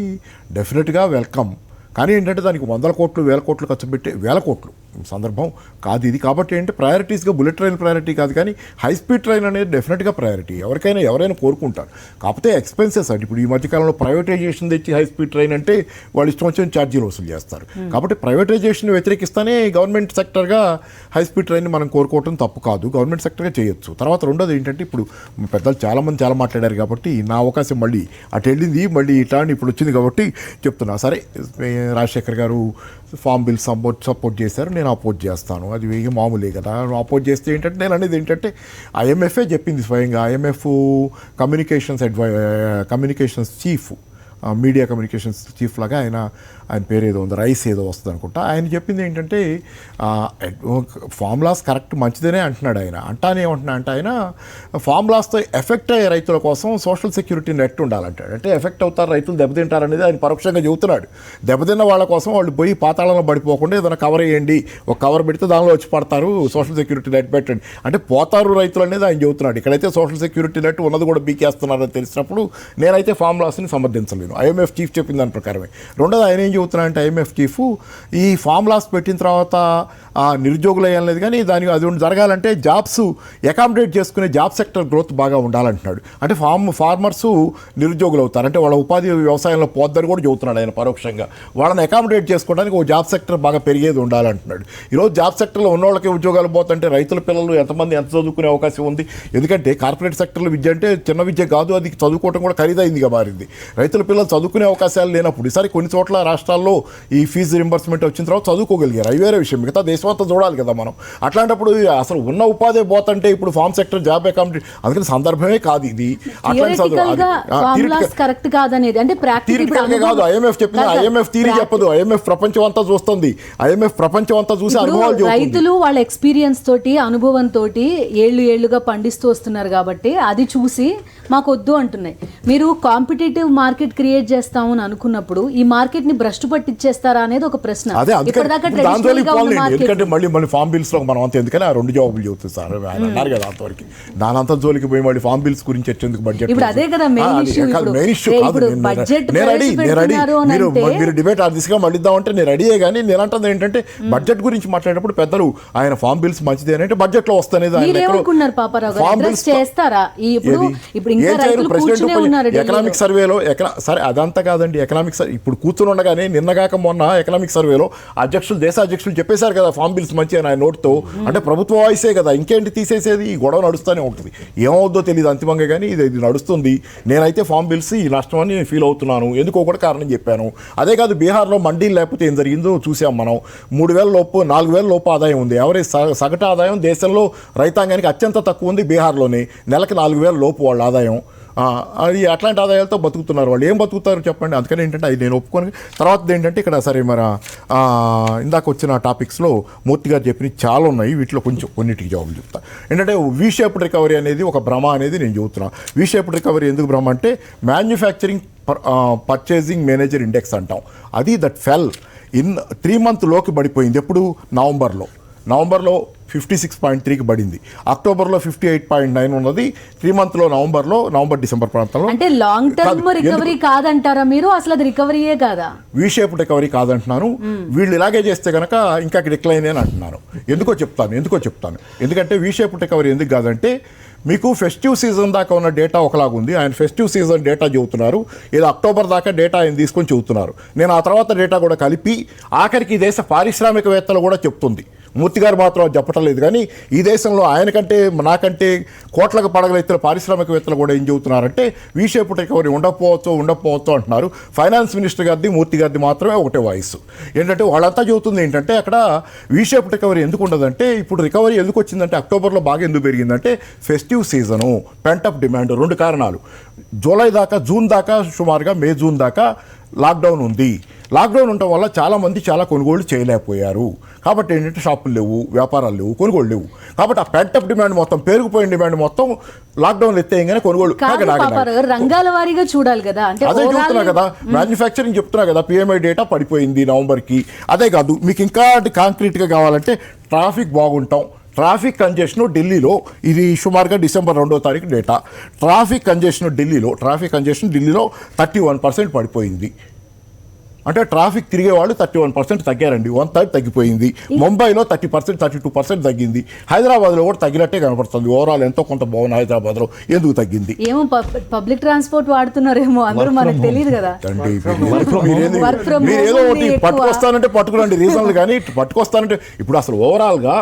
డెఫినెట్గా వెల్కమ్. కానీ ఏంటంటే దానికి 100 కోట్లు 1000 కోట్లు ఖర్చు పెట్టి 1000 కోట్లు సందర్భం కాదు ఇది. కాబట్టి ఏంటంటే ప్రయారిటీస్గా బుల్లెట్ ట్రైన్ ప్రయారిటీ కాదు, కానీ హై స్పీడ్ ట్రైన్ అనేది డెఫినెట్గా ప్రయారిటీ. ఎవరైనా కోరుకుంటారు. కాకపోతే ఎక్స్పెన్సెస్ అంటే ఇప్పుడు ఈ మధ్యకాలంలో ప్రైవేటైజేషన్ తెచ్చి హై స్పీడ్ ట్రైన్ అంటే వాళ్ళు ఇష్టం వచ్చిన ఛార్జీలు వసూలు చేస్తారు. కాబట్టి ప్రైవేటైజేషన్ వ్యతిరేకిస్తానే గవర్నమెంట్ సెక్టర్గా హై స్పీడ్ ట్రైన్ మనం కోరుకోవటం తప్పు కాదు, గవర్నమెంట్ సెక్టర్గా చేయొచ్చు. తర్వాత రెండోది ఏంటంటే ఇప్పుడు పెద్దలు చాలామంది చాలా మాట్లాడారు కాబట్టి నా అవకాశం మళ్ళీ అటు వెళ్ళింది, మళ్ళీ ఇట్లా ఇప్పుడు వచ్చింది కాబట్టి చెప్తున్నా. సరే, రాజశేఖర్ గారు ఫామ్ బిల్ సపోర్ట్ చేశారు, నేను అపోజ్ చేస్తాను, అది మామూలే కదా. అపోజ్ చేస్తే ఏంటంటే నేను అనేది ఏంటంటే ఐఎంఎఫే చెప్పింది స్వయంగా, IMF communications chief, media communications chief లాగా ఆయన పేరు ఏదో ఉంది, రైస్ ఏదో వస్తుంది అనుకుంటా. ఆయన చెప్పింది ఏంటంటే ఫార్ములాస్ కరెక్ట్ మంచిదనే అంటున్నాడు ఆయన. ఏమంటున్నా అంటే ఆయన ఫార్ములాస్తో ఎఫెక్ట్ అయ్యే రైతుల కోసం సోషల్ సెక్యూరిటీ నెట్ ఉండాలంటాడు. అంటే ఎఫెక్ట్ అవుతారు రైతులు, దెబ్బతింటారు అనేది ఆయన పరోక్షంగా చెబుతున్నాడు. దెబ్బతిన్న వాళ్ళ కోసం వాళ్ళు పోయి పాతాళంలో పడిపోకుండా ఏదైనా కవర్ వేయండి, ఒక కవర్ పెడితే దానిలో వచ్చి పడతారు, సోషల్ సెక్యూరిటీ నెట్ పెట్టండి అంటే పోతారు రైతులు అనేది ఆయన చెబుతున్నాడు. ఇక్కడైతే సోషల్ సెక్యూరిటీ నెట్ ఉన్నది కూడా బీకేస్తున్నారని తెలిసినప్పుడు నేనైతే ఫార్ములాస్ని సమర్థించలేను. ఐఎంఎఫ్ చీఫ్ చెప్పిన దాని ప్రకారమే. రెండోది ఆయన ఏం చెబుతున్నా అంటే ఐఎంఎఫ్ చీఫ్ ఈ ఫార్ములాస్ పెట్టిన తర్వాత నిరుద్యోగులు అయ్యాలేదు, కానీ అది జరగాలంటే జాబ్స్ అకామిడేట్ చేసుకునే జాబ్ సెక్టర్ గ్రోత్ బాగా ఉండాలంటున్నాడు. అంటే ఫార్మర్స్ నిరుద్యోగులు అవుతారు, అంటే వాళ్ళ ఉపాధి వ్యవసాయంలో పోద్దని కూడా చెబుతున్నాడు ఆయన పరోక్షంగా. వాళ్ళని అకామిడేట్ చేసుకోవడానికి ఒక జాబ్ సెక్టర్ బాగా పెరిగేది ఉండాలంటున్నాడు. ఈరోజు జాబ్ సెక్టర్లో ఉన్న వాళ్ళకి ఉద్యోగాలు పోతుంటే రైతుల పిల్లలు ఎంతమంది ఎంత చదువుకునే అవకాశం ఉంది? ఎందుకంటే కార్పొరేట్ సెక్టర్లో విద్య అంటే చిన్న విద్య కాదు, అది చదువుకోవడం కూడా ఖరీదైందిగా మారింది. రైతుల పిల్లలు చదువుకునే అవకాశాలు లేనప్పుడు ఈసారి కొన్ని చోట్ల రాష్ట్రాల్లో ఈ ఫీజు రింబర్స్మెంట్ వచ్చిన తర్వాత చదువుకోగలిగారు, అది వేరే విషయం. మిగతా దేశమంతా చూడాలి కదా మనం. అట్లాంటప్పుడు అసలు ఉన్న ఉపాధి పోతుంటే ఇప్పుడు ఫార్మ్ సెక్టర్ జాబ్ అకామిడేట్, అందుకని సందర్భమే కాదు ఇది. అట్లాంటి కరెక్ట్ కాదనేది అంటే థియరిటికల్గా కాదు. ఐఎంఎఫ్ చెప్పింది, ఐఎంఎఫ్ థియరీ చెప్పదు, ఐఎంఎఫ్ ప్రపంచం అంతా చూస్తుంది. ఐఎంఎఫ్ ప్రపంచం అంతా చూసి అనుభవాలు రైతులు వాళ్ళ ఎక్స్పీరియన్స్ తోటి అనుభవంతో ఏళ్లుగా పండిస్తూ వస్తున్నారు కాబట్టి అది చూసి మాకు వద్దు అంటున్నాయి. మీరు కాంపిటేటివ్ మార్కెట్ క్రియేట్ చేస్తామని అనుకున్నప్పుడు ఈ మార్కెట్ ని భ్రష్టు పట్టించేస్తారా అనేది ఒక ప్రశ్న. ఎందుకంటే మళ్ళీ ఫార్మ్ బిల్స్ లో మనం అంత ఎందుకని ఆ రెండు జవాబులు చెబుతుంది సార్ ఆయన అన్నారు కదా. అంతవరకు దానంతా జోలికి పోయి మళ్ళీ ఫార్మ్ బిల్స్ గురించి వచ్చేందుకు బడ్జెట్ ఇప్పుడు అదే కదా మెయిన్ ఇష్యూ కాదు. మీరు డిబేట్ ఆ దిశగా మళ్ళిద్దామంటే నేను రెడీయే, కానీ నేను అంటుంది ఏంటంటే బడ్జెట్ గురించి మాట్లాడేటప్పుడు పెద్దలు ఆయన ఫార్మ్ బిల్స్ మంచిది అంటే బడ్జెట్ లో వస్తనేది ఎకనామిక్ సర్వేలో సరే అదంతా కాదండి. ఎకనామిక్ ఇప్పుడు కూర్చుని ఉండగానే నిన్నగాక మొన్న ఎకనామిక్ సర్వేలో దేశ అధ్యక్షులు చెప్పేశారు కదా ఫార్మ్ బిల్స్ మంచి అని ఆయన నోట్తో. అంటే ప్రభుత్వ వాయిసే కదా, ఇంకేంటి తీసేసేది? ఈ గొడవ నడుస్తూనే ఉంటుంది, ఏమవుద్దో తెలియదు అంతిమంగా, కానీ ఇది నడుస్తుంది. నేనైతే ఫార్మ్ బిల్స్ ఈ నష్టం అని నేను ఫీల్ అవుతున్నాను, ఎందుకో కూడా కారణం చెప్పాను. అదే కాదు, బీహార్లో మండీలు లేకపోతే ఏం జరిగిందో చూసాం మనం. 3,000 లోపు 4,000 లోపు ఆదాయం ఉంది. ఎవరి సగటు ఆదాయం దేశంలో రైతాంగానికి అత్యంత తక్కువ ఉంది బీహార్లోనే. నెలకి 4,000 లోపు వాళ్ళ ఆదాయం. అది అట్లాంటి ఆదాయాలతో బతుకుతున్నారు వాళ్ళు. ఏం బతుకుతారు చెప్పండి? అందుకని ఏంటంటే అది నేను ఒప్పుకొని తర్వాత ఏంటంటే ఇక్కడ సరే మరి ఇందాక వచ్చిన టాపిక్స్లో మూర్తి గారు చెప్పినవి చాలా ఉన్నాయి, వీటిలో కొన్నిటికి జవాబులు చెప్తా. ఏంటంటే వీ షేప్డ్ రికవరీ అనేది ఒక భ్రమ అనేది నేను చెబుతున్నాను. వీ షేప్డ్ రికవరీ ఎందుకు భ్రమ అంటే మ్యానుఫ్యాక్చరింగ్ పర్చేసింగ్ మేనేజర్ ఇండెక్స్ అంటాం, అది దట్ ఫెల్ ఇన్ 3 month లోకి పడిపోయింది. ఎప్పుడు? నవంబర్లో 56.3కి పడింది. అక్టోబర్లో 58.9 ఉన్నది. 3 month నవంబర్ డిసెంబర్ ప్రాంతంలో. అంటే లాంగ్ టర్మ్ రికవరీ కాదంటారా మీరు? అసలు అది రికవరీయే కాదా? వీ షేప్ రికవరీ కాదంటున్నాను. వీళ్ళు ఇలాగే చేస్తే కనుక ఇంకా డిక్లైన్ అని అంటున్నాను. ఎందుకో చెప్తాను. ఎందుకంటే వీ షేప్ రికవరీ ఎందుకు కాదంటే, మీకు ఫెస్టివ్ సీజన్ దాకా ఉన్న డేటా ఒకలాగుంది. ఆయన ఫెస్టివ్ సీజన్ డేటా చెబుతున్నారు, ఏదో అక్టోబర్ దాకా డేటా ఆయన తీసుకొని చెబుతున్నారు. నేను ఆ తర్వాత డేటా కూడా కలిపి ఆఖరికి దేశ పారిశ్రామికవేత్తలు కూడా చెప్తుంది. మూర్తి గారు మాత్రం చెప్పటం లేదు, కానీ ఈ దేశంలో ఆయనకంటే నాకంటే కోట్లకు పడగలెత్తిన పారిశ్రామికవేత్తలు కూడా ఏం చెబుతున్నారంటే వీ షేప్ రికవరీ ఉండకపోవచ్చు అంటున్నారు. ఫైనాన్స్ మినిస్టర్ గారిది, మూర్తి గారిది మాత్రమే ఒకటే వాయిస్. ఏంటంటే వాళ్ళంతా చెబుతుంది ఏంటంటే అక్కడ వీ షేప్ రికవరీ ఎందుకు ఉండదంటే, ఇప్పుడు రికవరీ ఎందుకు వచ్చిందంటే అక్టోబర్లో బాగా ఎందుకు పెరిగిందంటే ఫెస్టివ్ సీజను, పెంటప్ డిమాండ్. 2 కారణాలు. జూలై దాకా, జూన్ దాకా, సుమారుగా మే జూన్ దాకా లాక్డౌన్ ఉంది. లాక్డౌన్ ఉండటం వల్ల చాలామంది చాలా కొనుగోళ్లు చేయలేకపోయారు. కాబట్టి ఏంటంటే షాపులు లేవు, వ్యాపారాలు లేవు, కొనుగోళ్ళు లేవు. కాబట్టి ఆ పెంటప్ డిమాండ్ మొత్తం, పెరిగిపోయిన డిమాండ్ మొత్తం లాక్డౌన్ ఎత్తేయగానే కొనుగోళ్ళు రంగాల వారీగా చూడాలి కదా. అదే చెప్తున్నా కదా, మ్యానుఫ్యాక్చరింగ్ చెప్తున్నా కదా, PMI డేటా పడిపోయింది నవంబర్కి. అదే కాదు, మీకు ఇంకా కాంక్రీట్గా కావాలంటే ట్రాఫిక్ బాగుంటాం. ట్రాఫిక్ కంజెషన్ ఢిల్లీలో, ఇది సుమారుగా డిసెంబర్ 2వ తారీఖు డేటా. ట్రాఫిక్ కంజెషన్ ఢిల్లీలో 31% పడిపోయింది. అంటే ట్రాఫిక్ తిరిగే వాళ్ళు 31% తగ్గారండి, 1/3 తగ్గిపోయింది. ముంబైలో 30%, 32% తగ్గింది. హైదరాబాద్లో కూడా తగ్గినట్టే కనపడుతుంది. ఓవరాల్ ఎంతో కొంత బాగుంది హైదరాబాద్లో. ఎందుకు తగ్గింది? ఏమో పబ్లిక్ ట్రాన్స్పోర్ట్ వాడుతున్నారేమో, అందరూ మనకు తెలియదు కదా. మీరు ఏదో ఒకటి పట్టుకొస్తానంటే పట్టుకురండి రీజన్లు, కానీ పట్టుకొస్తానంటే ఇప్పుడు అసలు ఓవరాల్గా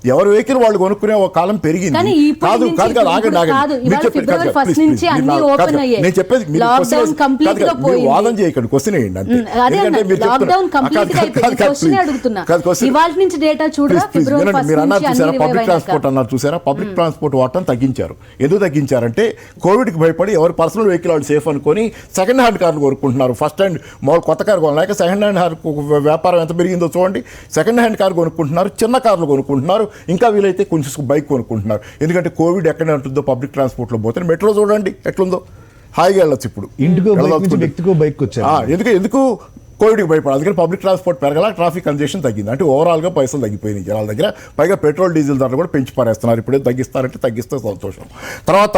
ఎవరి వెహికల్ వాళ్ళు కొనుక్కునే ఒక కాలం పెరిగింది. కానీ ఇప్పటి కాదు నుంచి కాదు కాదు ఆగండి ఇప్పుడు కాదు. ఆగండి. ఇవాళ మీరు చెప్పండి, ఫిబ్రవరి కాదు, ఫస్ట్ please, నుంచి please, అన్ని మీరు ఓపెన్ కాదు, అయ్యాయి. నేను చెప్పేది మీరు లాక్డౌన్ question కంప్లీట్ గా కాదు, మీరు పోయింది. వాదన చేయకండి, క్వశ్చన్ వేయండి అంతే. అదే ఎందుకంటే మీరు లాక్డౌన్ చెప్తున్నారు- కంప్లీట్ గా కాదు, అయిపోయింది. కాదు, క్వశ్చన్ please. అడుగుతున్నా. కాదు, question. ఇవాళ నుంచి డేటా చూడరా, Please, please, ఫిబ్రవరి వినండి, ఫస్ట్ మీరు అన్నారు నుంచి చూసారా, అన్ని పబ్లిక్ రివైవ్ ట్రాన్స్పోర్ట్ అన్నారు చూసారా, పబ్లిక్ ట్రాన్స్పోర్ట్ వాడటం తగ్గించారు. ఎందుకు తగ్గించారంటే కోవిడ్కి భయపడి ఎవరు పర్సనల్ వెహికల్ వాళ్ళు సేఫ్ అనుకొని సెకండ్ హ్యాండ్ కార్లు కొనుక్కుంటున్నారు. ఫస్ట్ హ్యాండ్ మామూలు కొత్త కారు కొనలేక సెకండ్ హ్యాండ్ వ్యాపారం ఎంత పెరిగిందో చూడండి. సెకండ్ హ్యాండ్ కారు కొనుక్కుంటున్నారు, చిన్న కార్లు కొనుక్కుంటున్నారు, ఇంకా వీలైతే కొంచెం బైక్ కొనుక్కుంటున్నారు. ఎందుకంటే కోవిడ్ ఎక్కడ ఉంటుందో పబ్లిక్ ట్రాన్స్పోర్ట్లో పోతే మెట్రో చూడండి ఎట్లుందో, హాయిగా వెళ్ళొచ్చు. ఇప్పుడు ఇంటికో బైక్ నుంచి వ్యక్తికో బైక్ వచ్చారు. ఎందుకు కోవిడ్కి భయపడాలి, అందుకని పబ్లిక్ ట్రాన్స్పోర్ట్ పెరగల, ట్రాఫిక్ కంజెషన్ తగ్గింది. అంటే ఓవరాల్గా పైసలు తగ్గిపోయినాయి జనాల దగ్గర. పైగా పెట్రోల్ డీజిల్ ధరలు కూడా పెంచి పారేస్తున్నారు. ఇప్పుడే తగ్గిస్తారంటే తగ్గిస్తే సంతోషం. తర్వాత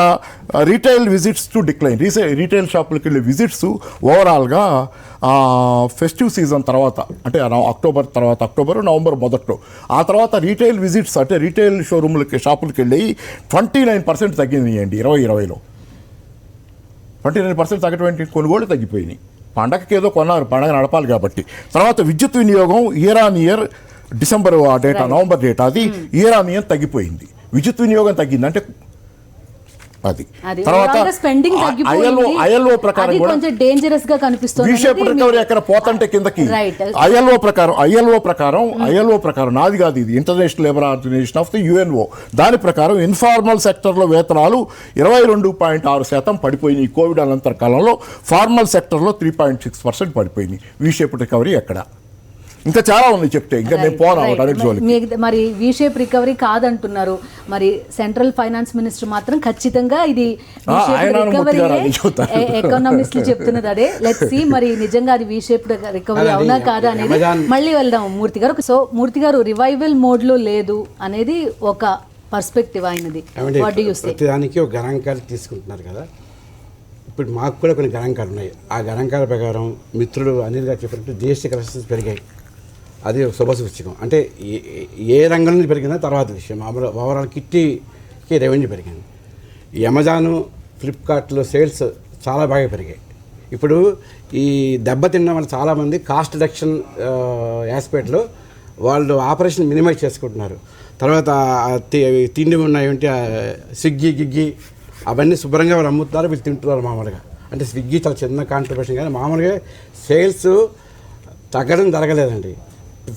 retail visits to decline. Retail షాపులకి వెళ్ళే విజిట్స్ ఓవరాల్గా ఫెస్టివ్ సీజన్ తర్వాత, అంటే అక్టోబర్ తర్వాత, అక్టోబర్ నవంబర్ మొదట్లో, ఆ తర్వాత రీటైల్ విజిట్స్ అంటే రీటైల్ షాపులకి వెళ్ళి 29% తగ్గినాయండి 2020లో. 29% తగ్గటువంటి కొనుగోలు తగ్గిపోయినాయి. పండగకి ఏదో కొన్నారు, పండగ నడపాలి కాబట్టి. తర్వాత విద్యుత్ వినియోగం year on year December data, November data, అది ఇయర్ ఆన్ ఇయర్ తగ్గిపోయింది. విద్యుత్ వినియోగం తగ్గింది అంటే అది. తర్వాత స్పెండింగ్ ఐఎల్ఓ ప్రకారం కూడా డేంజరస్ గా కనిపిస్తుంది. V-shaped రికవరీ ఎక్కడ పోతంటే కిందకి ఐఎల్ఓ ప్రకారం నాది కాదు ఇది, international labour organisation of the UNO, దాని ప్రకారం ఇన్ఫార్మల్ సెక్టర్లో వేతనాలు 22.6% పడిపోయినాయి. కోవిడ్ అనంతర కాలంలో ఫార్మల్ సెక్టర్లో 3.6% పడిపోయినాయి. V-shaped రికవరీ ఎక్కడ? ఇంకా చాలా ఉంది చెప్తే, ఇంకా నేను పోను. మరి V-shaped రికవరీ కాదంటున్నారు. మరి సెంట్రల్ ఫైనాన్స్ మినిస్టర్ మాత్రం ఖచ్చితంగా ఇది ఎకానమిస్టులు చెప్తున్నది అదే. లెట్స్ సీ మరి నిజంగా అది V-shaped రికవరీ అవునా కాదా అనేది మళ్ళీ వెళ్దాం మూర్తి గారు. సో మూర్తి గారు, రివైవల్ మోడ్ లో లేదు అనేది ఒక పర్స్పెక్టివ్ అయినది. ప్రతిదానికి ఒక గణాంకాలు తీసుకుంటున్నారు కదా. ఇప్పుడు మాకు కూడా కొన్ని గణాంకాలు ఉన్నాయి. ఆ గణాంకాల ప్రకారం మిత్రుడు అనిల్ గారు చెప్పినట్టు GST కలెక్షన్స్ పెరిగాయి. అది ఒక శుభసూచకం. అంటే ఏ రంగం నుంచి పెరిగిందో తర్వాత విషయం. ఓవరాల్ కిట్టీకి రెవెన్యూ పెరిగింది. ఈ అమెజాను, ఫ్లిప్కార్ట్లో సేల్స్ చాలా బాగా పెరిగాయి. ఇప్పుడు ఈ దెబ్బతిన్న వాళ్ళు చాలామంది కాస్ట్ రిడక్షన్ యాస్పెక్ట్లో వాళ్ళు ఆపరేషన్ మినిమైజ్ చేసుకుంటున్నారు. తర్వాత తిండి ఉన్నాయంటే స్విగ్గీ అవన్నీ శుభ్రంగా వాళ్ళు అమ్ముతున్నారు, వీళ్ళు తింటున్నారు మామూలుగా. అంటే స్విగ్గీ చాలా చిన్న కాంట్రిబ్యూషన్, కానీ మామూలుగా సేల్స్ తగ్గడం జరగలేదండి.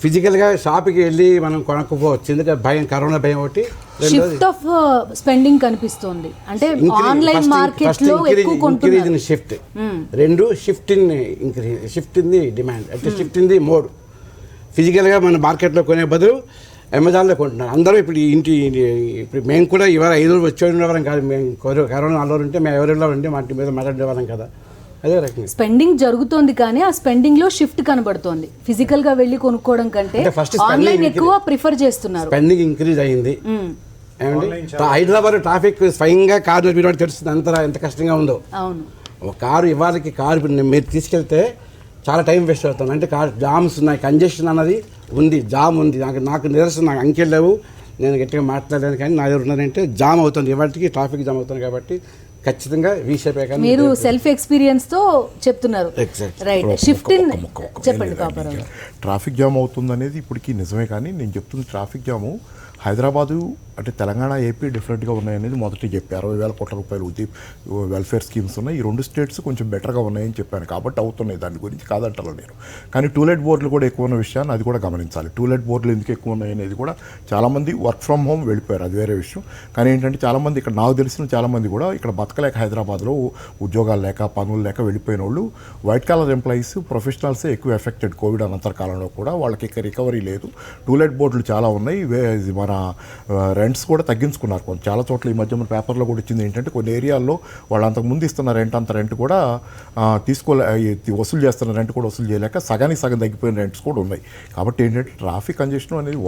ఫిజికల్గా షాప్కి వెళ్ళి మనం కొనకపోవచ్చు, ఎందుకంటే భయం, కరోనా భయం ఒకటి. షిఫ్ట్ ఆఫ్ స్పెండింగ్ కనిపిస్తుంది. అంటే ఆన్లైన్ మార్కెట్ లో ఎక్కువ కొంటున్నారు. షిఫ్ట్ రెండు, షిఫ్ట్ ఇన్ ది డిమాండ్, అంటే షిఫ్ట్ ఇన్ ది మోడ్. ఫిజికల్గా మన మార్కెట్లో కొనే బదులు అమెజాన్లో కొంటున్నారు అందరూ. ఇప్పుడు మేము కూడా ఇవాళ 5 రోజులు వచ్చి ఉండేవాళ్ళం కాదు. మేము కరోనా అల్లూరు ఉంటే మేము ఎవరిలో ఉంటే మా మీద మాట్లాడేవాళ్ళం కదా. అదే రకంగా స్పెండింగ్ జరుగుతోంది, కానీ ఆ స్పెండింగ్ లో షిఫ్ట్ కనబడుతోంది. ఫిజికల్ గా వెళ్ళి కొనుక్కోవడం కంటే ఆన్లైన్ ఎక్కువ ప్రిఫర్ చేస్తున్నారు. స్పెండింగ్ ఇంక్రీజ్ అయింది. హైదరాబాద్ ట్రాఫిక్ స్వయంగా కారు మీరు తెలుస్తుంది ఎంత కష్టంగా ఉందో. అవును, ఒక కారు ఇవాళకి కారు మీరు తీసుకెళ్తే చాలా టైం వేస్ట్ అవుతుంది. అంటే కార్ జామ్స్ ఉన్నాయి, కంజెషన్ అన్నది ఉంది, జామ్ ఉంది. నాకు నిదర్శనం, నాకు అంకెలు లేవు, నేను గట్టిగా మాట్లాడలేను, కానీ నా దగ్గర ఉన్నదంటే జామ్ అవుతుంది. ఇవాళకి ట్రాఫిక్ జామ్ అవుతుంది. కాబట్టి ఖచ్చితంగా V-shape మీరు సెల్ఫ్ ఎక్స్పీరియన్స్ తో చెప్తున్నారు. రైట్, షిఫ్ట్ ఇన్ చెప్పండి పాపారావు. ట్రాఫిక్ జామ్ అవుతుంది అనేది ఇప్పటికీ నిజమే, కానీ నేను చెప్తుంది ట్రాఫిక్ జాము హైదరాబాదు అంటే తెలంగాణ, ఏపీ డిఫరెంట్గా ఉన్నాయనేది మొదటి చెప్పి 60,000 కోట్ల రూపాయలు వెల్ఫేర్ స్కీమ్స్ ఉన్నాయి. ఈ 2 స్టేట్స్ కొంచెం బెటర్గా ఉన్నాయని చెప్పాను కాబట్టి అవుతున్నాయి, దాని గురించి కాదంటాను నేను. కానీ టూలెట్ బోర్డులు కూడా ఎక్కువ ఉన్న విషయాన్ని అది కూడా గమనించాలి. టూలెట్ బోర్డులు ఎందుకు ఎక్కువ ఉన్నాయి అనేది కూడా చాలామంది వర్క్ ఫ్రమ్ హోమ్ వెళ్ళిపోయారు, అది వేరే విషయం. కానీ ఏంటంటే చాలామంది ఇక్కడ, నాకు తెలిసిన చాలామంది కూడా ఇక్కడ బతకలేక హైదరాబాద్లో ఉద్యోగాలు లేక, పనులు లేక వెళ్ళిపోయిన వాళ్ళు, వైట్ కాలర్ ఎంప్లాయీస్, ప్రొఫెషనల్సే ఎక్కువ ఎఫెక్టెడ్ కోవిడ్ అనంతర కాలంలో కూడా. వాళ్ళకి ఇక్కడ రికవరీ లేదు. టూలెట్ బోర్డులు చాలా ఉన్నాయి. మన రెంట్స్ కూడా తగ్గించుకున్నారు కొంచెం చాలా చోట్ల. ఈ మధ్య మన పేపర్లో కూడా వచ్చింది ఏంటంటే కొన్ని ఏరియాల్లో వాళ్ళు అంతకుముందు ఇస్తున్న అంత రెంట్ కూడా వసూలు చేస్తున్న రెంట్ కూడా వసూలు చేయలేక సగానికి సగం తగ్గిపోయిన రెంట్స్ కూడా ఉన్నాయి. కాబట్టి ఏంటంటే ట్రాఫిక్ కంజెషన్ అనేది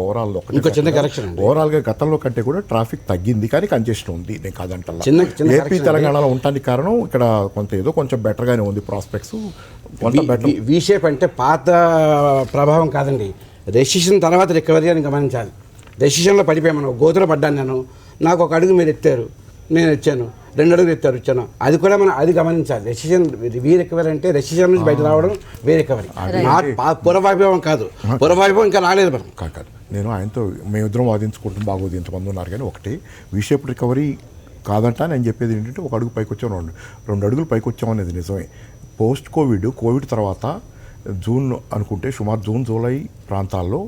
ఓవరాల్గా గతంలో కంటే కూడా ట్రాఫిక్ తగ్గింది, కానీ కంజెషన్ ఉంది, నేను కాదంటా. ఏపీ తెలంగాణలో ఉండడానికి కారణం ఇక్కడ కొంచెం బెటర్గానే ఉంది ప్రాస్పెక్ట్స్. V-shape అంటే పాత ప్రభావం కాదండి, రెసిషన్ తర్వాత రికవరీ అని గమనించాలి. డెసిషన్లో పడిపోయాను, మనం గోతులో పడ్డాను. నాకు ఒక అడుగు మీరు ఎత్తారు, నేను వచ్చాను, 2 అడుగులు ఎత్తారు, వచ్చాను. అది కూడా మనం అది గమనించాలి. రెసిషన్ రికవరీ అంటే రెసిషన్ నుంచి బయట రావడం రికవరీ, పురవైభవం కాదు. పురవైభవం ఇంకా రాలేదు మనం. కాదు నేను ఆయనతో మేమిద్దరం వాదించుకుంటాం బాగోదు ఇంతమంది ఉన్నారు కానీ ఒకటి విషేప్ రికవరీ కాదంట. నేను చెప్పేది ఏంటంటే ఒక అడుగు పైకి వచ్చాం, రెండు అడుగులు పైకి వచ్చాం అనేది నిజమే. పోస్ట్ కోవిడ్ తర్వాత జూన్ అనుకుంటే సుమారు జూన్ జూలై ప్రాంతాల్లో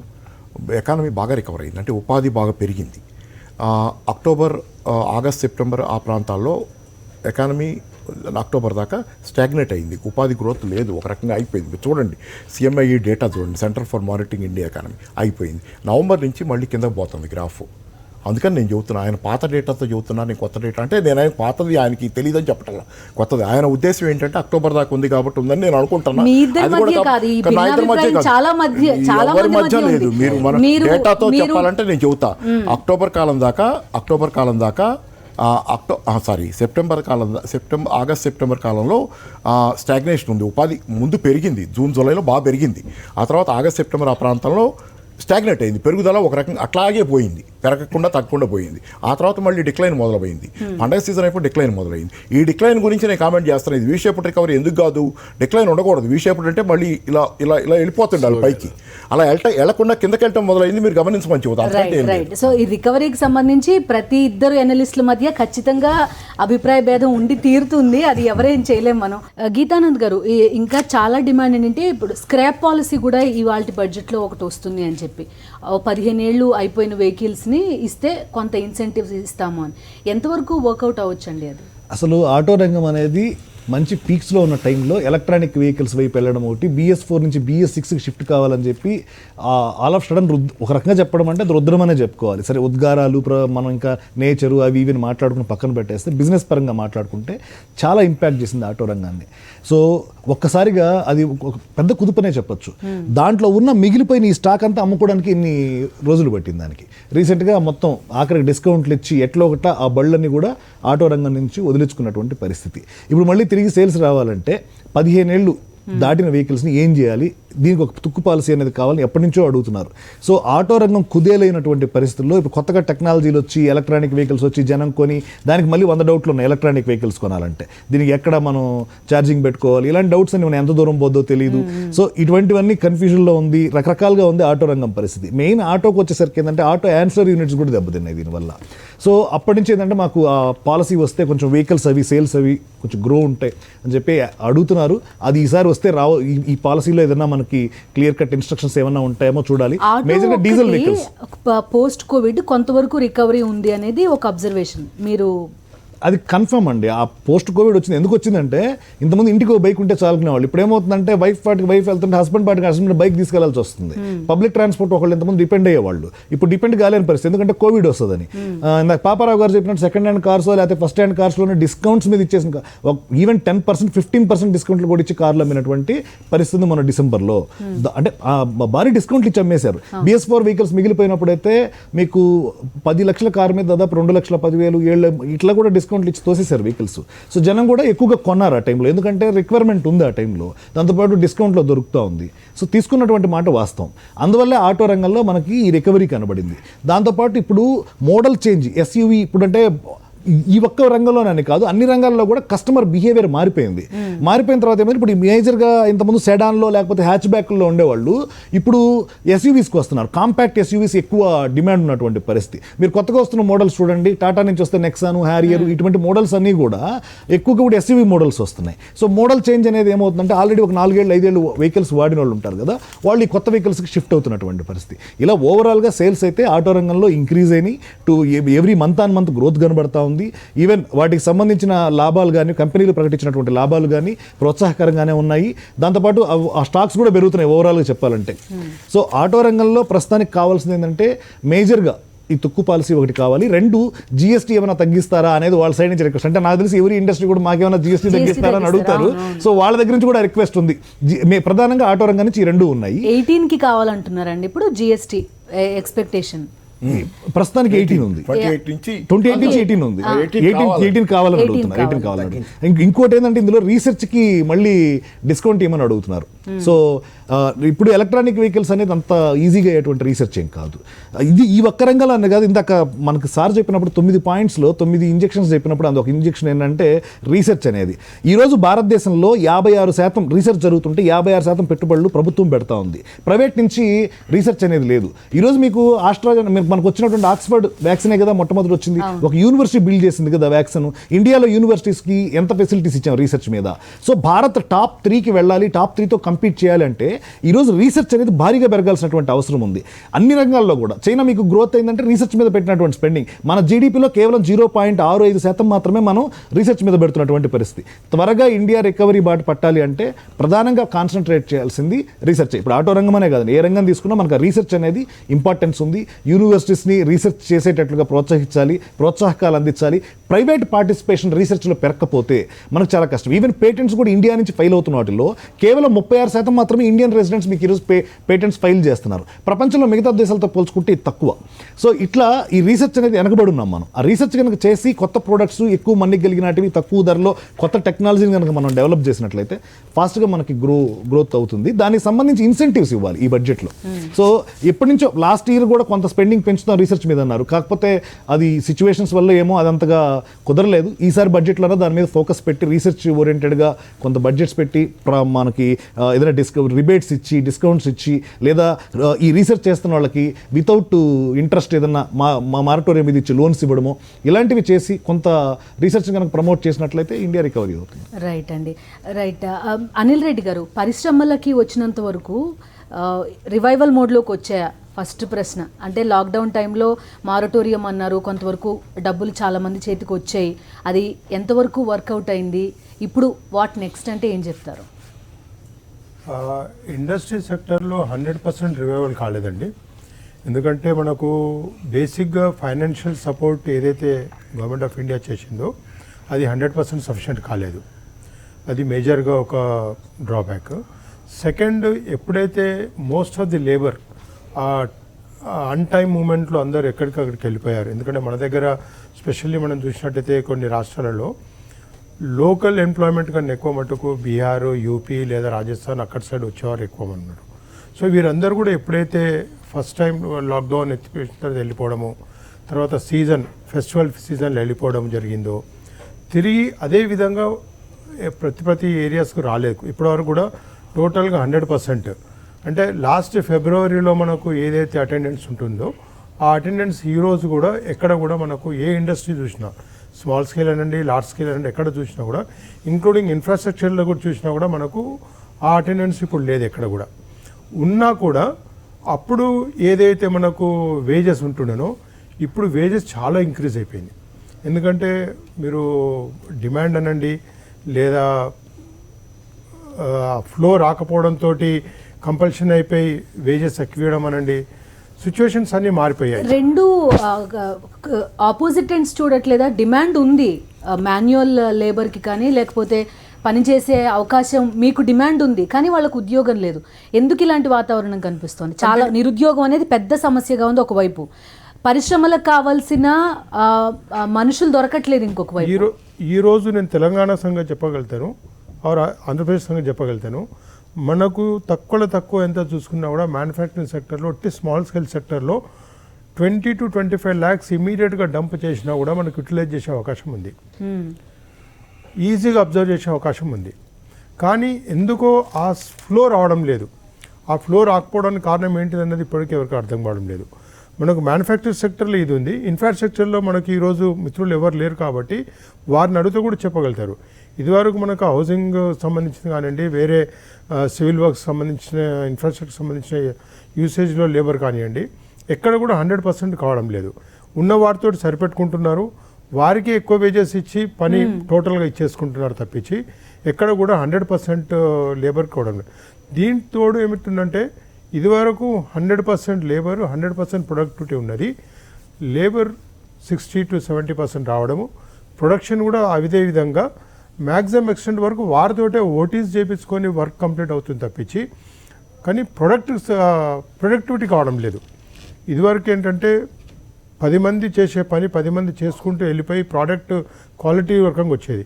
ఎకానమీ బాగా రికవర్ అయింది, అంటే ఉపాధి బాగా పెరిగింది. అక్టోబర్ ఆగస్ట్ సెప్టెంబర్ ఆ ప్రాంతాల్లో ఎకానమీ అక్టోబర్ దాకా స్టాగ్నేట్ అయింది, ఉపాధి గ్రోత్ లేదు, ఒక రకంగా అయిపోయింది. చూడండి సిఎంఐ డేటా చూడండి, centre for monitoring India economy అయిపోయింది. నవంబర్ నుంచి మళ్ళీ కిందకు పోతుంది గ్రాఫ్. అందుకని నేను చెబుతున్నా, ఆయన పాత డేటాతో చెబుతున్నా, నేను కొత్త డేటా అంటే నేను ఆయన పాతది ఆయనకి తెలియదని చెప్పటం, కొత్తది ఆయన ఉద్దేశం ఏంటంటే అక్టోబర్ దాకా ఉంది కాబట్టి ఉందని నేను అనుకుంటున్నా. మీ ఇద్దరి మధ్య కాదు, ఈ భిన్నాభిప్రాయం చాలా ఎవరి మంది మధ్య లేదు. మీరు మన డేటాతో చెప్పాలంటే నేను చెబుతా, అక్టోబర్ కాలం దాకా ఆగస్ట్ సెప్టెంబర్ కాలంలో స్టాగ్నేషన్ ఉంది, ఉపాధి ముందు పెరిగింది, జూన్ జూలైలో బాగా పెరిగింది. ఆ తర్వాత ఆగస్ట్ సెప్టెంబర్ ఆ ప్రాంతంలో స్టాగ్నేట్ అయింది, పెరుగుదల ఒక రకంగా అట్లాగే పోయింది, పెరగకుండా తగ్గకుండా పోయింది. ఆ తర్వాత మళ్ళీ డిక్లైన్ మొదలైంది, పండగ సీజన్ అయిపోయి డిక్లైన్ మొదలైంది. ఈ డిక్లైన్ గురించి నేను కామెంట్ చేస్తాను, ఇది వీషేపుడ్ రికవరీ ఎందుకు కాదు, డిక్లైన్ ఉండకూడదు. వీషేపుడ్ అంటే మళ్ళీ ఇలా ఇలా ఇలా వెళ్ళిపోతుండాలి పైకి, అలా వెళ్లకుండా కిందకి వెళ్ళటం మొదలైంది, మీరు గమనించమని చెబుతాను. రైట్. సో ఈ రికవరీకి సంబంధించి ప్రతి ఇద్దరు ఎనలిస్టుల మధ్య ఖచ్చితంగా అభిప్రాయ భేదం ఉండి తీరుతుంది, అది ఎవరేం చేయలేం మనం. గీతానంద్ గారు, ఇంకా చాలా డిమాండ్ ఏంటంటే ఇప్పుడు స్క్రాప్ పాలసీ కూడా ఇవాళ బడ్జెట్లో ఒకటి వస్తుంది అని చెప్పి 15 ఏళ్ళు అయిపోయిన వెహికల్స్ని ఇస్తే కొంత ఇన్సెంటివ్స్ ఇస్తాము అని, ఎంతవరకు వర్కౌట్ అవ్వచ్చండి అది? అసలు ఆటో రంగం అనేది మంచి పీక్స్లో ఉన్న టైంలో ఎలక్ట్రానిక్ వెహికల్స్ వైపు వెళ్ళడం ఒకటి, BS4 నుంచి BS6కి షిఫ్ట్ కావాలని చెప్పి ఆల్ ఆఫ్ సడన్ ఒక రకంగా చెప్పడం అంటే అది రుద్రమనే చెప్పుకోవాలి. సరే ఉద్గారాలు మనం ఇంకా నేచరు అవి ఇవి మాట్లాడుకుని పక్కన పెట్టేస్తే బిజినెస్ పరంగా మాట్లాడుకుంటే చాలా ఇంపాక్ట్ చేసింది ఆటో రంగాన్ని. సో ఒక్కసారిగా అది ఒక పెద్ద కుదుపనే చెప్పొచ్చు. దాంట్లో ఉన్న మిగిలిపోయిన ఈ స్టాక్ అంతా అమ్ముకోవడానికి ఇన్ని రోజులు పట్టింది దానికి. రీసెంట్గా మొత్తం ఆఖరికి డిస్కౌంట్లు ఇచ్చి ఎట్లా ఒకట ఆ బళ్ళని కూడా ఆటో రంగం నుంచి వదిలించుకున్నటువంటి పరిస్థితి. ఇప్పుడు మళ్ళీ తిరిగి సేల్స్ రావాలంటే 15 ఏళ్ళు దాటిన వెహికల్స్ని ఏం చేయాలి, దీనికి ఒక తుక్కు పాలసీ అనేది కావాలని ఎప్పటి నుంచో అడుగుతున్నారు. సో ఆటో రంగం కుదేలైనటువంటి పరిస్థితుల్లో ఇప్పుడు కొత్తగా టెక్నాలజీలు వచ్చి ఎలక్ట్రానిక్ వెహికల్స్ వచ్చి జనం కొని దానికి మళ్ళీ 100 డౌట్లు ఉన్నాయి ఎలక్ట్రానిక్ వెహికల్స్ కొనాలంటే, దీనికి ఎక్కడ మనం ఛార్జింగ్ పెట్టుకోవాలి, ఇలాంటి డౌట్స్ అని మనం ఎంత దూరం పోద్దో తెలియదు. సో ఇటువంటివన్నీ కన్ఫ్యూజన్లో ఉంది, రకరకాలుగా ఉంది ఆటో రంగం పరిస్థితి. మెయిన్ ఆటోకి వచ్చేసరికి ఏంటంటే ఆటో యాన్సర్ యూనిట్స్ కూడా దెబ్బతిన్నాయి దీనివల్ల. సో అప్పటి నుంచి ఏంటంటే మాకు ఆ పాలసీ వస్తే కొంచెం వెహికల్స్ అవి సేల్స్ అవి కొంచెం గ్రో ఉంటాయి అని చెప్పి అడుగుతున్నారు. అది ఈసారి వస్తే ఈ పాలసీలో ఏదైనా మనకి క్లియర్ కట్ ఇన్స్ట్రక్షన్స్ ఏమైనా ఉంటాయేమో చూడాలి. మేజర్గా డీజిల్ వెహికల్స్ పోస్ట్ కోవిడ్ కొంతవరకు రికవరీ ఉంది అనేది ఒక అబ్జర్వేషన్. మీరు అది కన్ఫర్మ్ అండి. ఆ పోస్ట్ కోవిడ్ వచ్చింది ఎందుకు వచ్చిందంటే ఇంతకుముందు ఇంటికి బైక్ ఉంటే చాలుకునేవాళ్ళు, ఇప్పుడు ఏమవుతుందంటే వైఫ్ వెళ్తుంటే హస్బెండ్ బైక్ తీసుకెళ్లాల్సి వస్తుంది. పబ్లిక్ ట్రాన్స్పోర్ట్ ఒకళ్ళు ఇంతకుముందు డిపెండ్ అయ్యేవాళ్ళు, ఇప్పుడు డిపెండ్ కాలేని పరిస్థితి ఎందుకంటే కోవిడ్ వస్తుందని. ఇందాక పాపారావు గారు చెప్పినట్టు సెకండ్ హ్యాండ్ కార్స్ లేకపోతే ఫస్ట్ హ్యాండ్ కార్స్లోనే డిస్కౌంట్స్ మీద ఇచ్చేసిన ఈవెన్ 10%, 15% డిస్కౌంట్లు కూడా ఇచ్చి కార్లు అమ్మినటువంటి పరిస్థితి మన డిసెంబర్లో. అంటే భారీ డిస్కౌంట్లు ఇచ్చి అమ్మేశారు. BS4 వెహికల్స్ మిగిలిపోయినప్పుడు అయితే మీకు 10 లక్షల కార్ మీద దాదాపు 2,10,000 7 ఇట్లా కూడా డిస్కౌంట్లు ఇచ్చి తోసేశారు వెహికల్స్. సో జనం కూడా ఎక్కువగా కొన్నారు ఆ టైంలో, ఎందుకంటే రిక్వైర్మెంట్ ఉంది ఆ టైంలో, దాంతోపాటు డిస్కౌంట్లో దొరుకుతూ ఉంది. సో తీసుకున్నటువంటి మాట వాస్తవం. అందువల్లే ఆటో రంగంలో మనకి ఈ రికవరీ కనబడింది. దాంతోపాటు ఇప్పుడు మోడల్ చేంజ్ SUV ఇప్పుడు అంటే ఈ ఒక్క రంగంలోనే కాదు అన్ని రంగాల్లో కూడా కస్టమర్ బిహేవియర్ మారిపోయింది. మారిపోయిన తర్వాత ఏమైంది, ఇప్పుడు మేజర్గా ఇంతకుముందు సెడాన్లో లేకపోతే హ్యాచ్ బ్యాక్లో ఉండేవాళ్ళు ఇప్పుడు SUVస్కి వస్తున్నారు. కాంపాక్ట్ SUVs ఎక్కువ డిమాండ్ ఉన్నటువంటి పరిస్థితి. మీరు కొత్తగా వస్తున్న మోడల్స్ చూడండి, టాటా నుంచి వస్తే నెక్సాన్, హ్యారియర్ ఇటువంటి మోడల్స్ అన్నీ కూడా ఎక్కువగా కూడా SUV మోడల్స్ వస్తున్నాయి. సో మోడల్ చేంజ్ అనేది ఏమవుతుందంటే ఆల్రెడీ ఒక 4 ఏళ్ళు 5 ఏళ్ళు వెహికల్స్ వాడిన వాళ్ళు ఉంటారు కదా, వాళ్ళు ఈ కొత్త వెహికల్స్కి షిఫ్ట్ అవుతున్నటువంటి పరిస్థితి. ఇలా ఓవరాల్గా సేల్స్ అయితే ఆటో రంగంలో ఇంక్రీజ్ అయినాయి. Every month on month growth కనబడతా ఉంది. ఈవెన్ వాటికి సంబంధించిన లాభాలు కానీ కంపెనీలు ప్రకటించినటువంటి లాభాలు కానీ ప్రోత్సాహకరంగానే ఉన్నాయి. దాంతోపాటు ఆ స్టాక్స్ కూడా పెరుగుతున్నాయి ఓవరాల్గా చెప్పాలంటే. సో ఆటో రంగంలో ప్రస్తుతానికి కావాల్సింది ఏంటంటే మేజర్గా ఈ తుక్కు పాలసీ ఒకటి కావాలి. 2 GST ఏమైనా తగ్గిస్తారా అనేది వాళ్ళ సైడ్ నుంచి రిక్వెస్ట్. అంటే నాకు తెలిసి ఎవరి ఇండస్ట్రీ కూడా మాకేమైనా GST తగ్గిస్తారా అని అడుగుతారు. సో వాళ్ళ దగ్గర నుంచి కూడా రిక్వెస్ట్ ఉంది. ప్రధానంగా ఆటో రంగం నుంచి ఈ 2 ఉన్నాయి. 18కి కావాలంటున్నారండి ఇప్పుడు GST ఎక్స్పెక్టేషన్. ప్రస్తుతానికి 18 ఉంది, 28 నుంచి 18 ఉంది. 18 కావాలని అడుగుతున్నారు. 18 కావాలని. ఇంకోటి ఏంటంటే ఇందులో రీసెర్చ్కి మళ్ళీ డిస్కౌంట్ ఏమని అడుగుతున్నారు. సో ఇప్పుడు ఎలక్ట్రానిక్ వెహికల్స్ అనేది అంత ఈజీగా అయ్యేటువంటి రీసెర్చ్ ఏం కాదు. ఇది ఈ ఒక్క రంగంలో అన్న కాదు, ఇందాక మనకు సార్ చెప్పినప్పుడు 9 పాయింట్స్లో 9 ఇంజెక్షన్స్ చెప్పినప్పుడు అందులో ఒక ఇంజెక్షన్ ఏంటంటే రీసెర్చ్ అనేది. ఈరోజు భారతదేశంలో 56% రీసెర్చ్ జరుగుతుంటే 56% పెట్టుబడులు ప్రభుత్వం పెడతా ఉంది, ప్రైవేట్ నుంచి రీసెర్చ్ అనేది లేదు. ఈరోజు మీకు మనకు వచ్చినటువంటి ఆక్స్ఫర్డ్ వ్యాక్సినే కదా మొట్టమొదటి వచ్చింది, ఒక యూనివర్సిటీ బిల్డ్ చేసింది కదా వ్యాక్సిన్. ఇండియాలో యూనివర్సిటీస్కి ఎంత ఫెసిలిటీస్ ఇచ్చాం రీసెర్చ్ మీద. సో భారత్ టాప్ 3కి వెళ్ళాలి, టాప్ 3తో కంపీట్ చేయాలంటే ఈరోజు రీసెర్చ్ అనేది భారీగా పెరగాల్సినటువంటి అవసరం ఉంది అన్ని రంగాల్లో కూడా. చైనా మీకు గ్రోత్ అయిందంటే రీసెర్చ్ మీద పెట్టినటువంటి స్పెండింగ్. మన జీడిపిలో కేవలం 0.65% మాత్రమే మనం రీసెర్చ్ మీద పెడుతున్నటువంటి పరిస్థితి. త్వరగా ఇండియా రికవరీ బాట పట్టాలి అంటే ప్రధానంగా కాన్సన్ట్రేట్ చేయాల్సింది రీసెర్చ్. ఇప్పుడు ఆటో రంగం అనే కాదు, ఏ రంగం తీసుకున్నా మనకు రీసెర్చ్ అనేది ఇంపార్టెన్స్ ఉంది. యూనివర్సిటీస్ని రీసెర్చ్ చేసేటట్లుగా ప్రోత్సహించాలి, ప్రోత్సాహకాలు అందించాలి. ప్రైవేట్ పార్టిసిపేషన్ రీసెర్చ్లో పెరగకపోతే మనకు చాలా కష్టం. ఈవెన్ పేటెంట్స్ కూడా ఇండియా నుంచి ఫైల్ అవుతున్న వాటిల్లో కేవలం 36% మాత్రమే ఇండియన్ రెసిడెంట్స్ మీకు ఈరోజు పేటెంట్స్ ఫైల్ చేస్తున్నారు. ప్రపంచంలో మిగతా దేశాలతో పోల్చుకుంటే ఇది తక్కువ. సో ఇట్లా ఈ రీసెర్చ్ అనేది వెనకబడి ఉన్నాం మనం. ఆ రీసెర్చ్ కనుక చేసి కొత్త ప్రోడక్ట్స్ ఎక్కువ మందికి కలిగినటివి తక్కువ ధరలో కొత్త టెక్నాలజీని కనుక మనం డెవలప్ చేసినట్లయితే ఫాస్ట్గా మనకి గ్రోత్ అవుతుంది. దానికి సంబంధించి ఇన్సెంటివ్స్ ఇవ్వాలి ఈ బడ్జెట్లో. సో ఎప్పటి నుంచో లాస్ట్ ఇయర్ కూడా కొంత స్పెండింగ్ పెంచుతాం రీసెర్చ్ మీద అన్నారు, కాకపోతే అది సిచ్యువేషన్స్ వల్ల ఏమో అదంతగా కుదరలేదు. ఈసారి బడ్జెట్లోనే దాని మీద ఫోకస్ పెట్టి రీసెర్చ్ ఓరియంటెడ్గా కొంత బడ్జెట్స్ పెట్టి మనకి ఏదైనా రిబేట్స్ ఇచ్చి, డిస్కౌంట్స్ ఇచ్చి, లేదా ఈ రీసెర్చ్ చేస్తున్న వాళ్ళకి వితౌట్ ఇంట్రెస్ట్ ఏదన్నా మా మారటోరియం మీద ఇచ్చి లోన్స్ ఇవ్వడము, ఇలాంటివి చేసి కొంత రీసెర్చ్ కనుక ప్రమోట్ చేసినట్లయితే ఇండియా రికవరీ అవుతుంది. రైట్ అండి, రైట్. అనిల్ రెడ్డి గారు, పరిశ్రమలకి వచ్చినంత వరకు రివైవల్ మోడ్లోకి వచ్చాయా? ఫస్ట్ ప్రశ్న. అంటే లాక్డౌన్ టైంలో మారటోరియం అన్నారు, కొంతవరకు డబ్బులు చాలామంది చేతికి వచ్చాయి, అది ఎంతవరకు వర్కౌట్ అయింది? ఇప్పుడు వాట్ నెక్స్ట్ అంటే ఏం చెప్తారు? ఇండస్ట్రీ సెక్టర్లో 100% రివైవల్ కాలేదండి. ఎందుకంటే మనకు బేసిక్గా ఫైనాన్షియల్ సపోర్ట్ ఏదైతే గవర్నమెంట్ ఆఫ్ ఇండియా చేసిందో అది 100% సఫిషియెంట్ కాలేదు. అది మేజర్గా ఒక డ్రాబ్యాక్. సెకండ్, ఎప్పుడైతే most of the labour an time మూమెంట్లో అందరూ ఎక్కడికక్కడికి వెళ్ళిపోయారు. ఎందుకంటే మన దగ్గర స్పెషల్లీ మనం చూసినట్టయితే కొన్ని రాష్ట్రాలలో లోకల్ ఎంప్లాయ్మెంట్ కన్నా ఎక్కువ మటుకు బీహార్, యూపీ లేదా రాజస్థాన్ అక్కడ సైడ్ వచ్చేవారు ఎక్కువ ఉన్నారు. సో వీరందరూ కూడా ఎప్పుడైతే ఫస్ట్ టైం లాక్డౌన్ ఎత్తిపెట్టిన వెళ్ళిపోవడము, తర్వాత ఫెస్టివల్ సీజన్లో వెళ్ళిపోవడం జరిగిందో, తిరిగి అదే విధంగా ప్రతి ఏరియాస్కు రాలేదు. ఇప్పటివరకు కూడా టోటల్గా 100%. అంటే లాస్ట్ ఫిబ్రవరిలో మనకు ఏదైతే అటెండెన్స్ ఉంటుందో ఆ అటెండెన్స్ ఈరోజు కూడా ఎక్కడ కూడా మనకు ఏ ఇండస్ట్రీ చూసినా, స్మాల్ స్కేల్ అనండి, లార్జ్ స్కేల్ అనండి, ఎక్కడ చూసినా కూడా, ఇంక్లూడింగ్ ఇన్ఫ్రాస్ట్రక్చర్లో కూడా చూసినా కూడా మనకు ఆ అటెండెన్స్ ఇప్పుడు లేదు ఎక్కడ కూడా. ఉన్నా కూడా అప్పుడు ఏదైతే మనకు వేజెస్ ఉంటుండేనో ఇప్పుడు వేజెస్ చాలా ఇంక్రీజ్ అయిపోయింది. ఎందుకంటే మీరు డిమాండ్ అనండి, లేదా ఫ్లో రాకపోవడంతో కంపల్షన్ అయిపోయి వేజెస్ ఎక్కువడం అనండి, సిచ్యువేషన్స్ అన్నీ మారిపోయాయి. రెండు ఆపోజిట్ ఎండ్స్ చూడట్లేదా? డిమాండ్ ఉంది మాన్యువల్ లేబర్కి కానీ, లేకపోతే పనిచేసే అవకాశం మీకు డిమాండ్ ఉంది, కానీ వాళ్ళకు ఉద్యోగం లేదు. ఎందుకు ఇలాంటి వాతావరణం కనిపిస్తుంది? చాలా నిరుద్యోగం అనేది పెద్ద సమస్యగా ఉంది ఒకవైపు, పరిశ్రమలకు కావాల్సిన మనుషులు దొరకట్లేదు ఇంకొక వైపు. ఈరోజు నేను తెలంగాణ సంగతి చెప్పగలుగుతాను, ఆంధ్రప్రదేశ్ సంగతి చెప్పగలుగుతాను. మనకు తక్కువ ఎంత చూసుకున్నా కూడా మ్యానుఫ్యాక్చరింగ్ సెక్టర్లో, స్మాల్ స్కేల్ సెక్టర్లో 20 to 25 lakhs ఇమీడియట్గా డంప్ చేసినా కూడా మనకు యూటిలైజ్ చేసే అవకాశం ఉంది, ఈజీగా అబ్జర్వ్ చేసే అవకాశం ఉంది. కానీ ఎందుకో ఆ ఫ్లో రావడం లేదు. ఆ ఫ్లో రాకపోవడానికి కారణం ఏంటిది అన్నది ఇప్పటికీ ఎవరికి అర్థం కావడం లేదు. మనకు మ్యానుఫ్యాక్చరింగ్ సెక్టర్లో ఇది ఉంది, ఇన్ఫ్రాస్ట్రక్చర్లో మనకి ఈరోజు మిత్రులు ఎవరు లేరు కాబట్టి వారిని అడిగితే కూడా చెప్పగలుగుతారు. ఇదివరకు మనకు హౌసింగ్ సంబంధించిన కానివ్వండి, వేరే సివిల్ వర్క్స్ సంబంధించిన, ఇన్ఫ్రాస్ట్రక్చర్ సంబంధించిన యూసేజ్లో లేబర్ కానివ్వండి, ఎక్కడ కూడా 100% కావడం లేదు. ఉన్న వారితో సరిపెట్టుకుంటున్నారు, వారికి ఎక్కువ వేజెస్ ఇచ్చి పని టోటల్గా ఇచ్చేసుకుంటున్నారు తప్పించి ఎక్కడ కూడా 100% లేబర్ కావడం లేదు. దీంతో ఏమిటిందంటే ఇదివరకు 100% లేబర్, 100% ప్రొడక్టివిటీ ఉన్నది. లేబర్ 60 to 70% రావడము, ప్రొడక్షన్ కూడా అదే విధంగా మ్యాక్సిమం ఎక్స్టెంట్ వరకు వారితోటే ఓటీస్ చేయించుకొని వర్క్ కంప్లీట్ అవుతుంది తప్పించి, కానీ ప్రొడక్టివిటీ కావడం లేదు. ఇదివరకు ఏంటంటే 10 మంది చేసే పని 10 మంది చేసుకుంటూ వెళ్ళిపోయి ప్రోడక్ట్ క్వాలిటీ రకంగా వచ్చేది.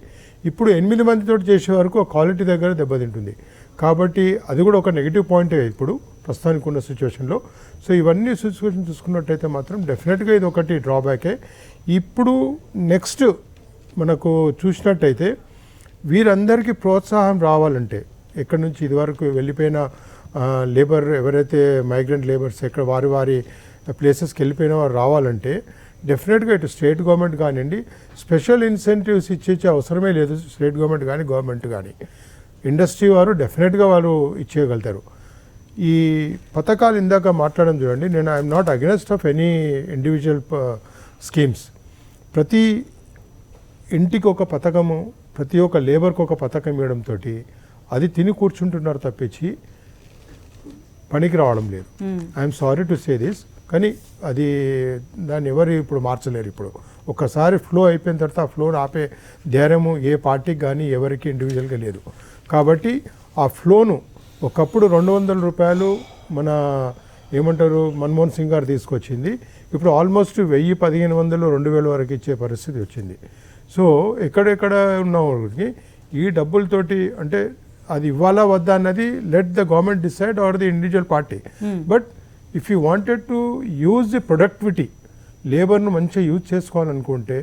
ఇప్పుడు 8 మందితో చేసే వరకు క్వాలిటీ దగ్గర దెబ్బతింటుంది. కాబట్టి అది కూడా ఒక నెగిటివ్ పాయింటే ఇప్పుడు ప్రస్తుతానికి ఉన్న సిచ్యువేషన్లో. సో ఇవన్నీ సిచ్యువేషన్ చూసుకున్నట్టయితే మాత్రం డెఫినెట్గా ఇది ఒకటి డ్రాబ్యాకే. ఇప్పుడు నెక్స్ట్ మనకు చూసినట్టయితే వీరందరికీ ప్రోత్సాహం రావాలంటే ఎక్కడి నుంచి ఇదివరకు వెళ్ళిపోయిన లేబర్ ఎవరైతే మైగ్రెంట్ లేబర్స్ ఎక్కడ వారి వారి ప్లేసెస్కి వెళ్ళిపోయిన వారు రావాలంటే డెఫినెట్గా ఇటు స్టేట్ గవర్నమెంట్ కానివ్వండి స్పెషల్ ఇన్సెంటివ్స్ ఇచ్చే అవసరమే లేదు. స్టేట్ గవర్నమెంట్ కానీ గవర్నమెంట్ కానీ ఇండస్ట్రీ వారు డెఫినెట్గా వారు ఇచ్చేయగలుగుతారు. ఈ పథకాలు ఇందాక మాట్లాడడం చూడండి, నేను I'm not against of any individual schemes. ప్రతి ఇంటికి ఒక పథకము, ప్రతి ఒక్క లేబర్కి ఒక పథకం ఇవ్వడంతో అది తిని కూర్చుంటున్నారు తప్పించి పనికి రావడం లేదు. I'm sorry to say this, కానీ అది దాన్ని ఎవరు ఇప్పుడు మార్చలేరు. ఇప్పుడు ఒక్కసారి ఫ్లో అయిపోయిన తర్వాత ఆ ఫ్లోని ఆపే ధైర్యము ఏ పార్టీకి కానీ ఎవరికి ఇండివిజువల్గా లేదు. కాబట్టి ఆ ఫ్లోను ఒకప్పుడు 200 రూపాయలు మన ఏమంటారు మన్మోహన్ సింగ్ గారు తీసుకొచ్చింది, ఇప్పుడు ఆల్మోస్ట్ 1000, 1500, 2000 వరకు ఇచ్చే పరిస్థితి వచ్చింది. సో ఎక్కడెక్కడ ఉన్న వాళ్ళకి ఈ డబ్బులతోటి అంటే అది ఇవ్వాలా వద్దా అన్నది let the government decide or the individual party. But if you wanted to use the productivity, లేబర్ను మంచిగా యూజ్ చేసుకోవాలనుకుంటే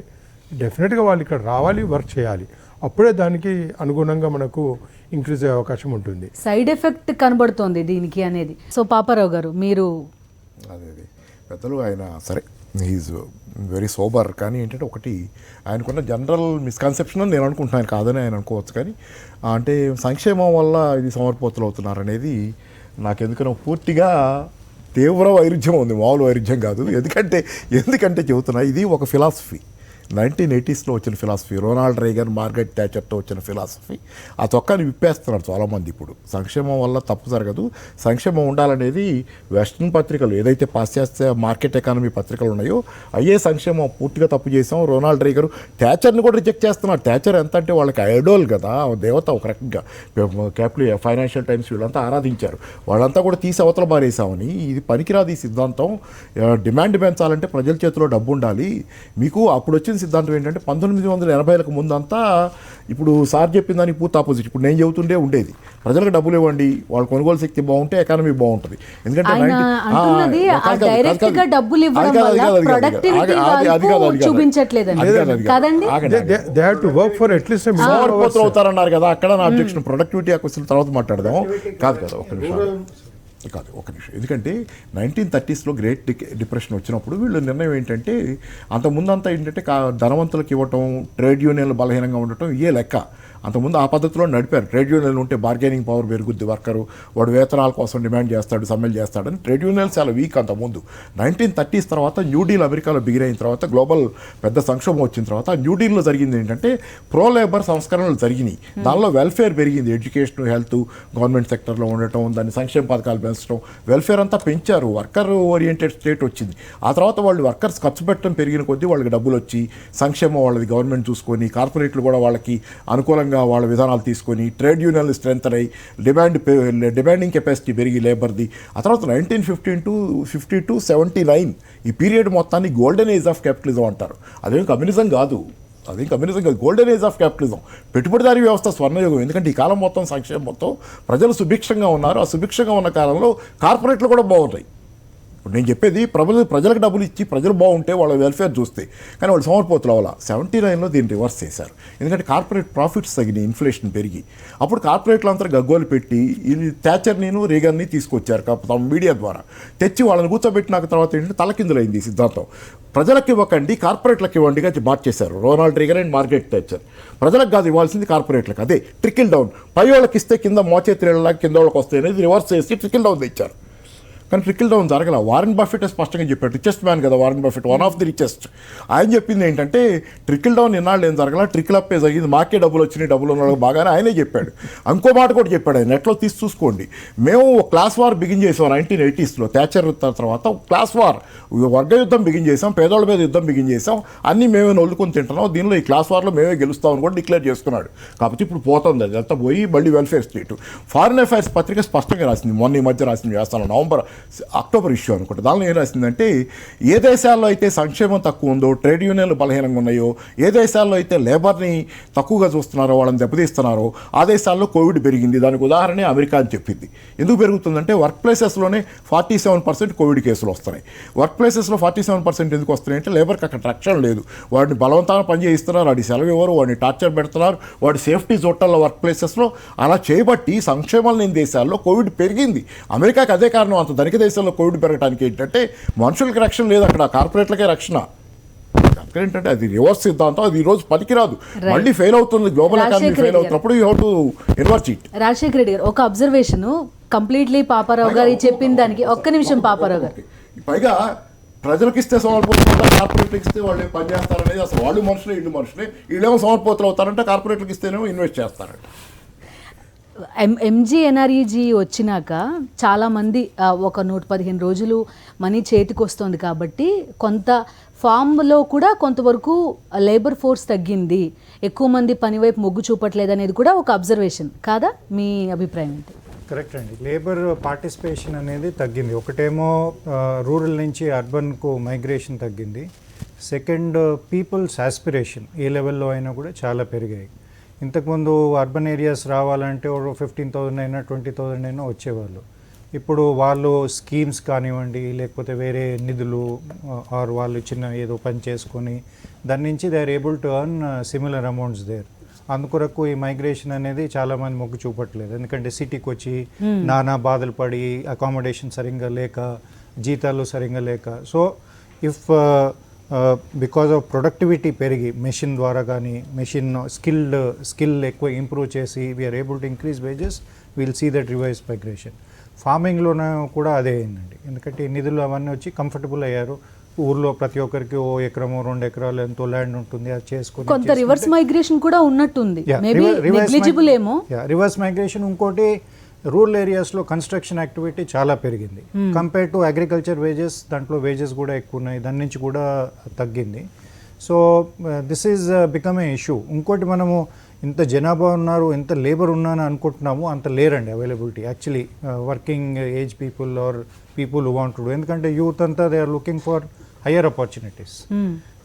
డెఫినెట్గా వాళ్ళు ఇక్కడ రావాలి, వర్క్ చేయాలి. అప్పుడే దానికి అనుగుణంగా మనకు ఇంక్రీజ్ అయ్యే అవకాశం ఉంటుంది. సైడ్ ఎఫెక్ట్ కనబడుతోంది దీనికి అనేది. సో పాపారావు గారు మీరు అదే పెద్దలు ఆయన సరే హీఈస్ వెరీ సోబర్, కానీ ఏంటంటే ఒకటి ఆయనకున్న జనరల్ మిస్కన్సెప్షన్ నేను అనుకుంటున్నాను, కాదని ఆయన అనుకోవచ్చు. కానీ అంటే సంక్షేమం వల్ల ఇది సమర్పోతులు అవుతున్నారు అనేది నాకెందుకనో పూర్తిగా తీవ్ర వైరుధ్యం ఉంది, మామూలు వైరుధ్యం కాదు. ఎందుకంటే చెబుతున్నా ఇది ఒక ఫిలాసఫీ, 1980sలో వచ్చిన ఫిలాసఫీ, రొనాల్డ్ రేగన్, మార్గరెట్ థాచర్తో వచ్చిన ఫిలాసఫీ. ఆ చొక్కాని విప్పేస్తున్నారు చాలామంది. ఇప్పుడు సంక్షేమం వల్ల తప్పు జరగదు, సంక్షేమం ఉండాలనేది వెస్ట్రన్ పత్రికలు ఏదైతే పాశ్చాత్య మార్కెట్ ఎకానమీ పత్రికలు ఉన్నాయో అయ్యే సంక్షేమం పూర్తిగా తప్పు చేసాం. రొనాల్డ్ రేగన్ థాచర్ని కూడా రిజెక్ట్ చేస్తున్నారు. థాచర్ ఎంత అంటే వాళ్ళకి ఐడోల్ కదా, దేవత ఒక రకంగా. ఫైనాన్షియల్ టైమ్స్ వీళ్ళంతా ఆరాధించారు, వాళ్ళంతా కూడా తీసి అవతల బారేసామని. ఇది పనికిరాదు ఈ సిద్ధాంతం. డిమాండ్ పెంచాలంటే ప్రజల చేతిలో డబ్బు ఉండాలి. మీకు అప్పుడు వచ్చిన సిద్ధాంతం ఏంటంటే 1980లకు ముందంతా ఇప్పుడు సార్ చెప్పిన దానికి పూర్తి ఆపోజిట్. ఇప్పుడు నేను చెబుతుండే ఉండేది ప్రజలకు డబ్బులు ఇవ్వండి, వాళ్ళ కొనుగోలు శక్తి బాగుంటే ఎకానమీ బాగుంటుంది. ఎందుకంటే అవుతారన్నారు కదా, అక్కడ నా అబ్జెక్షన్. ప్రొడక్టివిటీ క్వశ్చన్ తర్వాత మాట్లాడదాం. కాదు ఒక నిమిషం. ఎందుకంటే 1930sలో గ్రేట్ డిప్రెషన్ వచ్చినప్పుడు వీళ్ళు నిర్ణయం ఏంటంటే అంతకుముందంతా ఏంటంటే ధనవంతులకు ఇవ్వటం, ట్రేడ్ యూనియన్లు బలహీనంగా ఉండటం ఇయే లెక్క. అంతకుముందు ఆ పద్ధతిలో నడిపారు. ట్రేడ్ యూనియన్లు ఉంటే బార్గెనింగ్ పవర్ పెరుగుద్ది, వర్కరు వాడు వేతనాల కోసం డిమాండ్ చేస్తాడు, సమ్మెలు చేస్తాడని. ట్రేడ్ యూనియన్స్ చాలా వీక్ అంతకుముందు. 1930s తర్వాత న్యూ డీల్ అమెరికాలో బిగిన్ అయిన తర్వాత, గ్లోబల్ పెద్ద సంక్షోభం వచ్చిన తర్వాత న్యూ డీల్లో జరిగింది ఏంటంటే ప్రో లేబర్ సంస్కరణలు జరిగినాయి. దానిలో వెల్ఫేర్ పెరిగింది, ఎడ్యుకేషన్, హెల్త్, గవర్నమెంట్ సెక్టర్లో ఉండటం, దాని సంక్షేమ పథకాలు పెంచడం, వెల్ఫేర్ అంతా పెంచారు. వర్కర్ ఓరియంటెడ్ స్టేట్ వచ్చింది. ఆ తర్వాత వాళ్ళు వర్కర్స్ ఖర్చు పెట్టడం పెరిగిన కొద్దీ వాళ్ళకి డబ్బులు వచ్చి సంక్షేమం వాళ్ళది గవర్నమెంట్ చూసుకొని, కార్పొరేట్లు కూడా వాళ్ళకి అనుకూలంగా వాళ్ళ విధానాలు తీసుకొని, ట్రేడ్ యూనియన్లు స్ట్రెంత్ అయ్యి, డిమాండింగ్ కెపాసిటీ పెరిగి లేబర్ది. ఆ తర్వాత 1950 to 79 ఈ పీరియడ్ మొత్తాన్ని గోల్డెన్ ఏజ్ ఆఫ్ క్యాపిటలిజం అంటారు. అదేం కమ్యూనిజం కాదు, గోల్డెన్ ఏజ్ ఆఫ్ క్యాపిటలిజం, పెట్టుబడిదారీ వ్యవస్థ స్వర్ణయుగం. ఎందుకంటే ఈ కాలం మొత్తం సంక్షేమం మొత్తం ప్రజలు సుభిక్షంగా ఉన్నారు. ఆ సుభిక్షంగా ఉన్న కాలంలో కార్పొరేట్లు కూడా బాగుంటాయి. ఇప్పుడు నేను చెప్పేది ప్రజలకు డబ్బులు ఇచ్చి ప్రజలు బాగుంటే వాళ్ళ వెల్ఫేర్ చూస్తే, కానీ వాళ్ళు సమర్పోతుల వల్ల 79లో దీన్ని రివర్స్ చేశారు. ఎందుకంటే కార్పొరేట్ ప్రాఫిట్స్ తగినాయి, ఇన్ఫ్లేషన్ పెరిగి. అప్పుడు కార్పొరేట్లు అంతా గగ్గోలు పెట్టి ఈ థాచర్ని, రేగన్ని తీసుకొచ్చారు తమ మీడియా ద్వారా. తెచ్చి వాళ్ళని కూర్చోబెట్టినాక తర్వాత ఏంటంటే తలకిందులైంది ఈ సిద్ధాంతం. ప్రజలకు ఇవ్వకండి, కార్పొరేట్లకు ఇవ్వండిగా మార్చేశారు Ronald Reagan and Margaret Thatcher. ప్రజలకు కాదు ఇవ్వాల్సింది, కార్పొరేట్లకు. అదే ట్రికిల్ డౌన్, పై వాళ్ళకి ఇస్తే కింద మోచేతిరేళ్ళకి కింద వాళ్ళకి వస్తాయి అనేది రివర్స్ చేసి ట్రికిల్ డౌన్ తెచ్చారు. కానీ ట్రికిల్ డౌన్ జరగల. వారెన్ బఫెట్ స్పష్టంగా చెప్పాడు, రిచెస్ట్ మ్యాన్ కదా Warren Buffett, one of the richest. ఆయన చెప్పింది ఏంటంటే ట్రికిల్ డౌన్ ఇన్నాళ్ళు ఏం జరగల, ట్రికిల్ అప్పే జరిగింది, మాకే డబ్బులు వచ్చినాయి, డబ్బులు ఉన్న వాళ్ళకి బాగానే ఆయనే చెప్పాడు. ఇంకో మాట కూడా చెప్పాడు ఆయన, నెట్లో తీసి చూసుకోండి. మేము క్లాస్ వార్ బిగిన్ చేసాం 1980sలో, థాచర్ తర్వాత క్లాస్ వార్, వర్గ యుద్ధం బిగిన్ చేసాం, పేదోళ్ళ మీద యుద్ధం బిగిన్ చేసాం, అన్నీ మేమే నొల్లుకొని తింటున్నాం, దీనిలో ఈ క్లాస్ వార్లో మేమే గెలుస్తామని కూడా డిక్లేర్ చేసుకున్నాడు. కాబట్టి ఇప్పుడు పోతుంది అది అంతా పోయి మళ్ళీ వెల్ఫేర్ స్టేట్. ఫారిన్ అఫైర్స్ పత్రిక స్పష్టంగా రాసింది, మొన్న ఈ మధ్య రాసింది, వేస్తాను, November అక్టోబర్ ఇష్యూ అనుకుంటా. దానిలో ఏం రాసిందంటే ఏ దేశాల్లో అయితే సంక్షేమం తక్కువ ఉందో, ట్రేడ్ యూనియన్లు బలహీనంగా ఉన్నాయో, ఏ దేశాల్లో అయితే లేబర్ని తక్కువగా చూస్తున్నారో, వాళ్ళని దెబ్బతీస్తున్నారో ఆ దేశాల్లో కోవిడ్ పెరిగింది. దానికి ఉదాహరణ అమెరికా అని చెప్పింది. ఎందుకు పెరుగుతుందంటే వర్క్ ప్లేసెస్లోనే 47% కోవిడ్ కేసులు వస్తున్నాయి. వర్క్ ప్లేసెస్లో 47% ఎందుకు వస్తున్నాయి అంటే లేబర్కి అక్కడ రక్షణ లేదు. వాడిని బలవంతాన పని చేయిస్తున్నారు, వాడి సెలవు ఎవరు, వాడిని టార్చర్ పెడుతున్నారు, వాడి సేఫ్టీ చూడటంలో వర్క్ ప్లేసెస్లో అలా చేయబట్టి సంక్షేమం లేని దేశాల్లో కోవిడ్ పెరిగింది. అమెరికాకి అదే కారణం. అంత ధనిక దేశాల్లో కోవిడ్ పెరగడానికి ఏంటంటే మనుషులకి రక్షణ లేదు, అక్కడ కార్పొరేట్లకే రక్షణ. ఏంటంటే అది రివర్స్ సిద్ధాంతం, అది ఈరోజు పనికిరాదు, మళ్ళీ ఫెయిల్ అవుతుంది. గ్లోబల్ ఎకానమీ ఫెయిల్ అవుతున్నప్పుడు you have to invert it. Rajasekhara Reddy గారు, ఒక అబ్జర్వేషన్ కంప్లీట్లీ పాపారావు గారు చెప్పిన దానికి ఒక్క నిమిషం. పాపారావు గారు, పైగా ప్రజలకు ఇస్తే సమర్పోతులు, కార్పొరేట్లకు ఇస్తే వాళ్ళు పని చేస్తారనేది అసలు వాళ్ళు మనుషులే, ఇల్లు మనుషులే. వీళ్ళేమో సమర్పోతులు అవుతారంటే కార్పొరేట్లకు ఇస్తేనేమో ఇన్వెస్ట్ చేస్తారంట. ఎంజీఎన్ఆర్ఈజీ వచ్చినాక చాలామంది ఒక 115 రోజులు మనీ చేతికి వస్తుంది కాబట్టి కొంత ఫామ్లో కూడా కొంతవరకు లేబర్ ఫోర్స్ తగ్గింది, ఎక్కువ మంది పని వైపు మొగ్గు చూపట్లేదు అనేది కూడా ఒక అబ్జర్వేషన్ కాదా? మీ అభిప్రాయం ఏంటి? కరెక్ట్ అండి. లేబర్ పార్టిసిపేషన్ అనేది తగ్గింది. ఒకటేమో రూరల్ నుంచి అర్బన్కు మైగ్రేషన్ తగ్గింది. సెకండ్, పీపుల్స్ ఆస్పిరేషన్ ఏ లెవెల్లో అయినా కూడా చాలా పెరిగాయి. ఇంతకుముందు అర్బన్ ఏరియాస్ రావాలంటే 15,000 అయినా 20,000 అయినా వచ్చేవాళ్ళు. ఇప్పుడు వాళ్ళు స్కీమ్స్ కానివ్వండి, లేకపోతే వేరే నిధులు ఆర్ వాళ్ళు చిన్న ఏదో పని చేసుకొని దాని నుంచి they are able to earn similar amounts there. అందుకొరకు ఈ మైగ్రేషన్ అనేది చాలామంది మొగ్గు చూపట్లేదు. ఎందుకంటే సిటీకి వచ్చి నానా బాధలు పడి, అకామిడేషన్ సరిగ్గా లేక, జీతాలు సరిగ్గా లేక. So if because of productivity పెరిగి మెషిన్ ద్వారా కానీ, మెషిన్ స్కిల్ ఎక్కువ ఇంప్రూవ్ చేసి we are able to increase wages, will see that reverse migration. ఫార్మింగ్లోనే కూడా అదే అయిందండి. ఎందుకంటే నిధులు అవన్నీ వచ్చి కంఫర్టబుల్ అయ్యారు. ఊర్లో ప్రతి ఒక్కరికి 1 ఎకరమో 2 ఎకరాలు ఎంతో ల్యాండ్ ఉంటుంది, అది చేసుకుని కొంత రివర్స్ మైగ్రేషన్ కూడా ఉన్నట్టుంది. Reverse migration. ఇంకోటి, రూరల్ ఏరియాస్లో కన్స్ట్రక్షన్ యాక్టివిటీ చాలా పెరిగింది కంపేర్ టు అగ్రికల్చర్ వేజెస్. దాంట్లో వేజెస్ కూడా ఎక్కువ ఉన్నాయి, దాని నుంచి కూడా తగ్గింది. So this is become a issue. ఇంకోటి, మనము ఇంత జనాభా ఉన్నారు, ఎంత లేబర్ ఉన్నాను అనుకుంటున్నాము, అంత లేరండి availability. Actually working age people are people who want to do. ఎందుకంటే యూత్ అంతా they are looking for higher opportunities.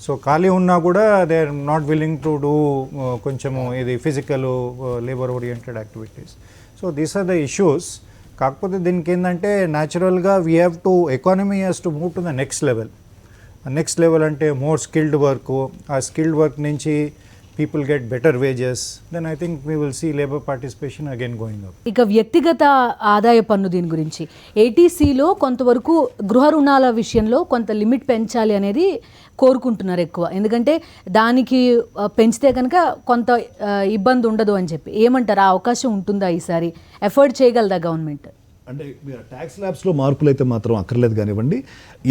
So ఖాళీ ఉన్నా కూడా they are not willing to do కొంచెము ఇది physical labour oriented activities. So these are the issues. కాకపోతే దీనికి ఏంటంటే న్యాచురల్గా we have to, economy has to move to the next level. Next level అంటే మోర్ స్కిల్డ్ వర్క్. ఆ skilled work నుంచి people get better wages, then I think we will see labor participation again going up. ఇక వ్యక్తిగత ఆదాయ పన్ను దీని గురించి ఏటీసీలో కొంతవరకు గృహ రుణాల విషయంలో కొంత లిమిట్ పెంచాలి అనేది కోరుకుంటున్నారు ఎక్కువ. ఎందుకంటే దానికి పెంచితే కనుక కొంత ఇబ్బంది ఉండదు అని చెప్పి. ఏమంటారు, ఆ అవకాశం ఉంటుందా ఈసారి? ఎఫర్ట్ చేయగలదా గవర్నమెంట్? అంటే ట్యాక్స్ ల్యాబ్స్లో మార్పులు అయితే మాత్రం అక్కర్లేదు కానివ్వండి.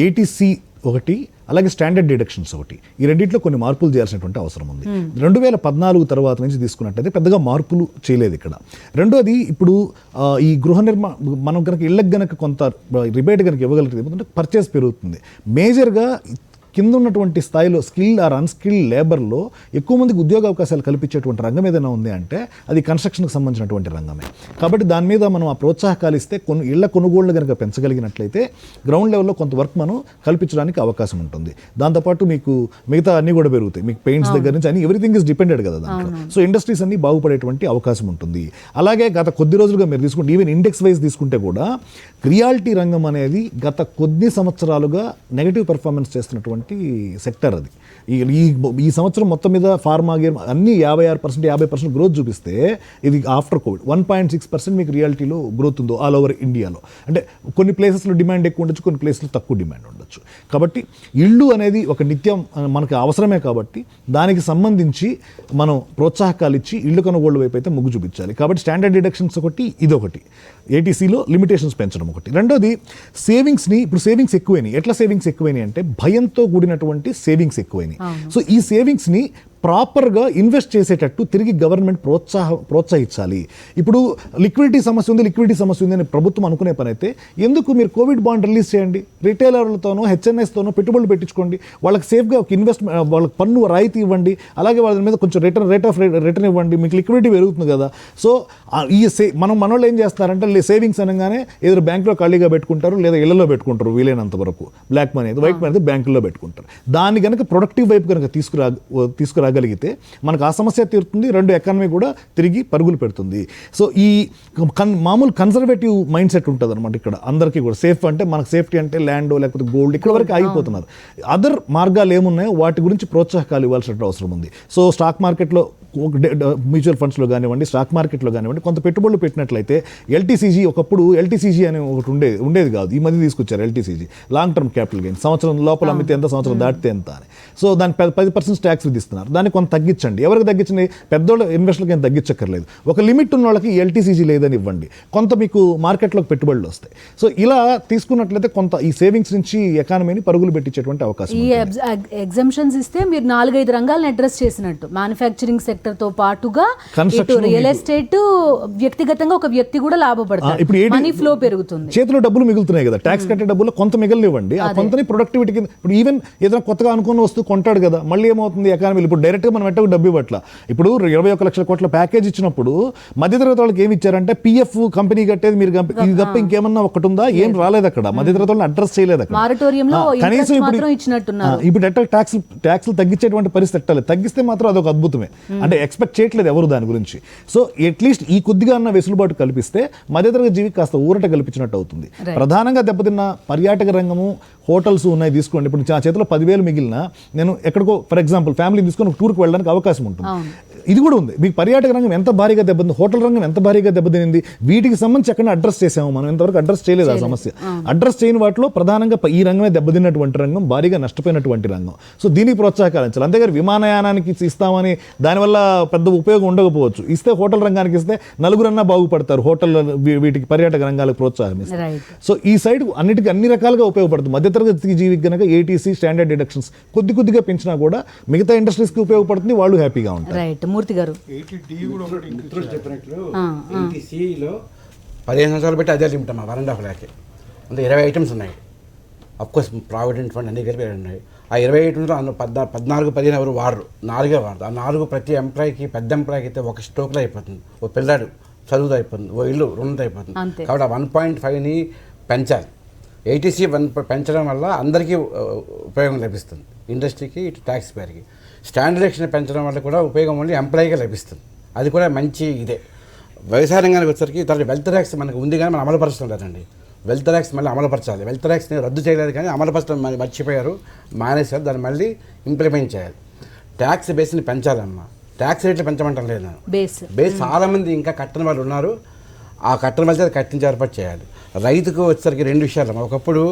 ఏటీసీ ఒకటి, అలాగే స్టాండర్డ్ డిడక్షన్స్ ఒకటి, ఈ రెండింటిలో కొన్ని మార్పులు చేయాల్సినటువంటి అవసరం ఉంది. 2014 తర్వాత నుంచి తీసుకున్నట్టయితే పెద్దగా మార్పులు చేయలేదు ఇక్కడ. రెండోది, ఇప్పుడు ఈ గృహ మనం కనుక ఇళ్ళకి కనుక కొంత రిబేట్ కనుక ఇవ్వగలిగితే ఏమవుతుందంటే పర్చేస్ పెరుగుతుంది. మేజర్గా కింద ఉన్నటువంటి స్థాయిలో స్కిల్ ఆర్ అన్స్కిల్ లేబర్లో ఎక్కువ మందికి ఉద్యోగ అవకాశాలు కల్పించేటువంటి రంగం ఏదైనా ఉంది అంటే అది కన్స్ట్రక్షన్కి సంబంధించినటువంటి రంగమే. కాబట్టి దాని మీద మనం ఆ ప్రోత్సాహకాలు ఇస్తే ఇళ్ల కొనుగోళ్లు కనుక పెంచగలిగినట్లయితే గ్రౌండ్ లెవెల్లో కొంత వర్క్ మనం కల్పించడానికి అవకాశం ఉంటుంది. దాంతోపాటు మీకు మిగతా అన్నీ కూడా పెరుగుతాయి. మీకు పెయింట్స్ దగ్గర నుంచి అన్ని ఎవ్రీథింగ్ ఇస్ డిపెండెడ్ కదా దాంట్లో. సో ఇండస్ట్రీస్ అన్ని బాగుపడేటువంటి అవకాశం ఉంటుంది. అలాగే గత కొద్ది రోజులుగా మీరు తీసుకుంటే, ఈవెన్ ఇండెక్స్ వైజ్ తీసుకుంటే కూడా రియాలిటీ రంగం అనేది గత కొద్ది సంవత్సరాలుగా నెగటివ్ పెర్ఫార్మెన్స్ చేస్తున్నటువంటి సెక్టర్ అది. ఈ సంవత్సరం మొత్తం మీద ఫార్మా గేర్ అన్ని 56%, 50% గ్రోత్ చూపిస్తే ఇది ఆఫ్టర్ కోవిడ్ 1.6% మీకు రియాలిటీలో గ్రోత్ ఉందో ఆల్ ఓవర్ ఇండియాలో. అంటే కొన్ని ప్లేసెస్లో డిమాండ్ ఎక్కువ ఉండొచ్చు, కొన్ని ప్లేసెస్లో తక్కువ డిమాండ్ ఉండొచ్చు. కాబట్టి ఇళ్ళు అనేది ఒక నిత్యం మనకు అవసరమే. కాబట్టి దానికి సంబంధించి మనం ప్రోత్సాహకాలు ఇచ్చి ఇళ్ళు కొనుగోళ్ల వైపు అయితే మొగ్గు చూపించాలి. కాబట్టి స్టాండర్డ్ డిడక్షన్స్ ఒకటి, ఇదొకటి, ఏటీసీలో లిమిటేషన్స్ పెంచడం ఒకటి. రెండోది, సేవింగ్స్ని, ఇప్పుడు సేవింగ్స్ ఎక్కువైనాయి. ఎట్లా సేవింగ్స్ ఎక్కువైనాయి అంటే భయంతో కూడినటువంటి సేవింగ్స్ ఎక్కువైనాయి. సో ఈ సేవింగ్స్ని ప్రాపర్గా ఇన్వెస్ట్ చేసేటట్టు తిరిగి గవర్నమెంట్ ప్రోత్సహించాలి. ఇప్పుడు లిక్విడిటీ సమస్య ఉంది అని ప్రభుత్వం అనుకునే పని అయితే ఎందుకు మీరు కోవిడ్ బాండ్ రిలీజ్ చేయండి, రిటైలర్లతోనో హెచ్ఎన్ఎస్తోనో పెట్టుబడులు పెట్టించుకోండి, వాళ్ళకి సేఫ్గా ఒక వాళ్ళకి పన్ను రాయితీ ఇవ్వండి, అలాగే వాళ్ళ మీద కొంచెం రిటర్న్ ఇవ్వండి, మీకు లిక్విడిటీ పెరుగుతుంది కదా. సో మనోళ్ళు ఏం చేస్తారంటే సేవింగ్స్ అనగానే ఏదో బ్యాంకులో ఖాళీగా పెట్టుకుంటారు, లేదా ఇళ్లలో పెట్టుకుంటారు వీలైనంత వరకు. బ్లాక్ మనీ అయితే వైట్ మనీ అయితే బ్యాంకుల్లో పెట్టుకుంటారు. దాన్ని కనుక ప్రొడక్టివ్ వైపు కనుక తీసుకురాగలిగితే మనకు ఆ సమస్య తీరుతుంది, రెండు ఎకానమీ కూడా తిరిగి పరుగులు పెడుతుంది. సో ఈ మామూలు కన్సర్వేటివ్ మైండ్ సెట్ ఉంటుంది అనమాట ఇక్కడ అందరికీ కూడా. సేఫ్ అంటే మనకు సేఫ్టీ అంటే ల్యాండ్ లేకపోతే గోల్డ్ ఇక్కడ వరకు ఆగిపోతున్నారు. అదర్ మార్గాలు ఏమున్నాయో వాటి గురించి ప్రోత్సాహకాలు ఇవ్వాల్సిన అవసరం ఉంది. సో స్టాక్ మార్కెట్లో మ్యూచువల్ ఫండ్స్లో కానివ్వండి, స్టాక్ మార్కెట్లో కానివ్వండి కొంత పెట్టుబడులు పెట్టినట్లయితే ఎల్టీసీజీ, ఒకప్పుడు ఎల్టీసీజీ అని ఒకటి ఉండేది కాదు, ఈ మధ్య తీసుకొచ్చారు LTCG, long term capital gain. సంవత్సరం లోపల అమ్మితే ఎంత, సంవత్సరం దాటితే ఎంత అని. సో దాని 10% ట్యాక్స్ విధిస్తున్నారు. దాన్ని కొంత తగ్గించండి. ఎవరికి తగ్గించండి? పెద్దోళ్ళ ఇన్వెస్టర్లకు ఏం తగ్గించక్కర్లేదు. ఒక లిమిట్ ఉన్న వాళ్ళకి ఎల్టీసీజీ లేదని ఇవ్వండి, కొంత మీకు మార్కెట్లోకి పెట్టుబడులు వస్తాయి. సో ఇలా తీసుకున్నట్లయితే కొంత ఈ సేవింగ్స్ నుంచి ఎకానమీని పరుగులు పెట్టించేటువంటి అవకాశం. ఈ ఎగ్జామ్షన్స్ ఇస్తే మీరు 4-5 రంగాలను అడ్రస్ చేసినట్టు, మ్యానుఫ్యాక్చరింగ్ సెక్టర్ తో పాటుగా రియల్ ఎస్టేట్, వ్యక్తిగతంగా ఒక వ్యక్తి కూడా లాభపడతారు, ఇప్పుడు మనీ ఫ్లో పెరుగుతుంది, చేతిలో డబ్బులు మిగులుతున్నాయి కదా, ట్యాక్స్ కట్టే డబ్బులు కొంత మిగిలివ్వండి, ఆ కొంతని ప్రొడక్టివిటీ కింద. ఇప్పుడు ఈవెన్ ఏదైనా కొత్తగా అనుకున్న వస్తువు కొంటాడు కదా, మళ్ళీ ఏమవుతుంది ఎకానమీలో ఇప్పుడు డైరెక్ట్గా మనం ఎట్టకు డబ్బు ఇవ్వట్ల. ఇప్పుడు 21 లక్షల కోట్ల ప్యాకేజ్ ఇచ్చినప్పుడు మధ్యతరగతి వాళ్ళకి ఏమి ఇచ్చారంటే పిఎఫ్ కంపెనీ కట్టేది మీరు ఇది తప్ప ఇంకేమన్నా ఒకటి ఉందా? ఏం రాలేదు అక్కడ, మధ్యతరగతి వాళ్ళని అడ్రస్ చేయలేదు అక్కడ. కనీసం ఇప్పుడు ఎట్లా ట్యాక్స్లు తగ్గించేటువంటి పరిస్థితి ఎట్టాలి, తగ్గిస్తే మాత్రం అదొక అద్భుతమే. అంటే ఎక్స్పెక్ట్ చేయట్లేదు ఎవరు దాని గురించి. సో అట్లీస్ట్ ఈ కొద్దిగా అన్న వెసులుబాటు కల్పిస్తే మధ్యతరగతి జీవికి కాస్త ఊరట కల్పించినట్టు అవుతుంది. ప్రధానంగా దెబ్బతిన్న పర్యాటక రంగము, హోటల్స్ ఉన్నాయి తీసుకోండి. ఇప్పుడు నా చేతిలో 10,000 మిగిలిన నేను ఎక్కడికో ఫర్ ఎగ్జాంపుల్ ఫ్యామిలీ తీసుకొని ఒక టూర్కి వెళ్ళడానికి అవకాశం ఉంటుంది. ఇది కూడా ఉంది. మీకు పర్యాటక రంగం ఎంత భారీగా దెబ్బతింది, హోటల్ రంగం ఎంత భారీగా దెబ్బతింది, వీటికి సంబంధించి ఎక్కడ అడ్రస్ చేసాము మనం? ఇంతవరకు అడ్రస్ చేయలేదు ఆ సమస్య. అడ్రస్ చేయని వాటిలో ప్రధానంగా ఈ రంగమే దెబ్బతిన్నటువంటి రంగం, భారీగా నష్టపోయినటువంటి రంగం. సో దీనికి ప్రోత్సాహకాలించాలి. అంతేగాని విమానయానానికి ఇస్తామని దానివల్ల పెద్ద ఉపయోగం ఉండకపోవచ్చు. ఇస్తే హోటల్ రంగానికి ఇస్తే నలుగురన్నా బాగుపడతారు, హోటల్ వీటికి పర్యాటక రంగాలకు ప్రోత్సాహం ఇస్తే. సో ఈ సైడ్ అన్ని రకాలుగా ఉపయోగపడుతుంది. మధ్యతరగతి జీవికి కనుక ఏటీసీ స్టాండర్డ్ డిడక్షన్స్ కొద్దిగా పెంచినా కూడా మిగతా ఇండస్ట్రీస్కి ఉపయోగపడుతుంది, వాళ్ళు హ్యాపీగా ఉంటారు. మూర్తి గారు చెప్పినట్లు 15 సంవత్సరాలు పెట్టి అదే లిమిట్ అమ్మా, 1.5 lakh అంటే 20 ఐటమ్స్ ఉన్నాయి. అఫ్కోర్స్ ప్రావిడెంట్ ఫండ్ అన్ని కలిపి ఉన్నాయి. ఆ 20 ఐటమ్స్లో 14-15 ఎవరు వాడరు, 4 వాడరు. ఆ 4 ప్రతి ఎంప్లాయీకి, పెద్ద ఎంప్లాయీకి అయితే ఒక స్టోక్లో అయిపోతుంది, ఓ పిల్లాడు చదువుతో అయిపోతుంది, ఓ ఇల్లు రుణంతో అయిపోతుంది. కాబట్టి ఆ 1.5ని పెంచాలి. ఏటీసీ పెంచడం వల్ల అందరికీ ఉపయోగం లభిస్తుంది, ఇండస్ట్రీకి, ఇటు ట్యాక్స్ పేరుకి. స్టాండర్డైజేషన్ పెంచడం వల్ల కూడా ఉపయోగం ఓన్లీ ఎంప్లాయీగా లభిస్తుంది. అది కూడా మంచి ఇదే. వ్యవసాయ రంగానికి వచ్చేసరికి తర్వాత వెల్త్ ట్యాక్స్ మనకు ఉంది కానీ మనం అమలుపరచడం లేదండి. వెల్త్ ట్యాక్స్ మళ్ళీ అమలుపరచాలి. వెల్త్ ట్యాక్స్ని రద్దు చేయలేదు కానీ అమలుపరచడం మర్చిపోయారు, మానేశారు. దాన్ని మళ్ళీ ఇంప్లిమెంట్ చేయాలి. ట్యాక్స్ బేస్ని పెంచాలమ్మా. ట్యాక్స్ రేట్లు పెంచమంటాం లేదు, బేస్ చాలామంది ఇంకా కట్టని వాళ్ళు ఉన్నారు. ఆ కట్టని వాళ్ళతో కట్టించి ఏర్పాటు చేయాలి. రైతుకు వచ్చేసరికి 2 విషయాలు. ఒకప్పుడు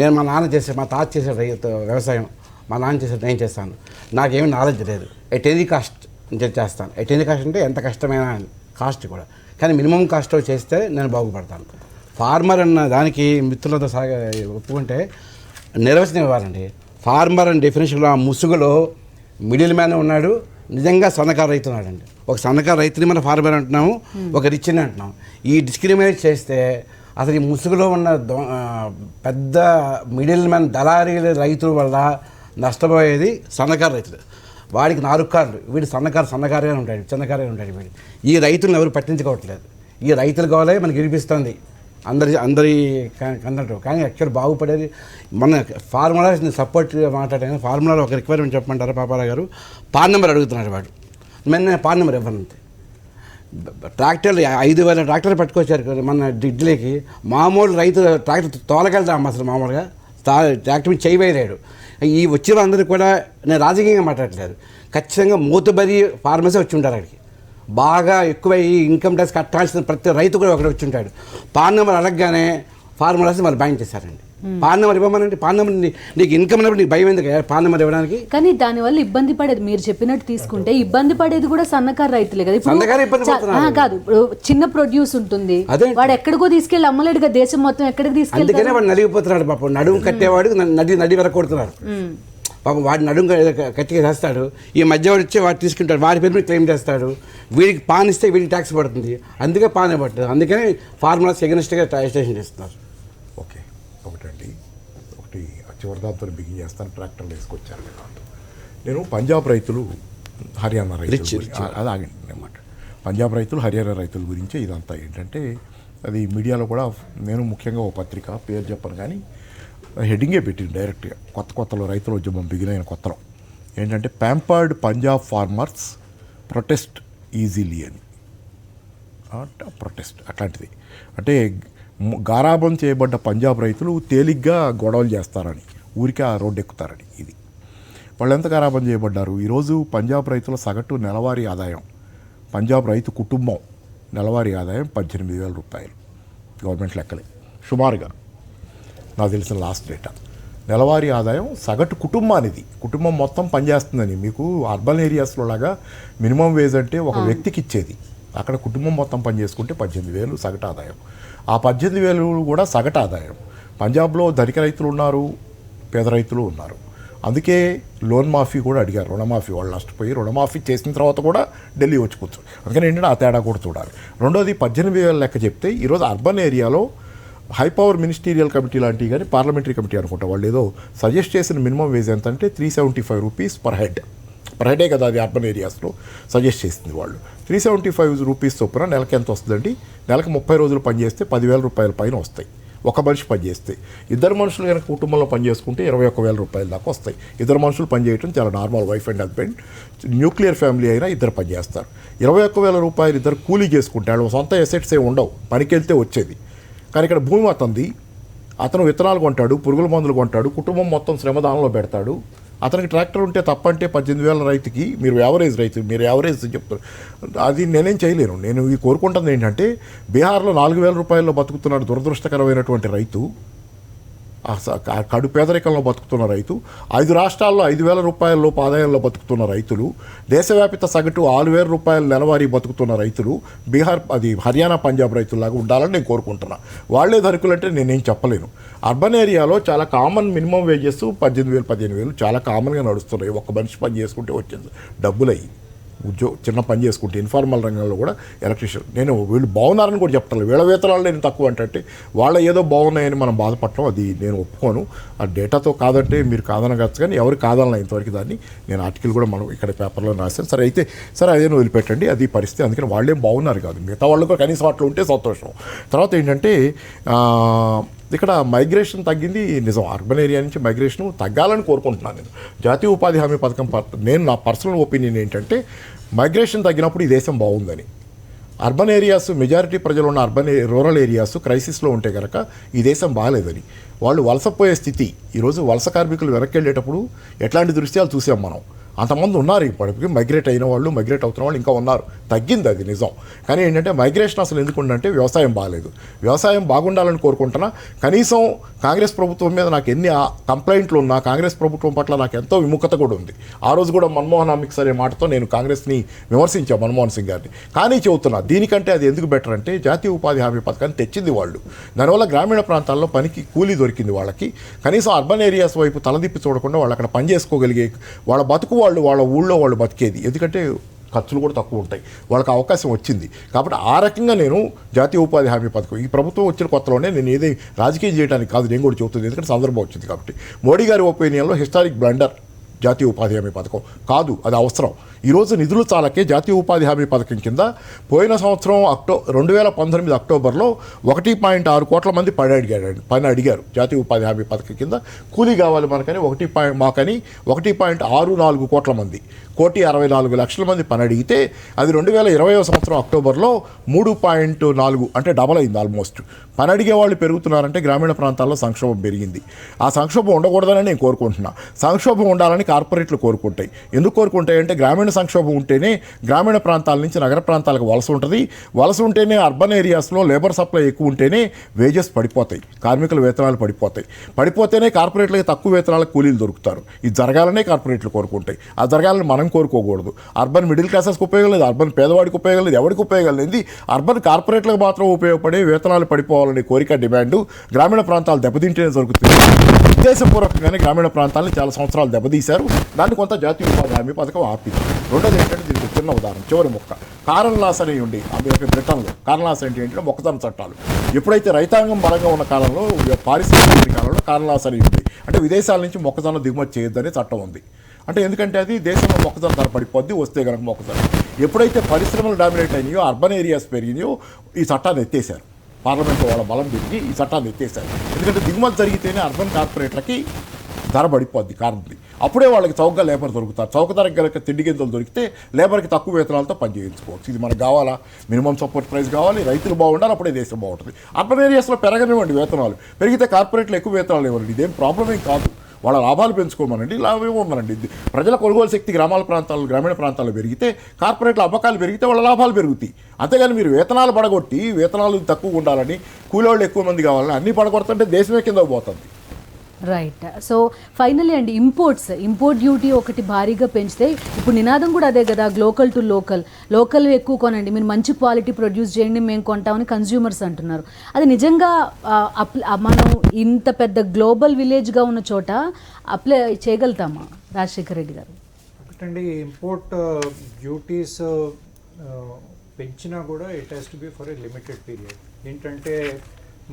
నేను మా తాత చేసే రైతు వ్యవసాయం, మా నాన్న చేసేది నేను చేస్తాను, నాకేమీ నాలెడ్జ్ లేదు. ఎట్ ఎనీ కాస్ట్ నేను చేస్తాను. ఎట్ ఎనీ కాస్ట్ అంటే ఎంత కష్టమైన కాస్ట్ కూడా, కానీ మినిమం కాస్ట్ చేస్తే నేను బాగుపడతాను. ఫార్మర్ అన్న దానికి మిత్రులతో ఒప్పుకుంటే నిర్వచనం ఇవ్వాలండి. ఫార్మర్ అనే డెఫినేషన్లో ఆ ముసుగులో మిడిల్ మ్యాన్ ఉన్నాడు, నిజంగా సన్నకారు రైతు ఉన్నాడండి. ఒక సన్నకారు రైతుని మనం ఫార్మర్ అంటున్నాము, ఒక రిచ్ అని అంటున్నాము. ఈ డిస్క్రిమినేట్ చేస్తే అసలు ఈ ముసుగులో ఉన్న పెద్ద మిడిల్ మ్యాన్ దళారీల రైతుల వల్ల నష్టపోయేది సన్నకారు రైతులు. వాడికి 4 కార్లు, వీడు సన్నకారుగా ఉంటాడు, చిన్నకారుగా ఉంటాడు. వీడు ఈ రైతులను ఎవరు పట్టించుకోవట్లేదు. ఈ రైతుల గోలే మనకి వినిపిస్తుంది అందరి కన్నట్టు. కానీ యాక్చువల్ బాగుపడేది మన ఫార్ములాస్ని సపోర్ట్గా మాట్లాడాను. ఫార్ములాలో ఒక రిక్వైర్మెంట్ చెప్పమంటారా పాపారావు గారు? పాన్ నెంబర్ అడుగుతున్నాడు వాడు. నేను పాన్ నెంబర్ ఇవ్వనంతే. ట్రాక్టర్లు 5,000 ట్రాక్టర్లు పట్టుకొచ్చారు మన ఢిల్లీకి. మామూలు రైతు ట్రాక్టర్ తోలకెళ్తాం అసలు మామూలుగా ట్రాక్టర్ మీద చేయవేయలేడు. ఈ వచ్చిన అందరూ కూడా నేను రాజకీయంగా మాట్లాడలేదు, ఖచ్చితంగా మూతబరి ఫార్మర్సీ వచ్చి ఉంటారు అక్కడికి. బాగా ఎక్కువ ఈ ఇన్కమ్ ట్యాక్స్ కట్టాల్సిన ప్రతి రైతు కూడా ఒకటి వచ్చి ఉంటాడు. పాన్ నెంబర్ అడగగానే ఫార్ములాస్ వాళ్ళు బ్యాన్ చేశారండి. పాన్ నెంబర్ ఇవ్వమనండి. పాన్ నెంబర్ నీకు ఇన్కమ్ ఉన్నప్పుడు నీకు భయం ఎందుకు పాన్ నెంబర్ ఇవ్వడానికి? కానీ దానివల్ల ఇబ్బంది పడేది మీరు చెప్పినట్టు తీసుకుంటే ఇబ్బంది పడేది కూడా సన్నకారు రైతులే కదా. కాదు, ఇప్పుడు చిన్న ప్రొడ్యూస్ ఉంటుంది, వాడు ఎక్కడికో తీసుకెళ్ళి అమ్మలేడుగా, దేశం మొత్తం ఎక్కడికి తీసుకెళ్ళి. అందుకనే వాడు నలిగిపోతున్నాడు పాపం. నడుము కట్టేవాడు నడి వరకు కొడుతున్నాడు. పాపం వాడిని నడుము గట్టిగా చేస్తాడు, ఈ మధ్యవాడు వచ్చి వాడు తీసుకుంటాడు, వాడి పేరు మీద క్లెయిమ్ చేస్తాడు, వీడికి పాన్ ఇస్తే వీడికి ట్యాక్స్ పడుతుంది, అందుకే పాన్ పడుతుంది, అందుకని ఫార్మర్స్ ఎగనిస్ట్గా రిజిస్ట్రేషన్ చేస్తున్నారు. ఓకే, ఒకటండి, ఒకటి చివరిదాంతో బిగిన్ చేస్తాను. ట్రాక్టర్లు వేసుకొచ్చారు కదా, నేను పంజాబ్ రైతులు, హర్యానా రైతులు అది ఆగండి అన్నమాట. పంజాబ్ రైతులు, హర్యానా రైతుల గురించి ఇదంతా ఏంటంటే, అది మీడియాలో కూడా నేను ముఖ్యంగా ఓ పత్రిక పేరు చెప్పను కానీ హెడ్డింగే పెట్టింది డైరెక్ట్గా, కొత్తలో రైతుల ఉద్యమం బిగినైన కొత్తలో ఏంటంటే, pampered Punjab farmers protest easily అని. ప్రొటెస్ట్ అట్లాంటిది అంటే గారాబం చేయబడ్డ పంజాబ్ రైతులు తేలిగ్గా గొడవలు చేస్తారని, ఊరికే ఆ రోడ్డు ఎక్కుతారని. ఇది వాళ్ళు ఎంత గారాబం చేయబడ్డారు. ఈరోజు పంజాబ్ రైతుల సగటు నెలవారీ ఆదాయం, పంజాబ్ రైతు కుటుంబం నెలవారీ ఆదాయం 18,000 రూపాయలు గవర్నమెంట్ లెక్కలే, సుమారుగా నాకు తెలిసిన లాస్ట్ డేటా. నెలవారీ ఆదాయం సగటు కుటుంబానిది, కుటుంబం మొత్తం పనిచేస్తుందని. మీకు అర్బన్ ఏరియాస్లో లాగా మినిమం వేజ్ అంటే ఒక వ్యక్తికి ఇచ్చేది, అక్కడ కుటుంబం మొత్తం పనిచేసుకుంటే 18,000 సగటు ఆదాయం. ఆ 18,000 కూడా సగటు ఆదాయం. పంజాబ్లో ధనిక రైతులు ఉన్నారు, పేద రైతులు ఉన్నారు. అందుకే లోన్ మాఫీ కూడా అడిగారు, రుణమాఫీ. వాళ్ళు నష్టపోయి రుణమాఫీ చేసిన తర్వాత కూడా ఢిల్లీ వచ్చి కూర్చోరు. అందుకని ఏంటంటే ఆ తేడా కూడా చూడాలి. రెండోది 18,000 లెక్క చెప్తే ఈరోజు అర్బన్ ఏరియాలో హై పవర్ మినిస్టీరియల్ కమిటీ లాంటివి కానీ పార్లమెంటరీ కమిటీ అనుకుంటా, వాళ్ళు ఏదో సజెస్ట్ చేసిన మినిమం వేజ్ ఎంత అంటే 375 రూపీస్ పర్ హెడే కదా, అది అర్బన్ ఏరియాస్లో సజెస్ట్ చేసింది వాళ్ళు. 375 రూపీస్ చొప్పున నెలకి ఎంత వస్తుందండి? నెలకు 30 రోజులు పనిచేస్తే 10,000 రూపాయల పైన వస్తాయి. ఒక మనిషి పనిచేస్తే. ఇద్దరు మనుషులు కనుక కుటుంబంలో పనిచేసుకుంటే 21,000 రూపాయల దాకా వస్తాయి. ఇద్దరు మనుషులు పనిచేయడం చాలా normal. Wife and husband, nuclear family అయినా ఇద్దరు పనిచేస్తారు. 21,000 రూపాయలు ఇద్దరు కూలీ చేసుకుంటే వాళ్ళు సొంత ఎసెట్స్ ఏమి ఉండవు, పనికి వెళ్తే వచ్చేది. కానీ ఇక్కడ భూమి అతంది, అతను విత్తనాలు కొంటాడు, పురుగుల మందులు కొంటాడు, కుటుంబం మొత్తం శ్రమదానంలో పెడతాడు. అతనికి ట్రాక్టర్ ఉంటే తప్పంటే 18,000 రైతుకి, మీరు యావరేజ్ రైతు, మీరు యావరేజ్ చెప్తారు, అది నేనేం చేయలేను. నేను ఈ కోరుకుంటుంది ఏంటంటే, బీహార్లో 4,000 రూపాయల్లో బతుకుతున్నాడు దురదృష్టకరమైనటువంటి రైతు, కడు పేదరికంలో బతుకుతున్న రైతు, 5 రాష్ట్రాల్లో 5,000 రూపాయల ఆదాయంలో బతుకుతున్న రైతులు, దేశవ్యాపిత సగటు 6,000 రూపాయల నెలవారీ బతుకుతున్న రైతులు, బీహార్ అది హర్యానా పంజాబ్ రైతుల్లాగా ఉండాలని నేను కోరుకుంటున్నా. వాళ్ళే ధనికులంటే నేనేం చెప్పలేను. అర్బన్ ఏరియాలో చాలా కామన్ మినిమం వేజెస్ 18,000 15,000 చాలా కామన్గా నడుస్తున్నాయి. ఒక్క మనిషి పని చేసుకుంటే వచ్చేది డబ్బులు అయ్యి, చిన్న పని చేసుకుంటే. ఇన్ఫార్మల్ రంగంలో కూడా ఎలక్ట్రీషియన్, నేను వీళ్ళు బాగున్నారని కూడా చెప్తాను, వీళ్ళ వేతనాలు నేను తక్కువ అంటే వాళ్ళ ఏదో బాగున్నాయని మనం బాధపడటం అది నేను ఒప్పుకోను. ఆ డేటాతో కాదంటే మీరు కాదనగచ్చు, కానీ ఎవరు కాదన్న ఇంతవరకు దాన్ని నేను ఆర్టికల్ కూడా మనం ఇక్కడ పేపర్లో రాశాను. సరే అయితే సరే అదే వదిలిపెట్టండి, అది పరిస్థితి. అందుకని వాళ్ళేం బాగున్నారు కాదు, మిగతా వాళ్ళు కూడా కనీసం అట్లా ఉంటే సంతోషం. తర్వాత ఏంటంటే ఇక్కడ మైగ్రేషన్ తగ్గింది నిజం. అర్బన్ ఏరియా నుంచి మైగ్రేషన్ తగ్గాలని కోరుకుంటున్నాను నేను. జాతీయ ఉపాధి హామీ పథకం నేను నా పర్సనల్ ఒపీనియన్ ఏంటంటే, మైగ్రేషన్ తగ్గినప్పుడు ఈ దేశం బాగుందని. అర్బన్ ఏరియాస్, మెజారిటీ ప్రజలు ఉన్న రూరల్ ఏరియాస్ క్రైసిస్లో ఉంటే కనుక ఈ దేశం బాగాలేదని. వాళ్ళు వలసపోయే స్థితి. ఈరోజు వలస కార్మికులు వెనక్కి వెళ్ళేటప్పుడు ఎట్లాంటి దృశ్యాలు చూసాం మనం. అంతమంది ఉన్నారు ఇప్పటికి, మైగ్రేట్ అయిన వాళ్ళు, మైగ్రేట్ అవుతున్న వాళ్ళు ఇంకా ఉన్నారు. తగ్గింది, అది నిజం. కానీ ఏంటంటే మైగ్రేషన్ అసలు ఎందుకు ఉందంటే వ్యవసాయం బాగాలేదు. వ్యవసాయం బాగుండాలని కోరుకుంటున్నా. కనీసం కాంగ్రెస్ ప్రభుత్వం మీద నాకు ఎన్ని కంప్లైంట్లు ఉన్నా కాంగ్రెస్ ప్రభుత్వం పట్ల నాకు ఎంతో విముఖత కూడా ఉంది. ఆ రోజు కూడా మన్మోహన్ అమిక్స్ అనే మాటతో నేను కాంగ్రెస్ని విమర్శించాను, మన్మోహన్ సింగ్ గారిని. కానీ చెబుతున్నా, దీనికంటే అది ఎందుకు బెటర్ అంటే, జాతీయ ఉపాధి హామీ పథకాన్ని తెచ్చింది వాళ్ళు. దానివల్ల గ్రామీణ ప్రాంతాల్లో పనికి కూలీ దొరికింది వాళ్ళకి. కనీసం అర్బన్ ఏరియాస్ వైపు తలదిప్పి చూడకుండా వాళ్ళు అక్కడ పని చేసుకోగలిగే, వాళ్ళ బతుకు వాళ్ళు వాళ్ళ ఊళ్ళో వాళ్ళు బతికేది. ఎందుకంటే ఖర్చులు కూడా తక్కువ ఉంటాయి, వాళ్ళకి అవకాశం వచ్చింది. కాబట్టి ఆ రకంగా నేను జాతీయ ఉపాధి హామీ పథకం, ఈ ప్రభుత్వం వచ్చిన కొత్తలోనే, నేను ఏది రాజకీయం చేయడానికి కాదు, నేను కూడా చెబుతుంది, ఎందుకంటే సందర్భం వచ్చింది కాబట్టి. మోడీ గారి ఒపీనియన్లో హిస్టారిక్ బ్లండర్ జాతీయ ఉపాధి హామీ పథకం కాదు, అది అవసరం. ఈరోజు నిధులు చాలకే జాతీయ ఉపాధి హామీ పథకం కింద పోయిన సంవత్సరం 2019 అక్టోబర్లో 1.6 కోట్ల మంది పని అడిగారు. జాతీయ ఉపాధి హామీ పథకం కింద కూలీ కావాలి మనకని 1.64 కోట్ల మంది, 1,64,00,000 మంది పని అడిగితే, అది 2020 సంవత్సరం అక్టోబర్లో 3.4, అంటే డబల్ అయింది ఆల్మోస్ట్. పని అడిగే వాళ్ళు పెరుగుతున్నారంటే గ్రామీణ ప్రాంతాల్లో సంక్షోభం పెరిగింది. ఆ సంక్షోభం ఉండకూడదని నేను కోరుకుంటున్నా. సంక్షోభం ఉండాలని కార్పొరేట్లు కోరుకుంటాయి. ఎందుకు కోరుకుంటాయి అంటే, గ్రామీణ సంక్షోభం ఉంటేనే గ్రామీణ ప్రాంతాల నుంచి నగర ప్రాంతాలకు వలస ఉంటుంది. వలస ఉంటేనే అర్బన్ ఏరియాస్లో లేబర్ సప్లై ఎక్కువ ఉంటేనే వేజెస్ పడిపోతాయి, కార్మికుల వేతనాలు పడిపోతేనే కార్పొరేట్లకి తక్కువ వేతనాలకు కూలీలు దొరుకుతారు. ఇది జరగాలనే కార్పొరేట్లు కోరుకుంటాయి. ఆ జరగాలని మనం కోరుకోకూడదు. అర్బన్ మిడిల్ క్లాసెస్కి ఉపయోగం లేదు, అర్బన్ పేదవాడికి ఉపయోగం లేదు, ఎవరికి ఉపయోగం లేదు. అర్బన్ కార్పొరేట్లకు మాత్రం ఉపయోగపడే వేతనాలు పడిపోవాలనే కోరిక, డిమాండ్ గ్రామీణ ప్రాంతాలు దెబ్బతింటేనే జరుగుతుంది. ఉద్దేశపూర్వకంగానే గ్రామీణ ప్రాంతాలను చాలా సంవత్సరాలు దెబ్బతీశారు. దాన్ని కొంత జాతీయ ఉపాధి హామీ పథకం ఆపింది. రెండోది ఏంటంటే దీనికి చిన్న ఉదాహరణ, చివరి మొక్క కారన్ లాస్ అనేవి ఉండి అమెరికా బ్రిటన్లో కారన్ లాస్ ఏంటంటే మొక్కజొన్న చట్టాలు. ఎప్పుడైతే రైతాంగం బలంగా ఉన్న కాలంలో, పారిశ్రామిక కాలంలో కారన్ లాస్ అనేవి ఉంది. అంటే విదేశాల నుంచి మొక్కజొన్న దిగుమతి చేయొద్దనే చట్టం ఉంది. అంటే ఎందుకంటే అది దేశంలో మొక్కజొన్న ధర పడిపోద్ది వస్తే కనుక మొక్కజొన్న. ఎప్పుడైతే పరిశ్రమలు డామినేట్ అయినాయో, అర్బన్ ఏరియాస్ పెరిగినాయో ఈ చట్టాన్ని ఎత్తేసారు. పార్లమెంట్లో వాళ్ళ బలం పెరిగి ఈ చట్టాన్ని ఎత్తేసారు. ఎందుకంటే దిగుమతి జరిగితేనే అర్బన్ కార్పొరేట్లకి ధర పడిపోద్ది కారణం. అప్పుడే వాళ్ళకి చౌకగా లేబర్ దొరుకుతారు. చౌక ధరకు గల తిండి గింజలు దొరికితే లేబర్కి తక్కువ వేతనాలతో పనిచేయించుకోవచ్చు. ఇది మనకు కావాలా? మినిమం సపోర్ట్ ప్రైస్ కావాలి, రైతులు బాగుండాలి, అప్పుడే దేశం బాగుంటుంది. అర్బన్ ఏరియాస్లో పెరగనివ్వండి వేతనాలు, పెరిగితే కార్పొరేట్లు ఎక్కువ వేతనాలు ఇవ్వండి, ఇదేం ప్రాబ్లం ఏం కాదు. వాళ్ళ లాభాలు పెంచుకోమనండి, లాభం ఇవ్వమనండి. ప్రజల కొనుగోలు శక్తి గ్రామీణ ప్రాంతాల్లో పెరిగితే, కార్పొరేట్ల అమ్మకాలు పెరిగితే వాళ్ళ లాభాలు పెరుగుతాయి. అంతేగాని మీరు వేతనాలు పడగొట్టి, వేతనాలు తక్కువ ఉండాలని, కూలోళ్ళు ఎక్కువ మంది కావాలని అన్నీ పడగొడుతుంటే దేశమే కిందకు పోతుంది. రైట్. సో ఫైనలీ అండి, ఇంపోర్ట్ డ్యూటీ ఒకటి భారీగా పెంచితే, ఇప్పుడు నినాదం కూడా అదే కదా, లోకల్ టు లోకల్ ఎక్కువ కొనండి, మీరు మంచి క్వాలిటీ ప్రొడ్యూస్ చేయండి, మేము కొంటామని కన్జ్యూమర్స్ అంటున్నారు. అది నిజంగా మనం ఇంత పెద్ద గ్లోబల్ విలేజ్గా ఉన్న చోట అప్లై చేయగలుగుతామా రాజశేఖర్ రెడ్డి గారు? ఒకటండి, ఇంపోర్ట్ డ్యూటీస్ పెంచినా కూడా it has to be for a limited period. ఏంటంటే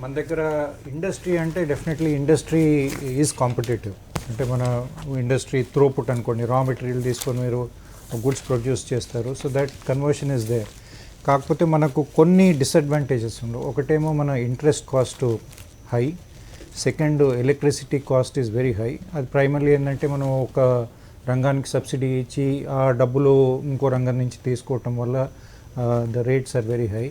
మన దగ్గర ఇండస్ట్రీ అంటే డెఫినెట్లీ ఇండస్ట్రీ ఈజ్ కాంపిటేటివ్. అంటే మన ఇండస్ట్రీ త్రూపుట్ అనుకోండి, రా మెటీరియల్ తీసుకొని మీరు గుడ్స్ ప్రొడ్యూస్ చేస్తారు. So that conversion is there. కాకపోతే మనకు కొన్ని డిసడ్వాంటేజెస్ ఉండవు. ఒకటేమో మన interest cost high, second electricity cost is very high. అది ప్రైమర్లీ ఏంటంటే మనం ఒక రంగానికి సబ్సిడీ ఇచ్చి ఆ డబ్బులు ఇంకో రంగం నుంచి తీసుకోవటం వల్ల the rates are very high.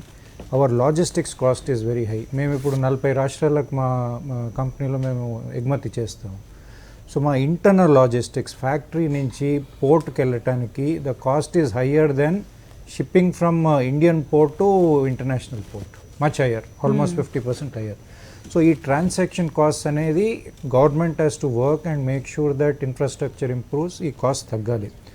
Our logistics cost is very high. మేము ఇప్పుడు 40 రాష్ట్రాలకు మా కంపెనీలో మేము ఎగుమతి చేస్తాము. సో మా ఇంటర్నల్ లాజిస్టిక్స్ ఫ్యాక్టరీ నుంచి పోర్ట్కి వెళ్ళటానికి the cost is higher than shipping from Indian port to international port, much higher, almost 50% higher. So ఈ ట్రాన్సాక్షన్ కాస్ట్ అనేది government has to work and make sure that infrastructure improves, ఈ cost తగ్గాలి.